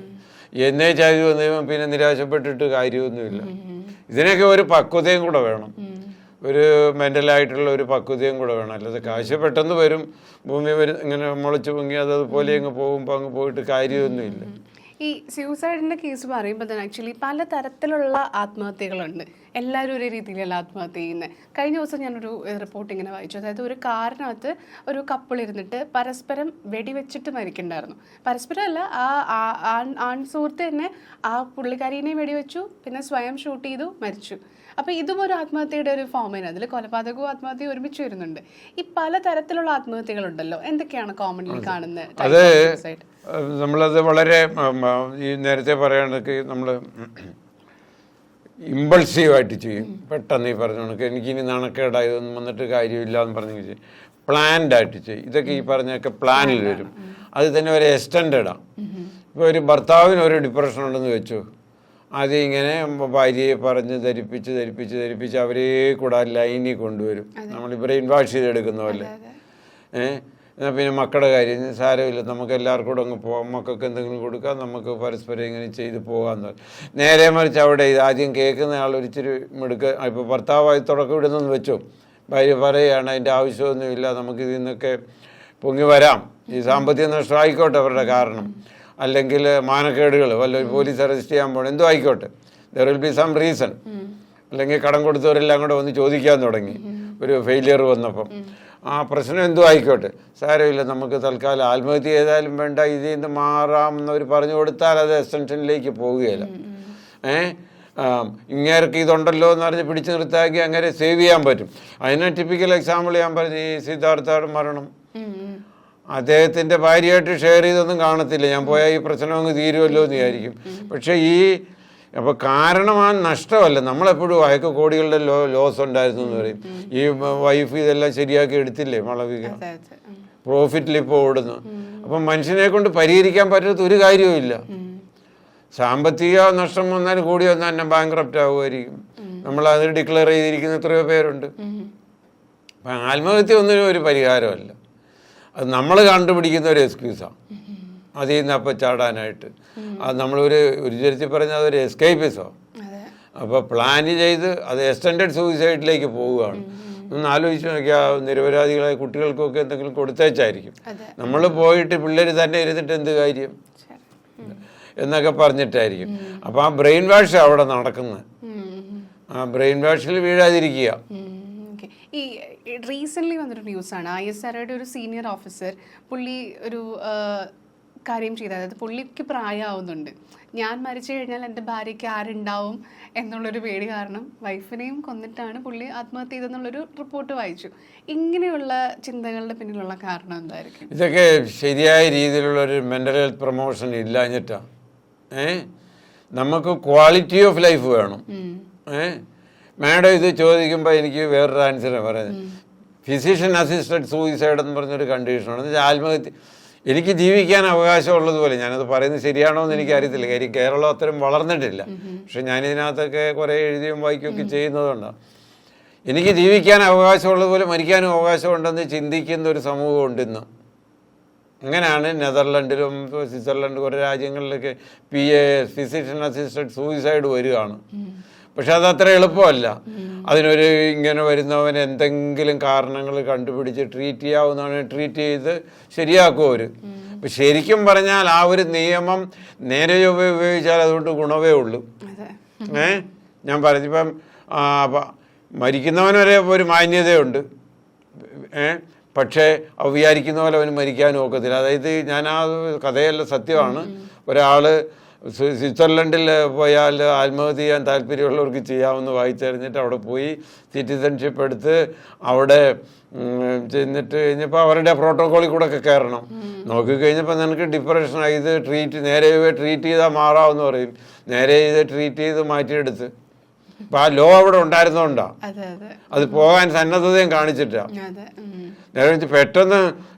S1: എന്നേ ചാരി വന്നു പിന്നെ നിരാശപ്പെട്ടിട്ട് കാര്യമൊന്നുമില്ല. ഇതിനൊക്കെ ഒരു പക്വതയും കൂടെ വേണം, ഒരു മെൻ്റലായിട്ടുള്ള ഒരു പക്വതയും കൂടെ വേണം. അല്ലാതെ കാശ് പെട്ടെന്ന് വരും, ഭൂമി വരും, ഇങ്ങനെ മുളച്ച് പൊങ്ങി അതുപോലെ അങ്ങ് പോകുമ്പോൾ അങ്ങ് പോയിട്ട് കാര്യമൊന്നുമില്ല.
S2: ഈ സൂസൈഡിൻ്റെ കേസ് പറയുമ്പോൾ തന്നെ ആക്ച്വലി പല തരത്തിലുള്ള ആത്മഹത്യകളുണ്ട്. എല്ലാവരും ഒരേ രീതിയിലല്ല ആത്മഹത്യ ചെയ്യുന്നത്. കഴിഞ്ഞ ദിവസം ഞാനൊരു റിപ്പോർട്ട് ഇങ്ങനെ വായിച്ചു. അതായത് ഒരു കാറിനകത്ത് ഒരു കപ്പിൾ ഇരുന്നിട്ട് പരസ്പരം വെടിവെച്ചിട്ട് മരിക്കണ്ടായിരുന്നു. പരസ്പരം അല്ല, ആ ആൺ സുഹൃത്ത് തന്നെ ആ പുള്ളിക്കാരിനെ വെടിവെച്ചു, പിന്നെ സ്വയം ഷൂട്ട് ചെയ്തു, മരിച്ചു. അപ്പോൾ ഇതും ഒരു ആത്മഹത്യയുടെ ഒരു ഫോമാണ്. അതിൽ കൊലപാതകവും ആത്മഹത്യയും ഒരുമിച്ച് വരുന്നുണ്ട്. ഈ പല തരത്തിലുള്ള ആത്മഹത്യകളുണ്ടല്ലോ, എന്തൊക്കെയാണ് കോമൺലി കാണുന്നത്?
S1: അത് നമ്മളത് വളരെ ഈ നേരത്തെ പറയുകയാണെങ്കിൽ നമ്മൾ ഇമ്പൾസീവായിട്ട് ചെയ്യും. പെട്ടെന്ന് ഈ പറഞ്ഞ കണക്ക് എനിക്കിനി നാണക്കേടായതൊന്നും വന്നിട്ട് കാര്യമില്ല എന്ന് പറഞ്ഞു ചെയ്യും. പ്ലാൻഡായിട്ട് ചെയ്യും. ഇതൊക്കെ ഈ പറഞ്ഞൊക്കെ പ്ലാനിൽ വരും. അത് തന്നെ ഒരു എക്സ്റ്റൻഡാണ്. ഇപ്പോൾ ഒരു ഭർത്താവിന് ഒരു ഡിപ്രഷൻ ഉണ്ടെന്ന് വെച്ചു, അത് ഇങ്ങനെ ഭാര്യയെ പറഞ്ഞ് ധരിപ്പിച്ച് അവരെ കൂടെ ലൈനിൽ കൊണ്ടുവരും. നമ്മൾ ബ്രെയിൻ വാഷ് ചെയ്തെടുക്കുന്ന പോലെ. എന്നാൽ പിന്നെ മക്കളുടെ കാര്യം സാരമില്ല, നമുക്ക് എല്ലാവർക്കും കൂടെ അങ്ങ് പോകാം, മക്കൾക്ക് എന്തെങ്കിലും കൊടുക്കാം, നമുക്ക് പരസ്പരം ഇങ്ങനെ ചെയ്ത് പോകാമെന്ന് പറയും. നേരെ മറിച്ച് അവിടെ ആദ്യം കേൾക്കുന്ന ആൾ ഒരിച്ചിരി മിടുക്ക്, ഇപ്പോൾ ഭർത്താവായി തുടക്കം ഇടുന്നെന്ന് വെച്ചോ, ഭാര്യ പറയുകയാണ് അതിൻ്റെ ആവശ്യമൊന്നുമില്ല, നമുക്കിതിൽ നിന്നൊക്കെ പൊങ്ങി വരാം, ഈ സാമ്പത്തിക നഷ്ടം ആയിക്കോട്ടെ അവരുടെ കാരണം, അല്ലെങ്കിൽ മാനക്കേടുകൾ, വല്ല പോലീസ് അറസ്റ്റ് ചെയ്യാൻ പോകണം, എന്തോ ആയിക്കോട്ടെ, there will be some reason. അല്ലെങ്കിൽ കടം കൊടുത്തവരെല്ലാം കൂടെ വന്ന് ചോദിക്കാൻ തുടങ്ങി ഒരു ഫെയിലിയർ വന്നപ്പം. ആ പ്രശ്നം എന്തോ ആയിക്കോട്ടെ, സാരമില്ല, നമുക്ക് തൽക്കാലം ആത്മഹത്യ ചെയ്താലും വേണ്ട, ഇതിൽ നിന്ന് മാറാം എന്നവർ പറഞ്ഞു കൊടുത്താൽ അത് എക്സ്റ്റൻഷനിലേക്ക് പോവുകയില്ല. ഇങ്ങേർക്ക് ഇതുണ്ടല്ലോ എന്ന് പറഞ്ഞ് പിടിച്ചു നിർത്താക്കി അങ്ങനെ സേവ് ചെയ്യാൻ പറ്റും. അതിന് ടിപ്പിക്കൽ എക്സാമ്പിൾ ഞാൻ പറഞ്ഞു, ഈ സിദ്ധാർത്ഥ മരണം. അദ്ദേഹത്തിൻ്റെ ഭാര്യയായിട്ട് ഷെയർ ചെയ്തൊന്നും കാണത്തില്ല, ഞാൻ പോയാൽ ഈ പ്രശ്നം അങ്ങ് തീരുമല്ലോ എന്ന് വിചാരിക്കും. പക്ഷേ അപ്പോൾ കാരണം ആ നഷ്ടമല്ല, നമ്മളെപ്പോഴും അയക്ക് കോടികളുടെ ലോസ് ഉണ്ടായിരുന്നു എന്ന് പറയും. ഈ വൈഫ് ഇതെല്ലാം ശരിയാക്കി എടുത്തില്ലേ മാളവിക, പ്രോഫിറ്റിൽ ഇപ്പോൾ ഓടുന്നു. അപ്പം മനുഷ്യനെ കൊണ്ട് പരിഹരിക്കാൻ പറ്റാത്ത ഒരു കാര്യവും ഇല്ല. സാമ്പത്തിക നഷ്ടം വന്നാൽ കൂടി വന്നാൽ തന്നെ ബാങ്ക്രപ്റ്റ് ആവുമായിരിക്കും. നമ്മളത് ഡിക്ലെയർ ചെയ്തിരിക്കുന്ന എത്രയോ പേരുണ്ട്. അപ്പം ആത്മഹത്യ ഒന്നിനും ഒരു പരിഹാരമല്ല, അത് നമ്മൾ കണ്ടുപിടിക്കുന്ന ഒരു എക്സ്ക്യൂസാണ് അതിൽ നിന്ന് അപ്പം ചാടാനായിട്ട്. അത് നമ്മളൊരു തരത്തിൽ പറഞ്ഞാൽ അതൊരു എസ്കേപ്പിസോ. അപ്പോൾ പ്ലാൻ ചെയ്ത് അത് എക്സ്റ്റൻഡഡ് സൂയിസൈഡിലേക്ക് പോവുകയാണ്. ഒന്ന് ആലോചിച്ച് നോക്കിയാൽ നിരപരാധികളായ കുട്ടികൾക്കൊക്കെ എന്തെങ്കിലും കൊടുത്തേച്ചായിരിക്കും. നമ്മൾ പോയിട്ട് പിള്ളേർ തന്നെ ഇരുന്നിട്ട് എന്ത് കാര്യം എന്നൊക്കെ പറഞ്ഞിട്ടായിരിക്കും. അപ്പോൾ ആ ബ്രെയിൻ വാഷ് അവിടെ നടക്കുന്നത്. ആ ബ്രെയിൻ വാഷിൽ വീഴാതിരിക്കുക.
S2: ഈ റീസെൻ്റ്ലി വന്നൊരു ന്യൂസാണ്, ISROയുടെ ഒരു സീനിയർ ഓഫീസർ, പുള്ളി ഒരു കാര്യം ചെയ്തത്, അതായത് പുള്ളിക്ക് പ്രായമാവുന്നുണ്ട്, ഞാൻ മരിച്ചു കഴിഞ്ഞാൽ എൻ്റെ ഭാര്യയ്ക്ക് ആരുണ്ടാവും എന്നുള്ളൊരു പേടി കാരണം വൈഫിനെയും കൊന്നിട്ടാണ് പുള്ളി ആത്മഹത്യ ചെയ്തെന്നുള്ളൊരു റിപ്പോർട്ട് വായിച്ചു. ഇങ്ങനെയുള്ള ചിന്തകളുടെ പിന്നിലുള്ള കാരണം എന്തായിരിക്കും?
S1: ഇതൊക്കെ ശരിയായ രീതിയിലുള്ളൊരു മെൻ്റൽ ഹെൽത്ത് പ്രൊമോഷൻ ഇല്ലാഞ്ഞിട്ടാണ്. നമുക്ക് ക്വാളിറ്റി ഓഫ് ലൈഫ് വേണം. മാഡം ഇത് ചോദിക്കുമ്പോൾ എനിക്ക് വേറൊരു ആൻസറാണ് പറയുന്നത്. ഫിസിഷ്യൻ അസിസ്റ്റഡ് സൂയിസൈഡ് എന്ന് പറഞ്ഞൊരു കണ്ടീഷനാണ്. എന്ന് വെച്ചാൽ ആത്മഹത്യ, എനിക്ക് ജീവിക്കാൻ അവകാശമുള്ളതുപോലെ, ഞാനത് പറയുന്നത് ശരിയാണോ എന്ന് എനിക്കറിയത്തില്ല, കാര്യം കേരളം അത്രയും വളർന്നിട്ടില്ല. പക്ഷെ ഞാനിതിനകത്തൊക്കെ കുറേ എഴുതിയും വായിക്കുകയൊക്കെ ചെയ്യുന്നതുകൊണ്ടാണ്. എനിക്ക് ജീവിക്കാൻ അവകാശമുള്ളതുപോലെ മരിക്കാനും അവകാശമുണ്ടെന്ന് ചിന്തിക്കുന്ന ഒരു സമൂഹമുണ്ട് ഇന്ന്. അങ്ങനെയാണ് നെതർലൻഡിലും സ്വിറ്റ്സർലൻഡ് കുറേ രാജ്യങ്ങളിലൊക്കെ ഫിസിഷ്യൻ അസിസ്റ്റഡ് സൂയിസൈഡ് വരികയാണ്. പക്ഷെ അതത്ര എളുപ്പമല്ല. അതിനൊരു ഇങ്ങനെ വരുന്നവന് എന്തെങ്കിലും കാരണങ്ങൾ കണ്ടുപിടിച്ച് ട്രീറ്റ് ചെയ്യാവുന്നതാണ്, ട്രീറ്റ് ചെയ്ത് ശരിയാക്കും അവർ. അപ്പം ശരിക്കും പറഞ്ഞാൽ ആ ഒരു നിയമം നേരെ ഉപയോഗിച്ചാൽ അതുകൊണ്ട് ഗുണമേ ഉള്ളൂ. ഞാൻ പറഞ്ഞിപ്പം മരിക്കുന്നവനൊരെ ഒരു മാന്യതയുണ്ട്, പക്ഷേ വിചാരിക്കുന്ന പോലെ അവന് മരിക്കാനും ഒക്കത്തില്ല. അതായത് ഞാൻ ആ കഥയെല്ലാം സത്യമാണ്. ഒരാൾ സ്വിറ്റ്സർലൻഡിൽ പോയാൽ ആത്മഹത്യ ചെയ്യാൻ താല്പര്യമുള്ളവർക്ക് ചെയ്യാമെന്ന് വായിച്ചറിഞ്ഞിട്ട് അവിടെ പോയി സിറ്റിസൺഷിപ്പ് എടുത്ത് അവിടെ ചെന്നിട്ട് കഴിഞ്ഞപ്പോൾ അവരുടെ പ്രോട്ടോക്കോളിൽ കൂടെ ഒക്കെ കയറണം. നോക്കിക്കഴിഞ്ഞപ്പോൾ നിനക്ക് ഡിപ്രഷനായി, ഇത് നേരെ ട്രീറ്റ് ചെയ്താൽ മാറാമെന്ന് പറയും. നേരെ ചെയ്ത് ട്രീറ്റ് ചെയ്ത് മാറ്റിയെടുത്ത്. അപ്പം ആ ലോ അവിടെ ഉണ്ടായിരുന്നോണ്ടാണ് അത് പോകാൻ സന്നദ്ധതയും കാണിച്ചിട്ടാണ്. നേരെ വെച്ച് പെട്ടെന്ന്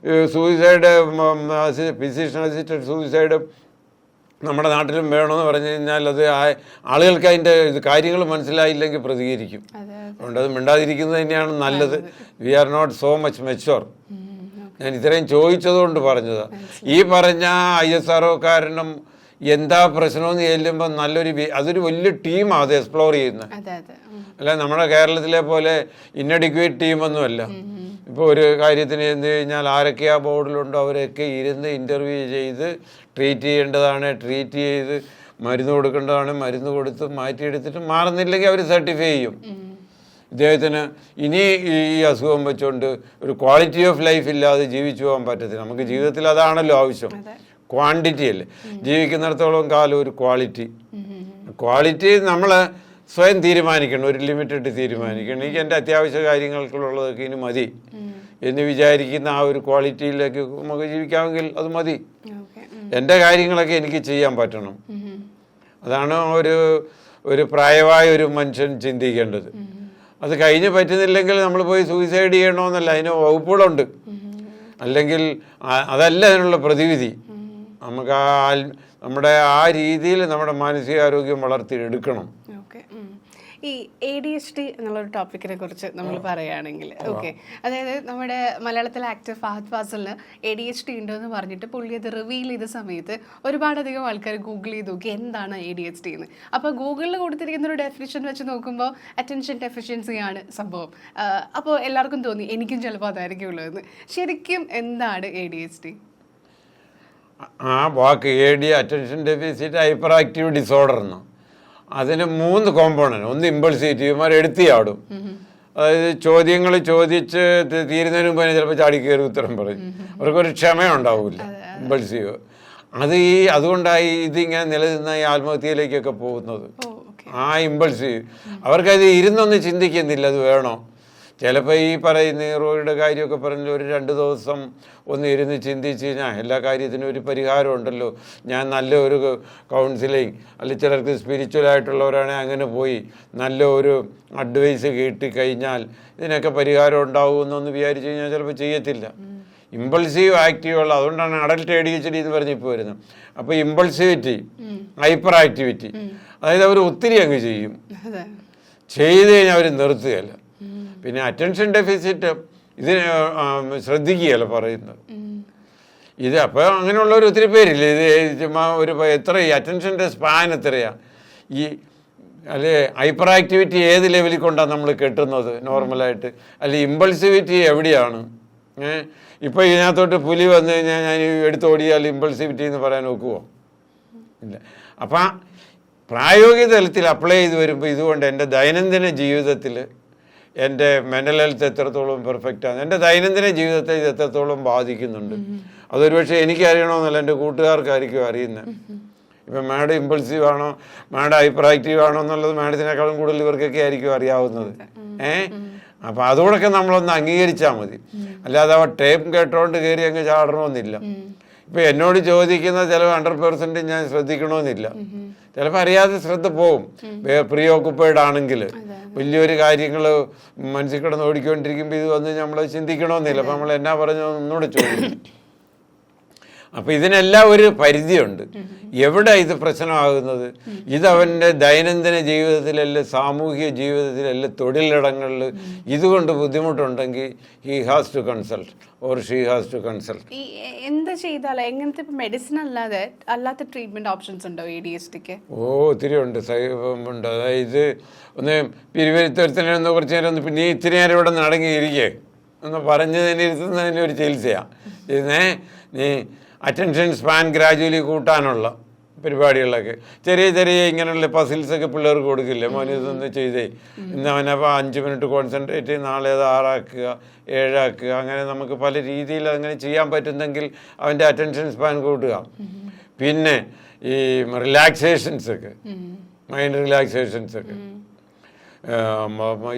S1: സൂയിസൈഡ്, ഫിസിഷ്യൻ അസിസ്റ്റഡ് സൂയിസൈഡ് നമ്മുടെ നാട്ടിലും വേണമെന്ന് പറഞ്ഞു കഴിഞ്ഞാൽ അത് ആളുകൾക്ക് അതിൻ്റെ കാര്യങ്ങൾ മനസ്സിലായില്ലെങ്കിൽ പ്രതികരിക്കും. അതുകൊണ്ട് അത് മിണ്ടാതിരിക്കുന്നത് തന്നെയാണ് നല്ലത്. We are not so much mature. ഞാൻ ഇത്രയും ചോദിച്ചതുകൊണ്ട് പറഞ്ഞതാണ്. ഈ പറഞ്ഞ ISROക്കാരനും എന്താ പ്രശ്നമെന്ന് ചെല്ലുമ്പോൾ അതൊരു വലിയ ടീമാണ് അത് എക്സ്പ്ലോർ ചെയ്യുന്നത്. അല്ല നമ്മുടെ കേരളത്തിലെ പോലെ ഇന്നഡിക്വേറ്റ് ടീമൊന്നുമല്ല. ഇപ്പോൾ ഒരു കാര്യത്തിന് ചെന്ന് കഴിഞ്ഞാൽ ആരൊക്കെ ബോർഡിലുണ്ടോ അവരൊക്കെ ഇരുന്ന് ഇൻ്റർവ്യൂ ചെയ്ത് ട്രീറ്റ് ചെയ്യേണ്ടതാണ്, ട്രീറ്റ് ചെയ്ത് മരുന്ന് കൊടുക്കേണ്ടതാണ്, മരുന്ന് കൊടുത്ത് മാറ്റിയെടുത്തിട്ട് മാറുന്നില്ലെങ്കിൽ അവർ സർട്ടിഫൈ ചെയ്യും. ഇദ്ദേഹത്തിന് ഇനി ഈ അസുഖം വെച്ചുകൊണ്ട് ഒരു ക്വാളിറ്റി ഓഫ് ലൈഫ് ഇല്ലാതെ ജീവിച്ചു പോകാൻ പറ്റത്തില്ല. നമുക്ക് ജീവിതത്തിൽ അതാണല്ലോ ആവശ്യം, ക്വാണ്ടിറ്റി അല്ലേ. ജീവിക്കുന്നിടത്തോളം കാലം ഒരു ക്വാളിറ്റി നമ്മൾ സ്വയം തീരുമാനിക്കണം, ഒരു ലിമിറ്റിട്ട് തീരുമാനിക്കണം. എനിക്ക് എൻ്റെ അത്യാവശ്യ കാര്യങ്ങൾക്കുള്ളതൊക്കെ ഇനി മതി എന്ന് വിചാരിക്കുന്ന ആ ഒരു ക്വാളിറ്റിയിലേക്ക് നമുക്ക് ജീവിക്കാമെങ്കിൽ അത് മതി. എൻ്റെ കാര്യങ്ങളൊക്കെ എനിക്ക് ചെയ്യാൻ പറ്റണം. അതാണ് ഒരു പ്രായമായ ഒരു മനുഷ്യൻ ചിന്തിക്കേണ്ടത്. അത് കഴിഞ്ഞ് പറ്റുന്നില്ലെങ്കിൽ നമ്മൾ പോയി സൂയിസൈഡ് ചെയ്യണമെന്നല്ല, അതിന് വകുപ്പുകളുണ്ട്. അല്ലെങ്കിൽ അതല്ല അതിനുള്ള പ്രതിവിധി. നമുക്ക് നമ്മുടെ ആ രീതിയിൽ നമ്മുടെ മാനസികാരോഗ്യം വളർത്തിയെടുക്കണം.
S2: ഈ ADHD എന്നുള്ളൊരു ടോപ്പിക്കിനെ കുറിച്ച് നമ്മൾ പറയുകയാണെങ്കിൽ അതായത് നമ്മുടെ മലയാളത്തിലെ ആക്ടർ ഫഹദ് ഫാസിലിന് ADHD ഉണ്ടെന്ന് പറഞ്ഞിട്ട് പുള്ളി അത് റിവീൽ ചെയ്ത സമയത്ത് ഒരുപാടധികം ആൾക്കാർ ഗൂഗിൾ ചെയ്ത് നോക്കി എന്താണ് ADHD എന്ന്. അപ്പോൾ ഗൂഗിളിൽ കൊടുത്തിരിക്കുന്ന ഒരു ഡെഫിനിഷൻ വെച്ച് നോക്കുമ്പോൾ അറ്റൻഷൻ ഡെഫിഷ്യൻസി ആണ് സംഭവം. അപ്പോൾ എല്ലാവർക്കും തോന്നി എനിക്കും ചിലപ്പോൾ അതായിരിക്കും ഉള്ളതെന്ന്. ശരിക്കും എന്താണ് ADHD?
S1: ആ വാക്ക് attention deficit hyperactive disorder എന്ന്. അതിന് 3 കോമ്പോണന്റ്. ഒന്ന് ഇമ്പൾസിവിറ്റി, ഇവന്മാർ എടുത്തിയാടും. അതായത് ചോദ്യങ്ങൾ ചോദിച്ച് തീരുന്നതിന് മുമ്പ് തന്നെ ചിലപ്പോൾ ചാടി കയറി ഉത്തരം പറയും. അവർക്കൊരു ക്ഷമയുണ്ടാവില്ല, ഇമ്പൾസീവ്. അതുകൊണ്ടായി ഇതിങ്ങനെ നിലനിന്ന ഈ ആത്മഹത്യയിലേക്കൊക്കെ പോകുന്നത്. ആ ഇമ്പൾസീവ് അവർക്കത് ഇരുന്നൊന്നും ചിന്തിക്കുന്നില്ല അത് വേണോ. ചിലപ്പോൾ ഈ പറയുന്ന റോയുടെ കാര്യമൊക്കെ പറഞ്ഞ് ഒരു 2 ദിവസം ഒന്ന് ഇരുന്ന് ചിന്തിച്ച് കഴിഞ്ഞാൽ എല്ലാ കാര്യത്തിനും ഒരു പരിഹാരം ഉണ്ടല്ലോ, ഞാൻ നല്ലൊരു കൗൺസിലിങ് അല്ലെങ്കിൽ ചിലർക്ക് സ്പിരിച്വലായിട്ടുള്ളവരാണെങ്കിൽ അങ്ങനെ പോയി നല്ല ഒരു അഡ്വൈസ് കിട്ടിക്കഴിഞ്ഞാൽ ഇതിനൊക്കെ പരിഹാരം ഉണ്ടാവുമെന്നൊന്ന് വിചാരിച്ചു കഴിഞ്ഞാൽ ചിലപ്പോൾ ചെയ്യത്തില്ല. ഇമ്പൾസീവ് ആക്റ്റീവുള്ള, അതുകൊണ്ടാണ് അഡൽട്ട് ADHD എന്ന് പറഞ്ഞ് ഇപ്പോൾ വരുന്നത്. അപ്പോൾ ഇമ്പൾസിവിറ്റി, ഹൈപ്പർ ആക്ടിവിറ്റി, അതായത് അവർ ഒത്തിരി അങ്ങ് ചെയ്യും, ചെയ്ത് കഴിഞ്ഞാൽ അവർ നിർത്തുകയല്ല. പിന്നെ അറ്റൻഷൻ ഡെഫിസിറ്റ് ഇതിന് ശ്രദ്ധിക്കുകയല്ല പറയുന്നത്. അപ്പോൾ അങ്ങനെയുള്ളവർ ഒത്തിരി പേരില്ല. ഇത് ചുമ്മാ എത്ര ഈ അറ്റൻഷൻ്റെ സ്പാൻ എത്രയാണ്? അല്ലെ ഹൈപ്പർ ആക്ടിവിറ്റി ഏത് ലെവലിൽ കൊണ്ടാണ് നമ്മൾ കെട്ടുന്നത് നോർമലായിട്ട്? അല്ലെ ഇമ്പൾസിവിറ്റി എവിടെയാണ്? ഇപ്പോൾ ഇതിനകത്തോട്ട് പുലി വന്നു കഴിഞ്ഞാൽ ഞാൻ എടുത്തോടിയാൽ ഇമ്പൾസിവിറ്റി എന്ന് പറയാൻ നോക്കുമോ? ഇല്ല. അപ്പം പ്രായോഗിക തലത്തിൽ അപ്ലൈ ചെയ്ത് വരുമ്പോൾ ഇതുകൊണ്ട് എൻ്റെ ദൈനംദിന ജീവിതത്തിൽ എൻ്റെ മെൻ്റൽ ഹെൽത്ത് എത്രത്തോളം പെർഫെക്റ്റാണ്, എൻ്റെ ദൈനംദിന ജീവിതത്തെ ഇത് എത്രത്തോളം ബാധിക്കുന്നുണ്ട്, അതൊരുപക്ഷെ എനിക്ക് അറിയണമെന്നല്ല, എൻ്റെ കൂട്ടുകാർക്കായിരിക്കും അറിയുന്നത്. ഇപ്പം മാഡം ഇമ്പൾസീവ് ആണോ, മാഡം ഹൈപ്പർ ആക്റ്റീവ് ആണോ എന്നുള്ളത് മാഡത്തിനേക്കാളും കൂടുതൽ ഇവർക്കൊക്കെ ആയിരിക്കും അറിയാവുന്നത്. അപ്പം അതോടൊക്കെ നമ്മളൊന്ന് അംഗീകരിച്ചാൽ മതി. അല്ലാതെ ആ ടേപ്പ് കേട്ടോണ്ട് കയറി അങ്ങ് ചാടണമെന്നില്ല. ഇപ്പം എന്നോട് ചോദിക്കുന്ന ചിലപ്പോൾ 100% ഞാൻ ശ്രദ്ധിക്കണമെന്നില്ല. ചിലപ്പോൾ അറിയാതെ ശ്രദ്ധ പോവും, പ്രീ ഓക്കുപ്പൈഡ് ആണെങ്കിൽ. വലിയൊരു കാര്യങ്ങൾ മനസ്സിൽ കിടന്ന് ഓടിക്കൊണ്ടിരിക്കുമ്പോൾ ഇത് വന്ന് നമ്മൾ ചിന്തിക്കണമെന്നില്ല. അപ്പം നമ്മൾ എന്നാ പറഞ്ഞോ ഒന്നുകൂടെ ചോദിക്കും. അപ്പം ഇതിനെല്ലാം ഒരു പരിധിയുണ്ട്. എവിടെ ഇത് പ്രശ്നമാകുന്നത്? ഇതവൻ്റെ ദൈനംദിന ജീവിതത്തിലല്ല, സാമൂഹിക ജീവിതത്തിലല്ല, തൊഴിലിടങ്ങളിൽ ഇതുകൊണ്ട് ബുദ്ധിമുട്ടുണ്ടെങ്കിൽ he has to consult or she has to consult.
S2: എന്ത് ചെയ്താൽ എങ്ങനത്തെ മെഡിസിൻ അല്ലാത്ത ട്രീറ്റ്മെന്റ് ഓപ്ഷൻസ് ഉണ്ടോ ADHDക്ക്?
S1: ഒത്തിരി ഉണ്ട്, ഉണ്ട്. അതായത് ഒന്ന് പിരിവരുത്തരത്തിനൊന്ന് കുറച്ച് നേരം ഒന്ന് പിന്നെ ഇത്തിരി നേരം ഇവിടെ നടങ്ങിയിരിക്കേ എന്ന് പറഞ്ഞതിന് ഇരുത്തുന്നതിന് ഒരു ചികിത്സയാണ്. നീ അറ്റൻഷൻ സ്പാൻ ഗ്രാജുവലി കൂട്ടാനുള്ള പരിപാടികളൊക്കെ ചെറിയ ചെറിയ ഇങ്ങനെയുള്ള പസിൽസൊക്കെ പിള്ളേർക്ക് കൊടുക്കില്ലേ, മോനെ ഇതൊന്ന് ചെയ്തേ, ഇന്ന് അവനപ്പോൾ 5 മിനിറ്റ് കോൺസെൻട്രേറ്റ്, നാളെ അത് 6 ആക്കുക, 7 ആക്കുക. അങ്ങനെ നമുക്ക് പല രീതിയിൽ അങ്ങനെ ചെയ്യാൻ പറ്റുന്നെങ്കിൽ അവൻ്റെ അറ്റൻഷൻ സ്പാൻ കൂട്ടുക. പിന്നെ ഈ റിലാക്സേഷൻസൊക്കെ, മൈൻഡ് റിലാക്സേഷൻസൊക്കെ,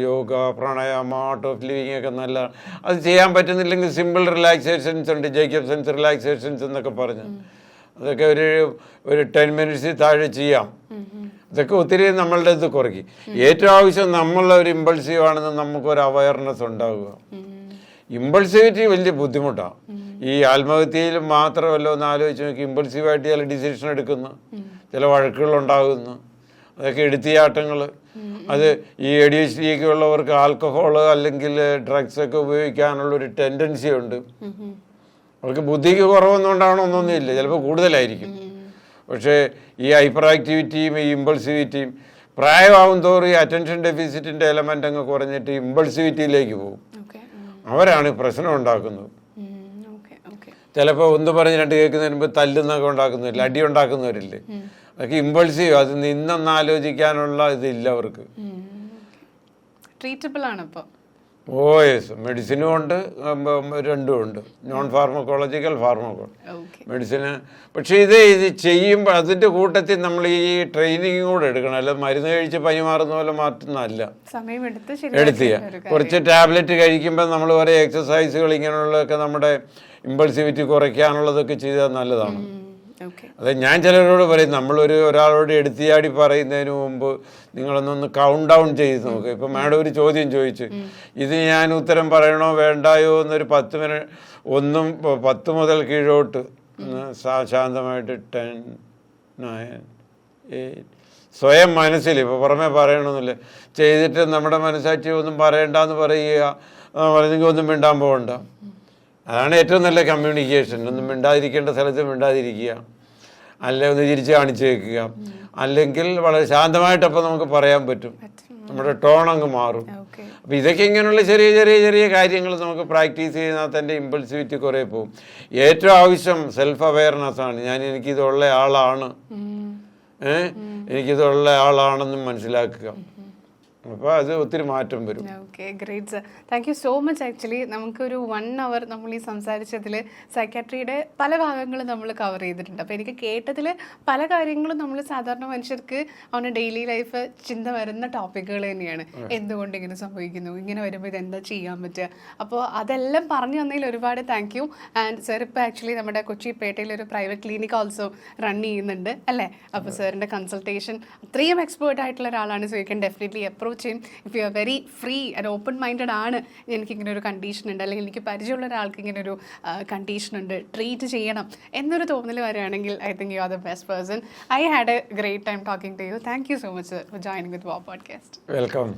S1: yoga, pranayama, art of living ഒക്കെ നല്ല. അത് ചെയ്യാൻ പറ്റുന്നില്ലെങ്കിൽ സിമ്പിൾ റിലാക്സേഷൻസ് ഉണ്ട്, ജേക്കബ്സൺസ് റിലാക്സേഷൻസ് എന്നൊക്കെ പറഞ്ഞ്. അതൊക്കെ ഒരു 10 മിനിറ്റ്സിൽ താഴെ ചെയ്യാം. ഇതൊക്കെ ഒത്തിരി നമ്മളുടെ ഇത് കുറയ്ക്കും. ഏറ്റവും ആവശ്യം നമ്മളൊരു ഇമ്പൾസീവ് ആണെന്ന് നമുക്കൊരു അവയർനെസ് ഉണ്ടാവുക. ഇമ്പൾസിവിറ്റി വലിയ ബുദ്ധിമുട്ടാണ്. ഈ ആത്മഹത്യയിൽ മാത്രമല്ല, ഒന്ന് ആലോചിച്ച് നോക്കി, ഇമ്പൾസീവായിട്ട് ചില ഡിസിഷൻ എടുക്കുന്നു, ചില വഴക്കുകളുണ്ടാകുന്നു, അതൊക്കെ എടുത്തിയാട്ടങ്ങൾ. അത് ഈ ADHD ഒക്കെ ഉള്ളവർക്ക് ആൽക്കഹോള് അല്ലെങ്കിൽ ഡ്രഗ്സൊക്കെ ഉപയോഗിക്കാനുള്ളൊരു ടെൻഡൻസി ഉണ്ട്. അവർക്ക് ബുദ്ധിക്ക് കുറവൊന്നുകൊണ്ടാണോ ഒന്നൊന്നുമില്ല, ചിലപ്പോൾ കൂടുതലായിരിക്കും. പക്ഷേ ഈ ഹൈപ്പർ ആക്ടിവിറ്റിയും ഈ ഇമ്പൾസിവിറ്റിയും പ്രായമാവും തോറും ഈ അറ്റൻഷൻ ഡെഫിസിറ്റിൻ്റെ എലമെൻ്റ് അങ്ങ് കുറഞ്ഞിട്ട് ഇമ്പൾസിവിറ്റിയിലേക്ക് പോകും. അവരാണ് പ്രശ്നം ഉണ്ടാക്കുന്നത്. ചിലപ്പോൾ ഒന്ന് പറഞ്ഞ് രണ്ട് കേൾക്കുന്നതിന് മുമ്പ് തല്ലുന്നൊക്കെ ഉണ്ടാക്കുന്നവരില്ല, അടി ഉണ്ടാക്കുന്നവരില്ലേ, അതൊക്കെ ഇമ്പൾസീവ്. അത് നിന്നൊന്ന് ആലോചിക്കാനുള്ള ഇതില്ല അവർക്ക്.
S2: ട്രീറ്റബിൾ ആണ് ഇപ്പോൾ.
S1: ഓ യെസ്, മെഡിസിനും ഉണ്ട്, രണ്ടും ഉണ്ട്, നോൺ ഫാർമക്കോളജിക്കൽ, മെഡിസിന്. പക്ഷേ ഇത് ചെയ്യുമ്പോൾ അതിൻ്റെ കൂട്ടത്തിൽ നമ്മൾ ഈ ട്രെയിനിങ് കൂടെ എടുക്കണം. അല്ല മരുന്ന് കഴിച്ച് പനി മാറുന്ന പോലെ മാറ്റുന്നതല്ല, എടുത്തിയ കുറച്ച് ടാബ്ലറ്റ് കഴിക്കുമ്പോൾ നമ്മൾ കുറേ എക്സസൈസുകൾ ഇങ്ങനെയുള്ളതൊക്കെ നമ്മുടെ ഇമ്പൾസിവിറ്റി കുറയ്ക്കാനുള്ളതൊക്കെ ചെയ്താൽ നല്ലതാണ്. അതെ, ഞാൻ ചിലരോട് പറയും, ഒരാളോട് എടുത്തിയാടി പറയുന്നതിന് മുമ്പ് നിങ്ങളൊന്നൊന്ന് കൗണ്ട് ഡൗൺ ചെയ്ത് നോക്കുക. ഇപ്പം മാഡം ഒരു ചോദ്യം ചോദിച്ചു, ഇത് ഞാൻ ഉത്തരം പറയണോ വേണ്ടായോ എന്നൊരു 10 മിനിറ്റ്, 10 മുതൽ കീഴോട്ട് ശാന്തമായിട്ട് 10, 9, 8 സ്വയം മനസ്സിൽ, ഇപ്പോൾ പുറമേ പറയണമെന്നില്ല, ചെയ്തിട്ട് നമ്മുടെ മനസ്സാക്ഷി ഒന്നും പറയണ്ടെന്ന് പറയുക, പറഞ്ഞെങ്കിൽ ഒന്നും മിണ്ടാൻ പോകണ്ട. അതാണ് ഏറ്റവും നല്ല കമ്മ്യൂണിക്കേഷൻ. ഒന്നും മിണ്ടാതിരിക്കേണ്ട സ്ഥലത്ത് മിണ്ടാതിരിക്കുക, അല്ലെ ഒന്ന് ചിരിച്ച് കാണിച്ചു വെക്കുക, അല്ലെങ്കിൽ വളരെ ശാന്തമായിട്ടപ്പോൾ നമുക്ക് പറയാൻ പറ്റും, നമ്മുടെ ടോൺ അങ്ങ് മാറും. അപ്പോൾ ഇതൊക്കെ ഇങ്ങനെയുള്ള ചെറിയ ചെറിയ ചെറിയ കാര്യങ്ങൾ നമുക്ക് പ്രാക്ടീസ് ചെയ്യുന്നാൽ തന്നെ ഇമ്പൾസിവിറ്റി കുറേ പോകും. ഏറ്റവും ആവശ്യം സെൽഫ് അവെയർനെസ് ആണ്. എനിക്കിതുള്ള ആളാണ്, എനിക്കിതുള്ള ആളാണെന്നും മനസ്സിലാക്കുക. അപ്പോൾ അത് ഒത്തിരി മാറ്റം വരും.
S2: Okay, great sir, thank you so much. Actually നമുക്കൊരു 1 hour നമ്മൾ ഈ സംസാരിച്ചതിൽ സൈക്കാട്രിയുടെ പല ഭാഗങ്ങളും നമ്മൾ കവർ ചെയ്തിട്ടുണ്ട്. അപ്പോൾ എനിക്ക് കേട്ടതിൽ പല കാര്യങ്ങളും നമ്മൾ സാധാരണ മനുഷ്യർക്ക് അവൻ്റെ ഡെയിലി ലൈഫ് ചിന്ത വരുന്ന ടോപ്പിക്കുകൾ തന്നെയാണ്. എന്തുകൊണ്ട് ഇങ്ങനെ സംഭവിക്കുന്നു, ഇങ്ങനെ വരുമ്പോൾ ഇതെന്താ ചെയ്യാൻ പറ്റുക. അപ്പോൾ അതെല്ലാം പറഞ്ഞു തന്നതിൽ ഒരുപാട് താങ്ക് യു. ആൻഡ് സർ ഇപ്പോൾ ആക്ച്വലി നമ്മുടെ കൊച്ചി പേട്ടയിൽ ഒരു പ്രൈവറ്റ് ക്ലിനിക് ഓൾസോ റൺ ചെയ്യുന്നുണ്ട് അല്ലേ. അപ്പോൾ സാറിൻ്റെ കൺസൾട്ടേഷൻ അത്രയും എക്സ്പേർട്ട് ആയിട്ടുള്ള ഒരാളാണ്. So you can definitely approach ചെയ്യും if you are very free and open minded ആണ്. എനിക്കിങ്ങനെ ഒരു കണ്ടീഷൻ ഉണ്ട്, അല്ലെങ്കിൽ എനിക്ക് പരിചയമുള്ള ഒരാൾക്ക് ഇങ്ങനെ ഒരു കണ്ടീഷൻ ഉണ്ട്, ട്രീറ്റ് ചെയ്യണം എന്നൊരു തോന്നൽ വരികയാണെങ്കിൽ I think you are the best person. I had a great time talking to you. Thank you so much for joining with wow podcast.
S1: Welcome.